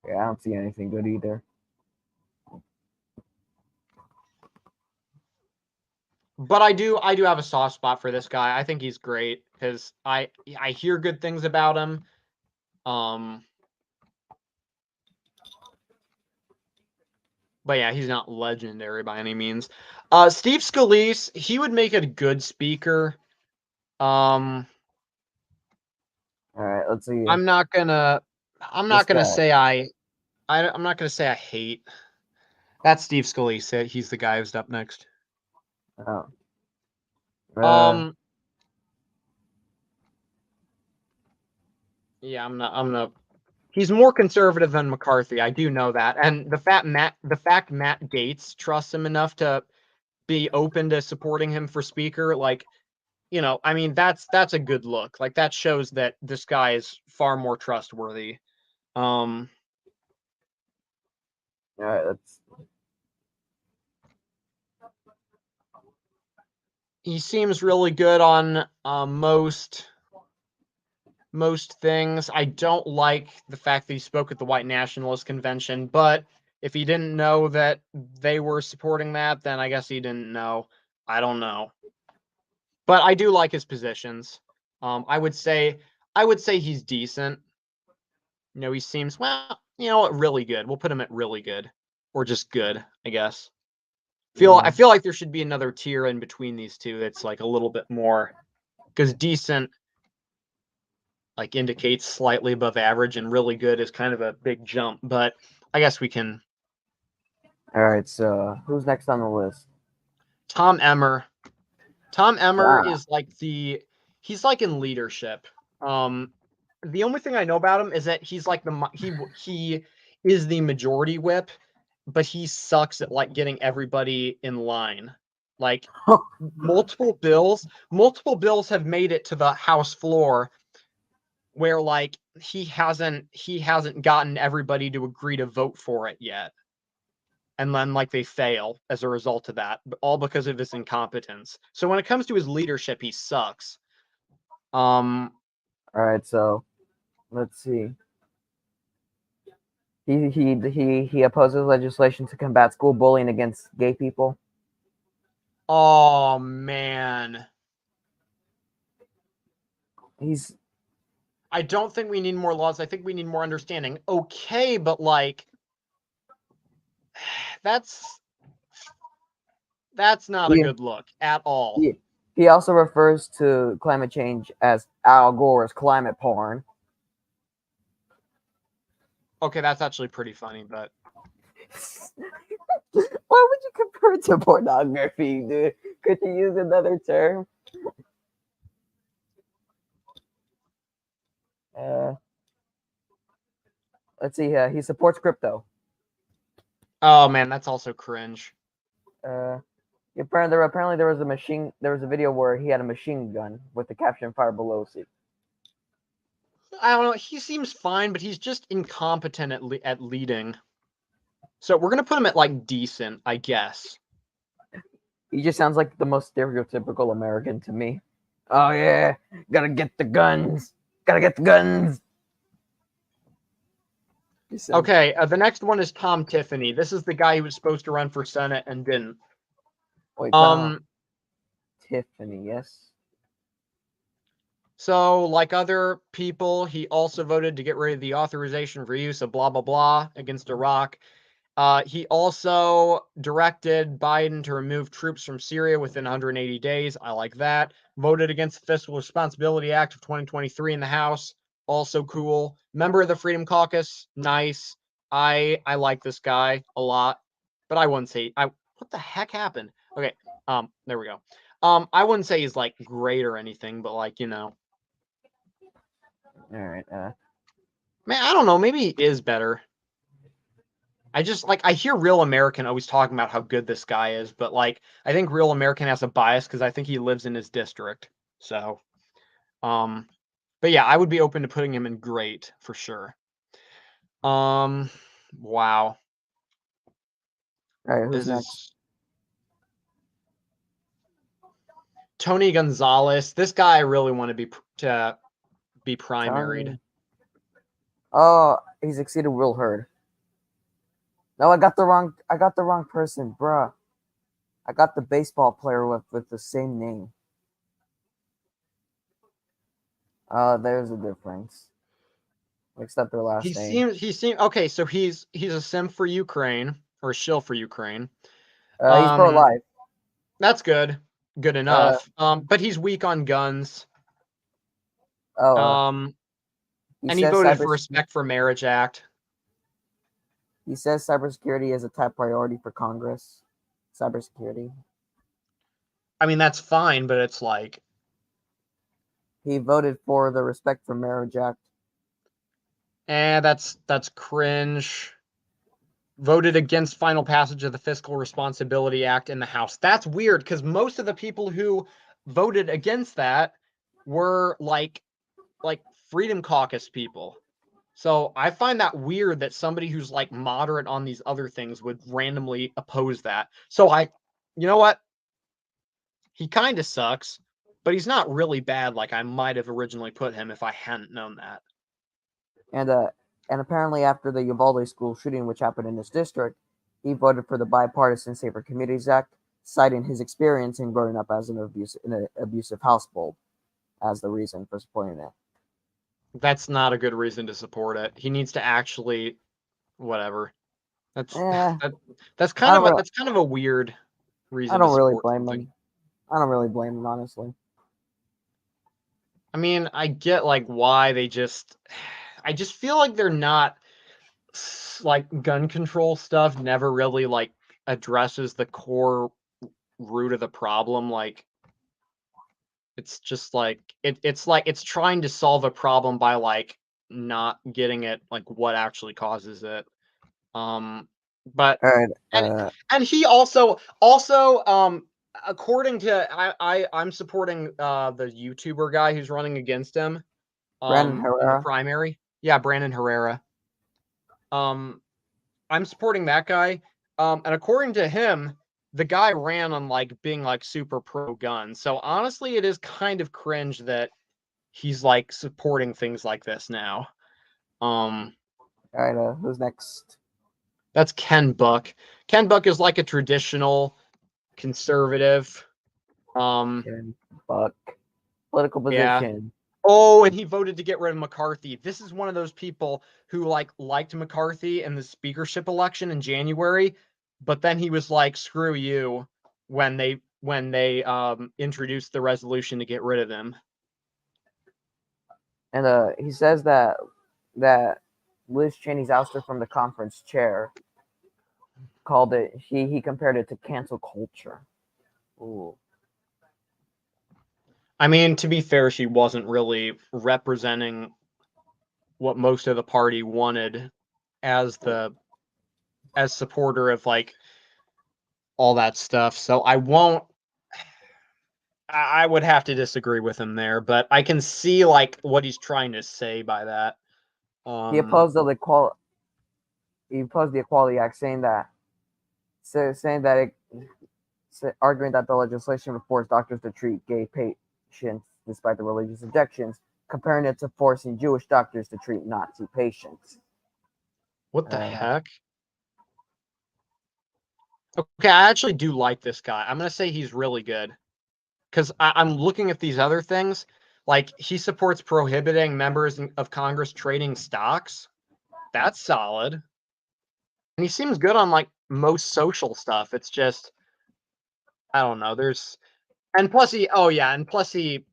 yeah, I don't see anything good either. But I do have a soft spot for this guy. I think he's great because I hear good things about him. Um, but yeah, he's not legendary by any means. Steve Scalise, he would make a good speaker. Um, All right, let's see. I'm not gonna I'm This not gonna guy. say I'm not gonna say I hate. That's Steve Scalise. He's the guy who's up next. Oh, Um, yeah, I'm not. He's more conservative than McCarthy. I do know that, and the fact Matt Gaetz trusts him enough to be open to supporting him for speaker, like, I mean, that's a good look. Like that shows that this guy is far more trustworthy. Um, all right, let's. he seems really good on most things. I don't like the fact that he spoke at the White Nationalist Convention, but if he didn't know that they were supporting that, then I guess he didn't know. I don't know. But I do like his positions. I would say he's decent. He seems well, really good. We'll put him at really good. Or just good, I guess. I feel like there should be another tier in between these two that's like a little bit more because decent like indicates slightly above average and really good is kind of a big jump, but I guess we can. All right, so who's next on the list? Tom Emmer. Tom Emmer Ah, is like he's like in leadership. The only thing I know about him is that he's like he is the majority whip, but he sucks at like getting everybody in line. Like multiple bills have made it to the House floor where like he hasn't gotten everybody to agree to vote for it yet, and then like they fail as a result of that, all because of his incompetence. So when it comes to his leadership, he sucks. um all right, so let's see. He opposes legislation to combat school bullying against gay people. Oh man. I don't think we need more laws. I think we need more understanding. Okay, but like that's not a he, good look at all. he also refers to climate change as Al Gore's climate porn. Okay, that's actually pretty funny, but Why would you compare it to pornography, dude? Could you use another term? Uh, let's see. He supports crypto. oh man, that's also cringe. Apparently there was a video where he had a machine gun with the caption "Fire Pelosi." I don't know. He seems fine, but he's just incompetent at leading. So we're gonna put him at like decent, I guess. He just sounds like the most stereotypical American to me. Oh yeah, gotta get the guns. Gotta get the guns. Okay, the next one is Tom Tiffany. This is the guy who was supposed to run for Senate and didn't. Wait, Tom Tiffany, yes. So, like other people, he also voted to get rid of the authorization for use of blah blah blah against Iraq. He also directed Biden to remove troops from Syria within 180 days. I like that. Voted against the Fiscal Responsibility Act of 2023 in the House. Also cool. Member of the Freedom Caucus. Nice. I like this guy a lot, but I wouldn't say what the heck happened? Okay. There we go. I wouldn't say he's like great or anything, but like, you know. All right. Man, I don't know. Maybe he is better. I just like I hear Real American always talking about how good this guy is, but like I think Real American has a bias because I think he lives in his district. So, but yeah, I would be open to putting him in great for sure. Wow, All right. Who's this next? is Tony Gonzalez. This guy I really want to be primaried. Tony. Oh, he succeeded Will Hurd. No, I got the wrong person, bruh. I got the baseball player with the same name. There's a difference. Mixed up their last name. He seems okay. So he's a sim for Ukraine or a shill for Ukraine. He's pro-life. That's good. Good enough. But he's weak on guns. Oh, And he voted for Respect for Marriage Act. He says cybersecurity is a top priority for Congress. Cybersecurity. I mean, that's fine, but it's like he voted for the Respect for Marriage Act. That's cringe. Voted against final passage of the Fiscal Responsibility Act in the House. That's weird because most of the people who voted against that were like Freedom Caucus people. So I find that weird that somebody who's like moderate on these other things would randomly oppose that. So you know what? He kind of sucks, but he's not really bad like I might have originally put him if I hadn't known that. And apparently after the Uvalde school shooting, which happened in his district, he voted for the Bipartisan Safer Communities Act, citing his experience in growing up as in an abusive household as the reason for supporting it. That's not a good reason to support it. He needs to actually, whatever. That's kind of a weird reason. I don't really blame him. I don't really blame him, honestly. I mean, I get like why they I just feel like they're not like gun control stuff never really like addresses the core root of the problem. Like it's just like it's like it's trying to solve a problem by like not getting it like what actually causes it. But all right, and he also according to I'm supporting the YouTuber guy who's running against him Brandon in the Herrera. primary. Yeah, Brandon Herrera. I'm supporting that guy. And according to him, the guy ran on like being like super pro gun. So honestly, it is kind of cringe that he's like supporting things like this now. All right, who's next? That's Ken Buck. Ken Buck is like a traditional conservative. Buck. Political Yeah. position. Oh, and he voted to get rid of McCarthy. This is one of those people who liked McCarthy in the speakership election in January, but then he was like, "Screw you," when they introduced the resolution to get rid of him. And he says that Liz Cheney's ouster from the conference chair called it. He compared it to cancel culture. Ooh. I mean, to be fair, she wasn't really representing what most of the party wanted as supporter of like all that stuff. So I would have to disagree with him there, but I can see like what he's trying to say by that. He opposed the Equality Act, saying that arguing that the legislation would force doctors to treat gay patients despite the religious objections, comparing it to forcing Jewish doctors to treat Nazi patients. What the heck? Okay, I actually do like this guy. I'm gonna say he's really good because I'm looking at these other things. Like he supports prohibiting members of Congress trading stocks. That's solid. And he seems good on like most social stuff. It's just I don't know. And plus he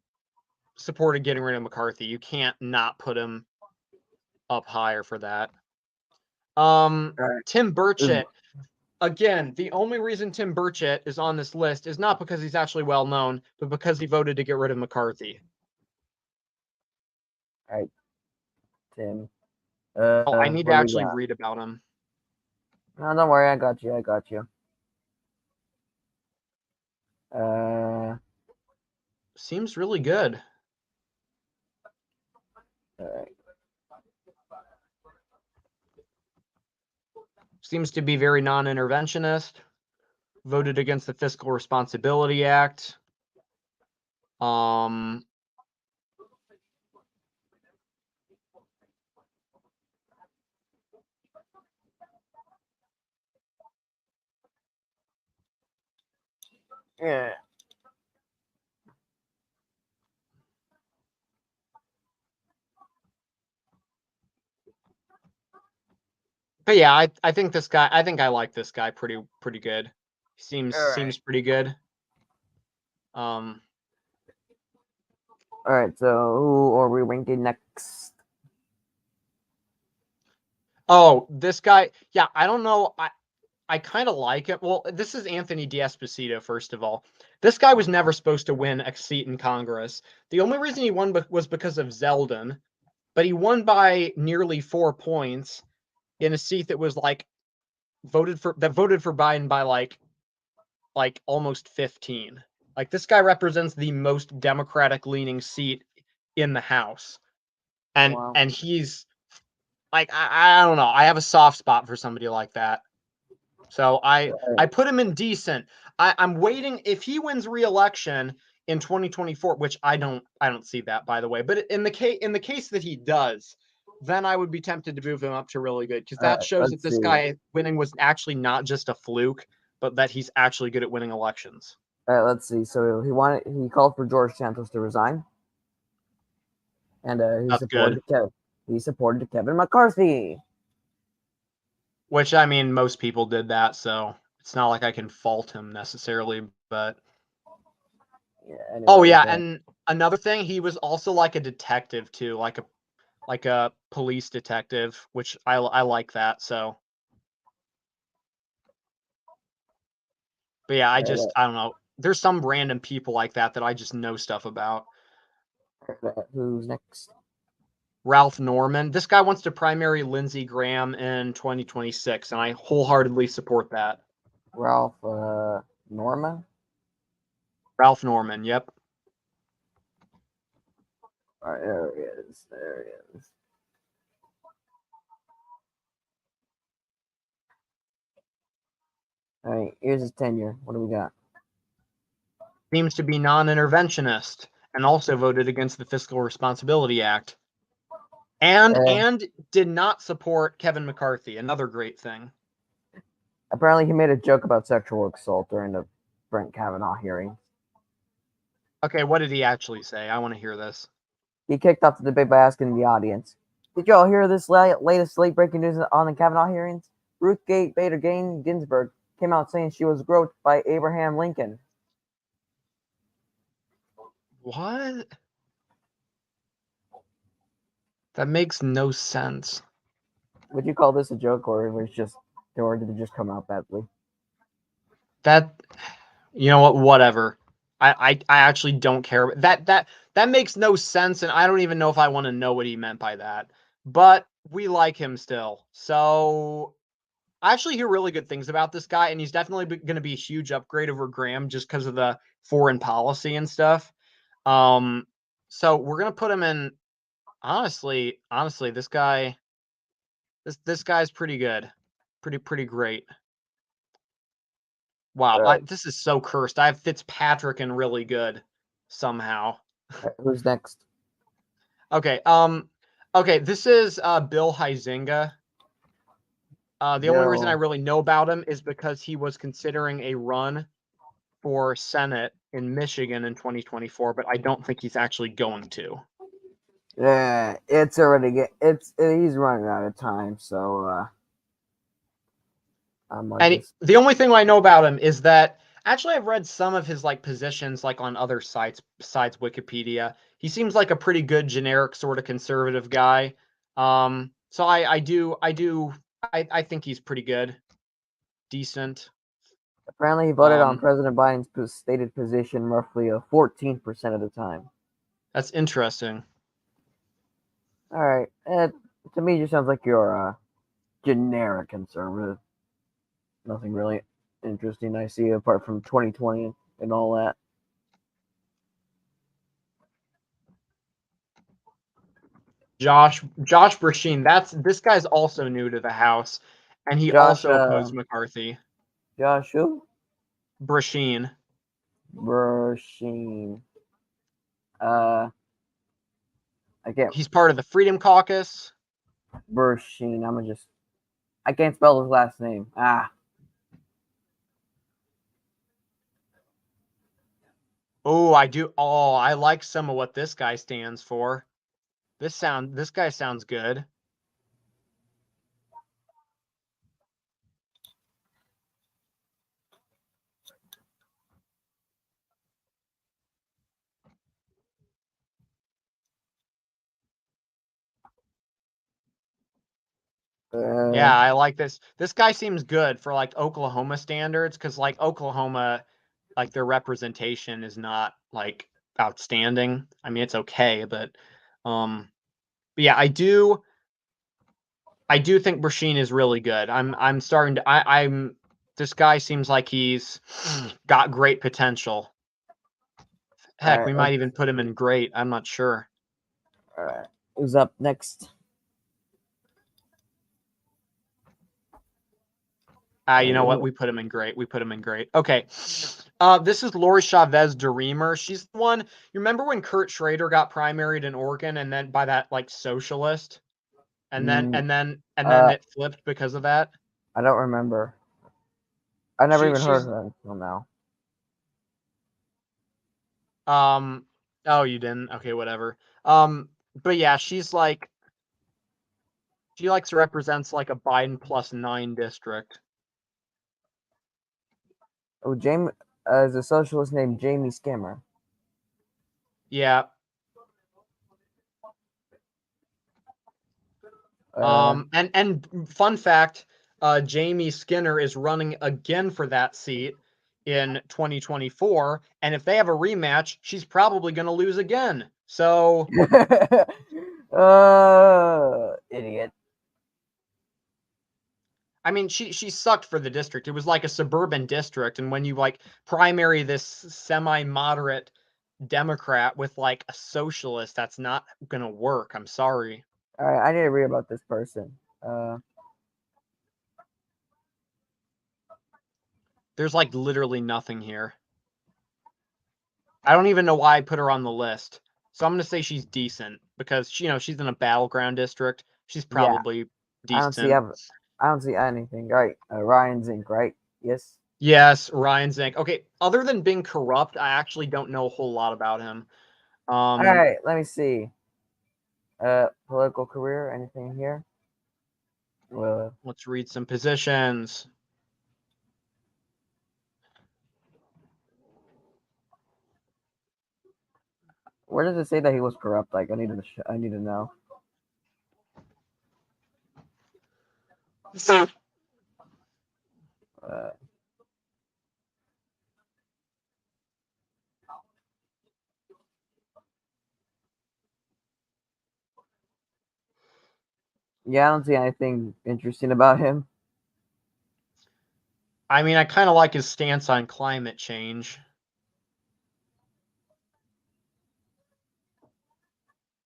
supported getting rid of McCarthy. You can't not put him up higher for that. Tim Burchett. Again, the only reason Tim Burchett is on this list is not because he's actually well known, but because he voted to get rid of McCarthy. All right, Tim. I need to actually read about him. No, don't worry. I got you. Seems really good. All right. Seems to be very non-interventionist. Voted against the Fiscal Responsibility Act. Yeah. But yeah, I think this guy. I think I like this guy pretty good. Seems pretty good. All right. So who are we ranking next? Oh, this guy. Yeah, I don't know. I kind of like it. Well, this is Anthony D'Esposito, first of all. This guy was never supposed to win a seat in Congress. The only reason he won was because of Zeldin, but he won by nearly 4 points in a seat that was like voted for Biden by like almost 15. Like this guy represents the most Democratic leaning seat in the House. And Wow. and he's like I don't know. I have a soft spot for somebody like that. So I put him in decent. I'm waiting if he wins re-election in 2024, which I don't see that, by the way. But in the case that he does, then I would be tempted to move him up to really good because that shows that this guy winning was actually not just a fluke, but that he's actually good at winning elections. All right, let's see. So he called for George Santos to resign, and he supported Kevin McCarthy. Which I mean, most people did that, so it's not like I can fault him necessarily. But and another thing, he was also like a detective too, like a police detective, which I like that. So, but yeah, I don't know. There's some random people like that I just know stuff about. Who's next? Ralph Norman. This guy wants to primary Lindsey Graham in 2026, and I wholeheartedly support that. Ralph Norman. Ralph Norman. Yep. All right, there he is. All right, here's his tenure. What do we got? Seems to be non-interventionist and also voted against the Fiscal Responsibility Act. And did not support Kevin McCarthy. Another great thing. Apparently, he made a joke about sexual assault during the Brett Kavanaugh hearings. Okay, what did he actually say? I want to hear this. He kicked off the debate by asking the audience, "Did y'all hear this latest late breaking news on the Kavanaugh hearings? Ruth Bader Ginsburg came out saying she was groped by Abraham Lincoln." What? That makes no sense. Would you call this a joke, or did it just come out badly? That, you know what? Whatever. I actually don't care. That makes no sense, and I don't even know if I want to know what he meant by that. But we like him still. So I actually hear really good things about this guy, and he's definitely going to be a huge upgrade over Graham just because of the foreign policy and stuff. So we're gonna put him in. Honestly, this guy's pretty good, pretty great. Wow, this is so cursed. I have Fitzpatrick and really good somehow. Who's next? Okay, okay, this is Bill Huizenga. The only reason I really know about him is because he was considering a run for Senate in Michigan in 2024, but I don't think he's actually going to. Yeah, it's already he's running out of time, so the only thing I know about him is that actually I've read some of his like positions like on other sites besides Wikipedia. He seems like a pretty good generic sort of conservative guy. So I think he's pretty good, decent. Apparently, he voted on President Biden's stated position roughly 14% of the time. That's interesting. All right, to me, it just sounds like you're a generic conservative. Nothing really interesting I see apart from 2020 and all that. Josh Brashean. This guy's also new to the House, and he also opposed McCarthy. Josh who? Brashean. I can't. He's part of the Freedom Caucus. Brashean. I can't spell his last name. Oh, I do. Oh, I like some of what this guy stands for. This guy sounds good. Yeah, I like this. This guy seems good for like Oklahoma standards because like Oklahoma, like their representation is not like outstanding. I mean, it's okay, but yeah, I do think Brashean is really good. I'm starting to I'm this guy seems like he's got great potential. Heck, we might even put him in great. I'm not sure. All right. Who's up next? You know what? We put him in great. Okay. This is Lori Chavez DeReamer. She's the one. You remember when Kurt Schrader got primaried in Oregon, and then by that like socialist, and then it flipped because of that. I don't remember. I never even heard of her until now. Oh, you didn't? Okay, whatever. But yeah, she represents like a Biden +9 district. Oh, Jamie is a socialist named Jamie Skimmer. Yeah. And fun fact, Jamie Skinner is running again for that seat in 2024, and if they have a rematch, she's probably going to lose again. So, idiot. I mean, she sucked for the district. It was like a suburban district, and when you like primary this semi-moderate Democrat with like a socialist, that's not going to work. I'm sorry. All right, I need to read about this person. There's like literally nothing here. I don't even know why I put her on the list. So I'm going to say she's decent because she's in a battleground district. She's probably decent. I don't see anything. Right. Ryan Zink, right? Yes. Yes, Ryan Zink. Okay, other than being corrupt, I actually don't know a whole lot about him. All right, let me see. Political career, anything here? Let's read some positions. Where does it say that he was corrupt? Like, I need to know. Uh, yeah, I don't see anything interesting about him. I mean, I kind of like his stance on climate change.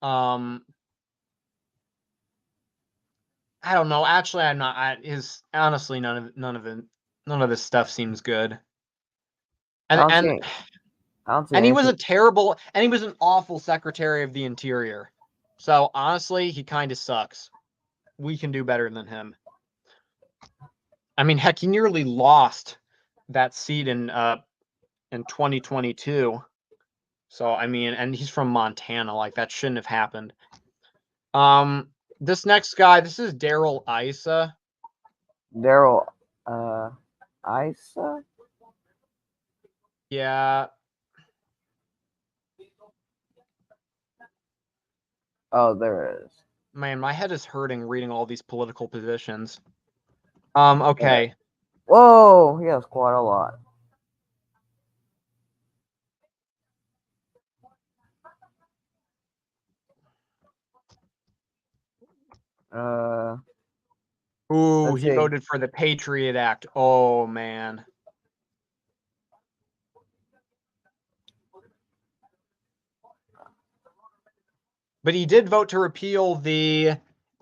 Um, I don't know. Actually, I'm not. His honestly, none of this stuff seems good. I And don't and see. I don't see and he was anything. a terrible, and he was an awful Secretary of the Interior. So honestly, he kind of sucks. We can do better than him. I mean, heck, he nearly lost that seat in 2022. So I mean, and he's from Montana. Like that shouldn't have happened. This next guy, this is Daryl Issa. Daryl, uh, Isa. Yeah, Oh, there it is. man, my head is hurting reading all these political positions. Uh, Okay. whoa, he has quite a lot. Uh, Ooh, let's he see. voted for the Patriot Act. Oh man. But he did vote to repeal the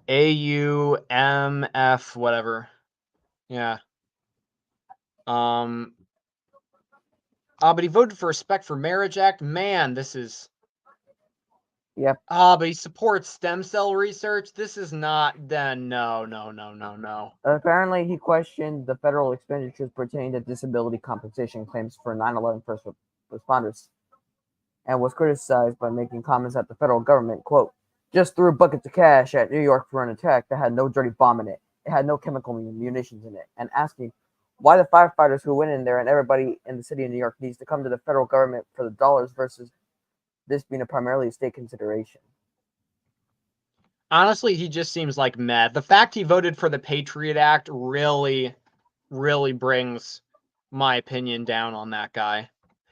AUMF whatever. Yeah. Um but he voted for Respect for Marriage Act. Man, this is Yep. but he supports stem cell research. This is not then no. Apparently, he questioned the federal expenditures pertaining to disability compensation claims for 9/11 first responders, and was criticized by making comments that the federal government, quote, just threw buckets of cash at New York for an attack that had no dirty bomb in it. It had no chemical munitions in it, and asking why the firefighters who went in there and everybody in the city of New York needs to come to the federal government for the dollars versus this being a primarily state consideration. Honestly, he just seems like mad. The fact he voted for the Patriot Act really brings my opinion down on that guy.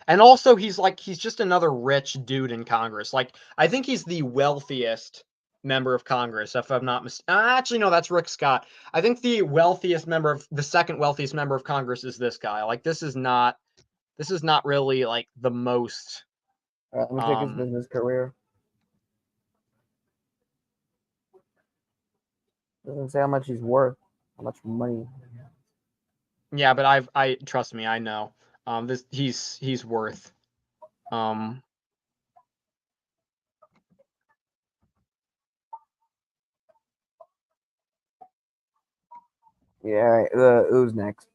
And also he's just another rich dude in Congress. Like I think he's the wealthiest member of Congress, if I'm not mistaken. Actually, no, that's Rick Scott. I think the second wealthiest member of Congress is this guy. Like this is not really like the most Let me check his um business career. Doesn't say how much he's worth, how much money. yeah, but I trust me, I know. This he's worth um Yeah, right. Who's next?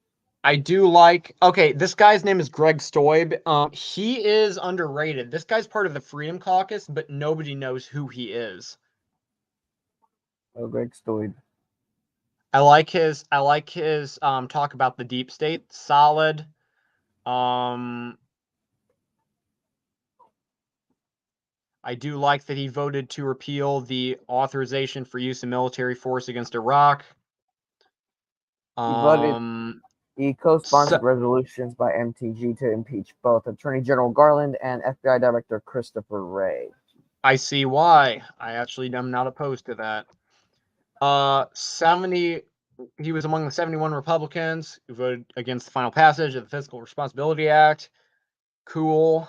I do like. Okay, this guy's name is Greg Stoib. He is underrated. This guy's part of the Freedom Caucus, but nobody knows who he is. Oh, Greg Stoid. I like his talk about the deep state. Solid. Um I do like that he voted to repeal the authorization for use of military force against Iraq. He voted. Um He co-sponsored so, resolutions by MTG to impeach both Attorney General Garland and FBI Director Christopher Wray. I see why. I actually am not opposed to that. 70 he was among the 71 Republicans who voted against the final passage of the Fiscal Responsibility Act. Cool.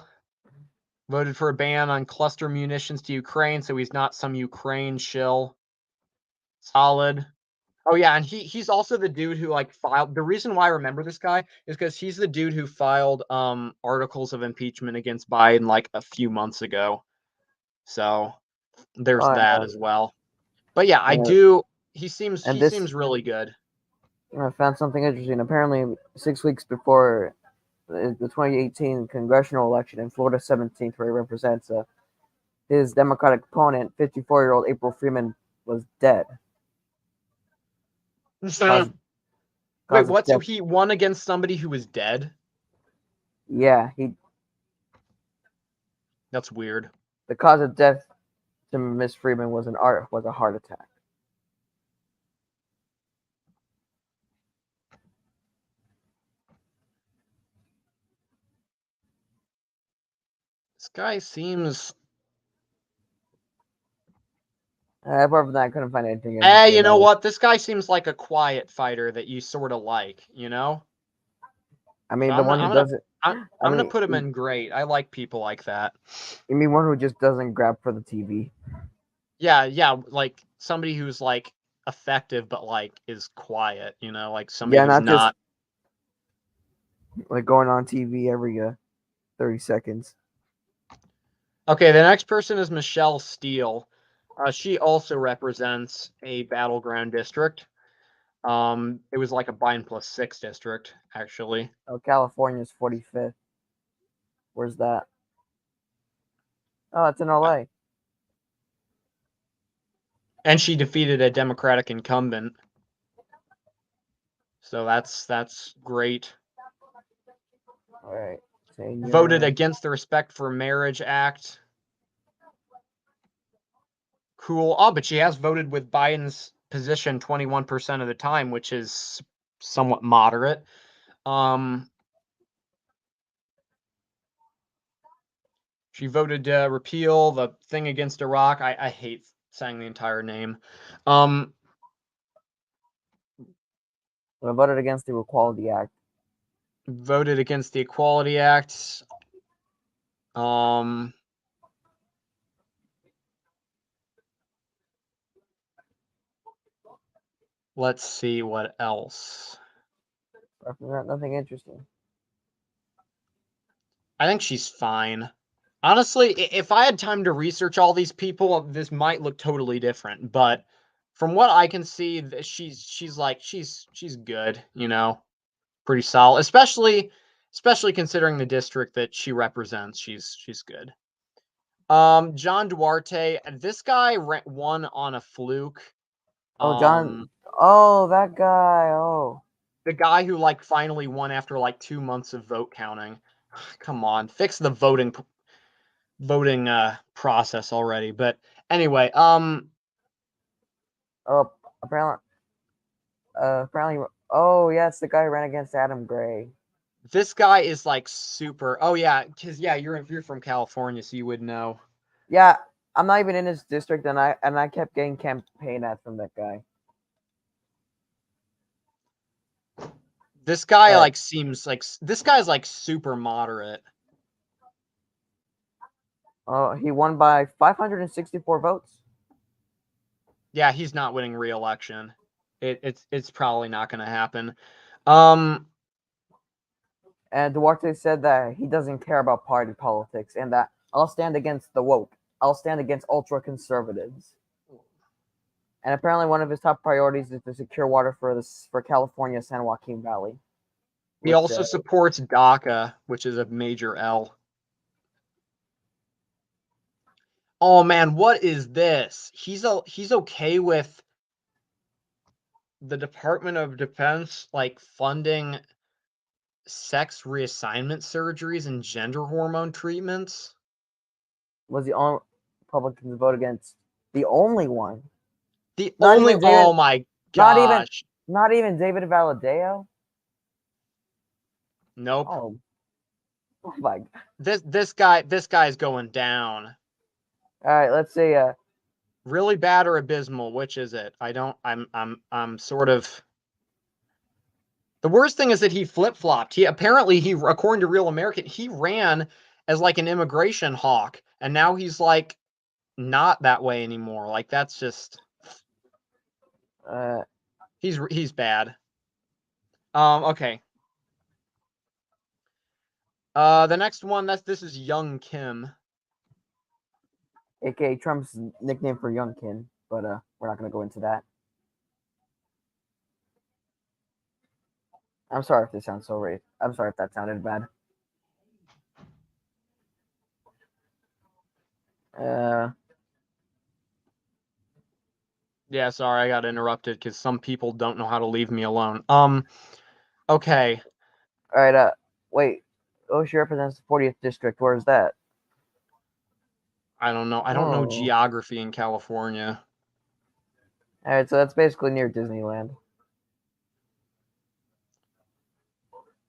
Voted for a ban on cluster munitions to Ukraine, so he's not some Ukraine shill. Solid. Oh yeah, and he's also the dude who like filed. The reason why I remember this guy is because he's the dude who filed articles of impeachment against Biden like a few months ago. So Oh, there's I that know. as well. But yeah, I And, do. and He this seems really good. I found something interesting. Apparently, 6 weeks before the 2018 congressional election in Florida 17th, where he represents his Democratic opponent, 54-year-old April Freeman, was dead. Cause, Wait, cause of what? So death. he won against somebody who was dead? Yeah, That's weird. the cause of death to Miss Freeman was a heart attack. This guy seems. Apart from that, I couldn't find anything interesting You know about it. what? This guy seems like a quiet fighter that you sort of like, you know? I So mean, the one who doesn't. I I'm gonna mean, put him in great. I like people like that. you mean one who just doesn't grab for the TV? Yeah, like somebody who's like effective but like is quiet, you know, like somebody Yeah, who's not just not. like going on TV every 30 seconds. Okay, the next person is Michelle Steele. She also represents a battleground district. It was like a Biden +6 district, actually. Oh, California's 45th. Where's that? Oh, it's in Uh, LA. And she defeated a Democratic incumbent. So that's great. All right. Voted Senior. against the Respect for Marriage Act. Cool. Oh, but she has voted with Biden's position 21% of the time, which is somewhat moderate. She voted to repeal the thing against Iraq. I hate saying the entire name. I voted against the Equality Act. Voted against the Equality Act. Um, let's see what else. Apart from that, nothing interesting. I think she's fine. Honestly, if I had time to research all these people, this might look totally different. But from what I can see, she's good. You know, pretty solid. Especially considering the district that she represents. She's good. John Duarte. This guy won on a fluke. Oh, Um, John. Oh, that guy. Oh. the guy who like finally won after like 2 months of vote counting. Come on, fix the voting process already. But anyway, Oh, apparently. Apparently. Oh, yeah, it's the guy who ran against Adam Gray. this guy is like super. Oh yeah, because yeah, you're from California, so you would know. Yeah, I'm not even in his district, and I kept getting campaign ads from that guy. This guy All right. like seems like this guy's like super moderate. Oh, he won by 564 votes. Yeah, he's not winning re-election. It's probably not going to happen. Um, And Duarte said that he doesn't care about party politics and that I'll stand against the woke. I'll stand against ultra conservatives. And apparently, one of his top priorities is to secure water for California's San Joaquin Valley, he which also supports DACA, which is a major L. Oh man, what is this? He's okay with the Department of Defense like funding sex reassignment surgeries and gender hormone treatments. was the only Republicans vote against. The only one. The Not only even David. oh my Not even. gosh. Not even David Valadeo. Nope. Oh, oh my. This guy's going down. All right, let's see. Really bad or abysmal, which is it? I don't I'm sort of. The worst thing is that he flip-flopped. He apparently he according to Real American, he ran as like an immigration hawk and now he's like not that way anymore. Like that's just Uh, he's bad. Okay. The next one this is Young Kim. aka Trump's nickname for Youngkin, but we're not gonna go into that. I'm sorry if this sounds so racist. I'm sorry if that sounded bad. Uh, Yeah, sorry, I got interrupted because some people don't know how to leave me alone. Okay. all right. Wait. Oh, she represents the 40th district. Where's that? I don't know. I don't know Oh. geography in California. All right. So that's basically near Disneyland.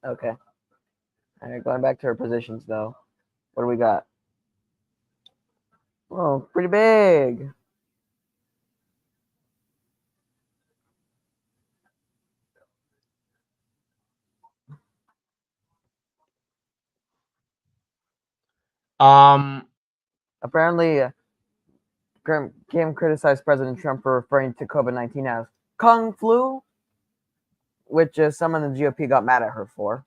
Okay. All right. Going back to her positions though. What do we got? Oh, pretty big. Um, Apparently, Kim criticized President Trump for referring to COVID-19 as Kung Flu, which some in the GOP got mad at her for.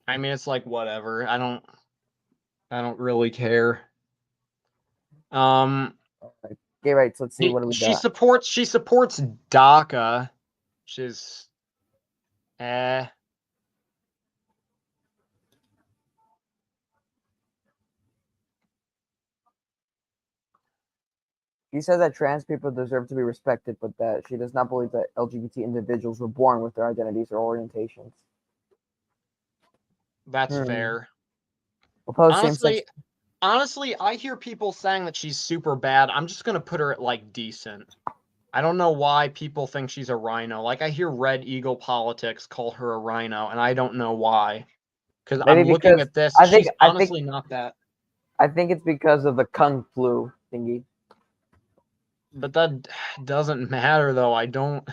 I mean, it's like whatever. I don't really care. Um, Okay, right. So let's see. What do we got? she supports DACA, which is eh. She said that trans people deserve to be respected, but that she does not believe that LGBT individuals were born with their identities or orientations. That's fair. Oppose same-sex. Honestly, I hear people saying that she's super bad. I'm just gonna put her at like decent. I don't know why people think she's a rhino. Like I hear Red Eagle Politics call her a rhino, and I don't know why. Because Maybe I'm looking because at this, I think she's I think honestly not that. I think it's because of the Kung Flu thingy. But that doesn't matter though. I don't.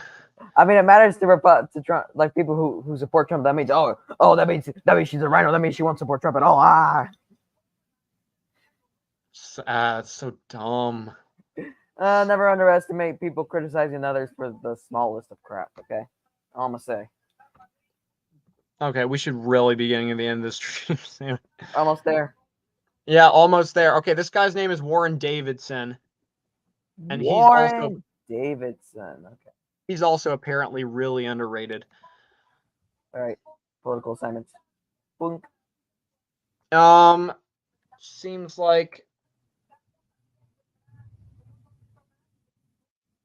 I mean, it matters to Trump, like people who support Trump. That means that means she's a rhino. That means she won't support Trump at all. It's so dumb. Never underestimate people criticizing others for the smallest of crap. Okay, all I'm gonna say. Okay, we should really be getting to the end of this stream. Almost there. Yeah, almost there. Okay, this guy's name is Warren Davidson, and Warren Davidson. Okay. he's also apparently really underrated. All right. Political assignments. Boink. Seems like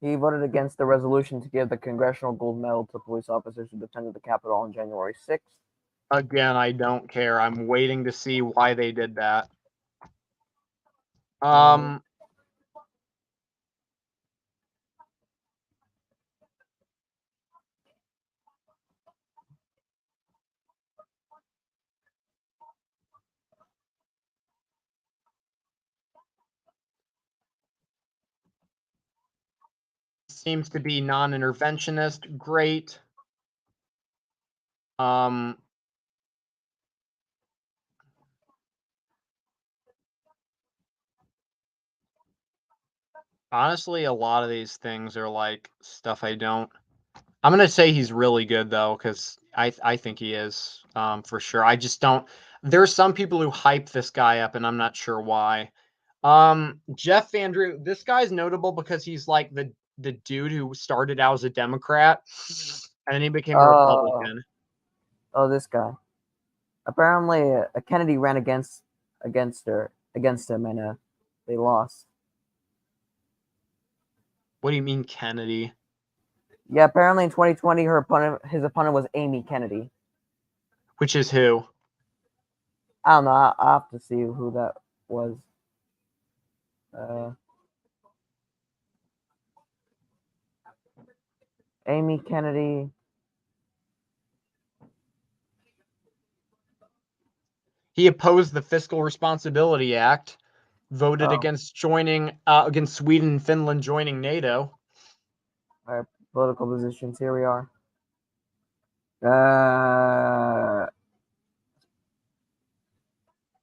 He voted against the resolution to give the Congressional Gold Medal to police officers who defended the Capitol on January 6th. again, I don't care. I'm waiting to see why they did that. Seems to be non-interventionist. Great. Honestly, a lot of these things are like stuff I don't. I'm gonna say he's really good though, because I think he is for sure. I just don't. There's some people who hype this guy up, and I'm not sure why. Jeff Andrew, this guy's notable because he's like the dude who started out as a Democrat, and then he became a Republican. This guy. Apparently, Kennedy ran against him, and they lost. What do you mean, Kennedy? Yeah, apparently in 2020, his opponent was Amy Kennedy. Which is who? I don't know. I'll have to see who that was. Amy Kennedy. He opposed the Fiscal Responsibility Act, voted against against Sweden and Finland joining NATO. All right, political positions. Here we are.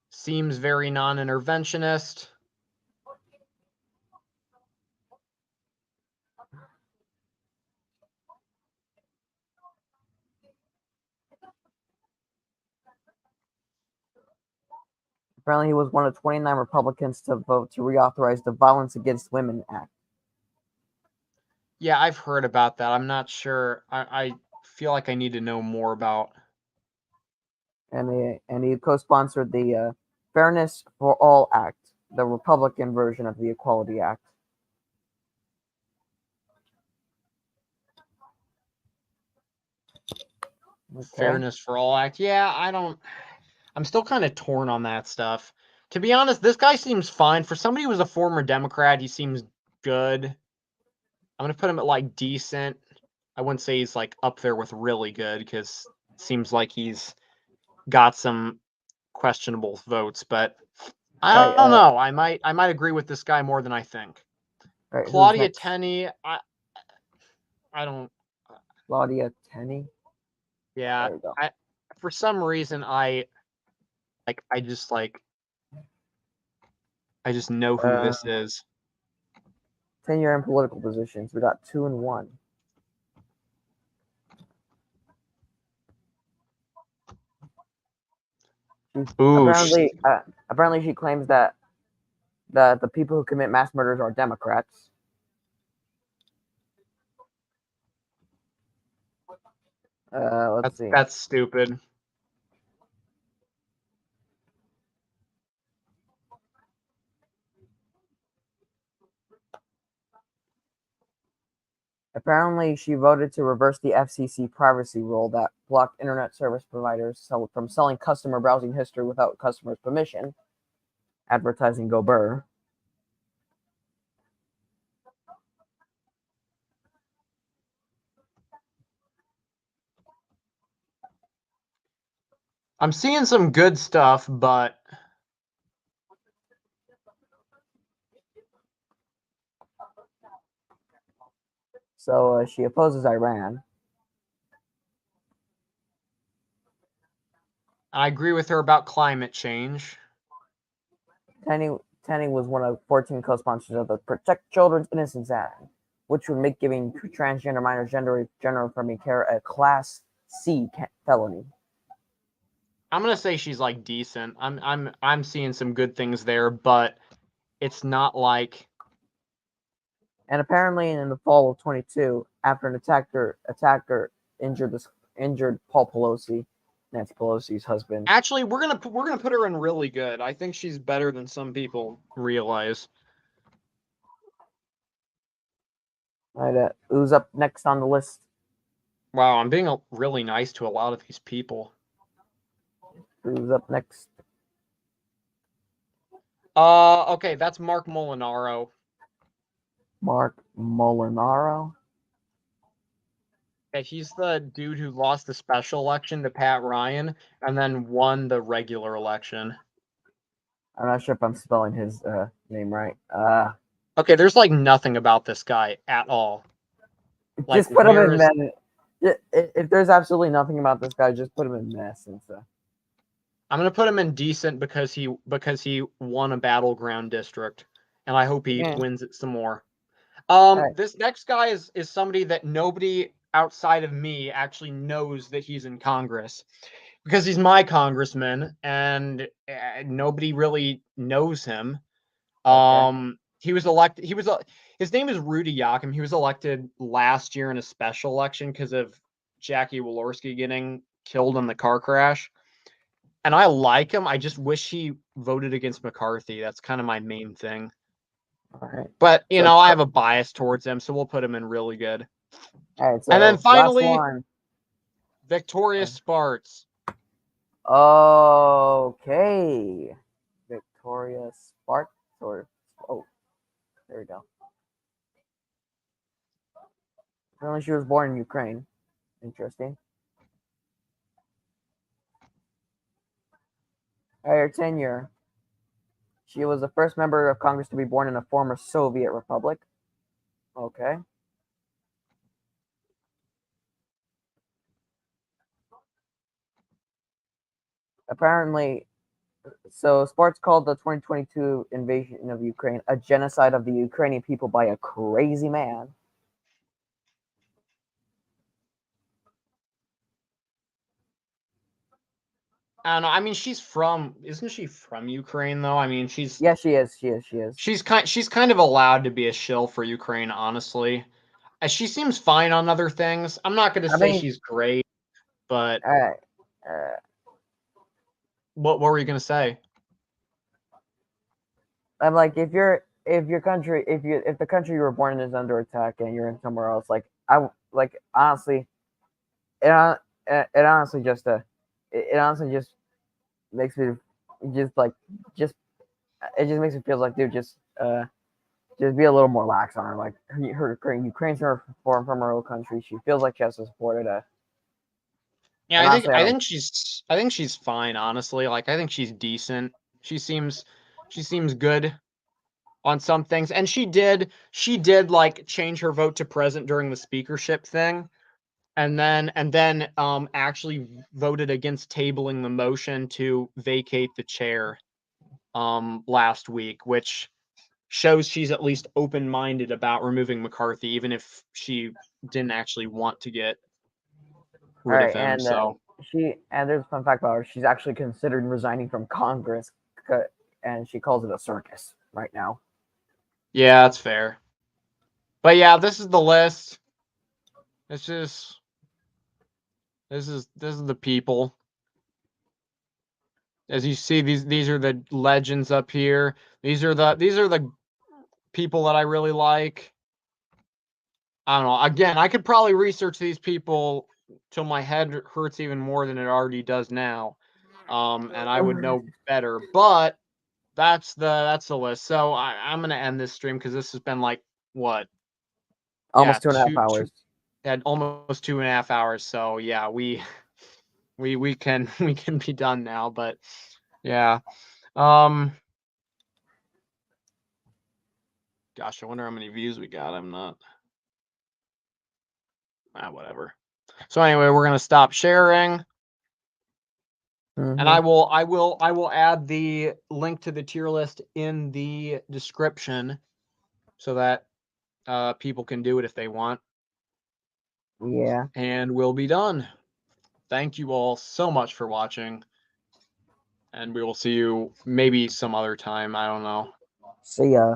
Seems very non-interventionist. Apparently, he was one of 29 Republicans to vote to reauthorize the Violence Against Women Act. Yeah, I've heard about that. I'm not sure. I feel like I need to know more about. And he co-sponsored the Fairness for All Act, the Republican version of the Equality Act. Okay. Fairness for All Act. Yeah, I'm still kind of torn on that stuff. To be honest, this guy seems fine. For somebody who was a former Democrat, he seems good. I'm gonna put him at like decent. I wouldn't say he's like up there with really good because it seems like he's got some questionable votes, but I All right. don't know. I might agree with this guy more than I think. All right. Who's Claudia next? Tenney, I don't. Claudia Tenney. Yeah, There we go. I for some reason I just I just know who Uh, this is. tenure and political positions. We got 2 and 1. She, Ooh, apparently, she claims that the people who commit mass murders are Democrats. Let's see. that's stupid. Apparently, she voted to reverse the FCC privacy rule that blocked internet service providers from selling customer browsing history without customers' permission. Advertising go burr. I'm seeing some good stuff, but So she opposes Iran. I agree with her about climate change. Tenney, Tenney was one of 14 co-sponsors of the Protect Children's Innocence Act, which would make giving transgender minors gender affirming care a Class C felony. I'm gonna say she's like decent. I'm seeing some good things there, but it's not like And apparently, in the fall of 22, after an attacker injured Paul Pelosi, Nancy Pelosi's husband. actually we're gonna put her in really good. I think she's better than some people realize. Right, who's up next on the list? Wow, I'm being really nice to a lot of these people. Who's up next? Okay, that's Mark Molinaro. Mark Molinaro. Yeah, he's the dude who lost the special election to Pat Ryan and then won the regular election. I'm not sure if I'm spelling his name right. Okay, there's like nothing about this guy at all. Like, Just put him where in is mess. If there's absolutely nothing about this guy, just put him in mess and stuff. I'm gonna put him in decent because he won a battleground district, and I hope he Yeah. wins it some more. Right. This next guy is somebody that nobody outside of me actually knows that he's in Congress because he's my congressman, and nobody really knows him. Okay. He was elected. His name is Rudy Yakim. He was elected last year in a special election because of Jackie Walorski getting killed in the car crash. And I like him. I just wish he voted against McCarthy. That's kind of my main thing. All right. But So, I have a bias towards him, so we'll put him in really good. all right. And then So last finally, one. Victoria Spartz. Okay. Victoria Spark or oh, there we go. Apparently, she was born in Ukraine. Interesting. Her tenure. She was the first member of Congress to be born in a former Soviet republic. Okay. Apparently, so Sparks called the 2022 invasion of Ukraine a genocide of the Ukrainian people by a crazy man. I don't know. I mean, isn't she from Ukraine though? I mean, Yes, she is. She is. She is. she's kind of allowed to be a shill for Ukraine, honestly. She seems fine on other things. I'm not going to I say mean, she's great, but all right. Uh, what were you going to say? I'm like, if your country, if the country you were born in is under attack and you're in somewhere else, like like honestly, it honestly just it honestly just makes me just like just it just makes me feel like, dude, just be a little more lax on her. Like Ukraine's her from her own country. She feels like she has to support it. Yeah, And honestly, I don't. I think she's fine, honestly. Like I think she's decent. She seems good on some things. And she did like change her vote to present during the speakership thing. And then actually voted against tabling the motion to vacate the chair last week, which shows she's at least open-minded about removing McCarthy, even if she didn't actually want to get All rid of right, him. and So there's a fun fact about her. She's actually considered resigning from Congress, and she calls it a circus right now. yeah, that's fair. But yeah, this is the list. It's just this is the people. As you see, these are the legends up here. These are the people that I really like. I don't know. Again, I could probably research these people till my head hurts even more than it already does now. And I would know better. But that's the list. So I'm gonna end this stream because this has been like what? Yeah, Almost 2.5 hours. at almost 2.5 hours. So yeah, we can we can be done now. But yeah. Um Gosh, I wonder how many views we got. I'm not. Whatever. So anyway, we're gonna stop sharing. And Mm-hmm. I will add the link to the tier list in the description so that people can do it if they want. Yeah. And we'll be done. Thank you all so much for watching. And we will see you maybe some other time. I don't know. See ya.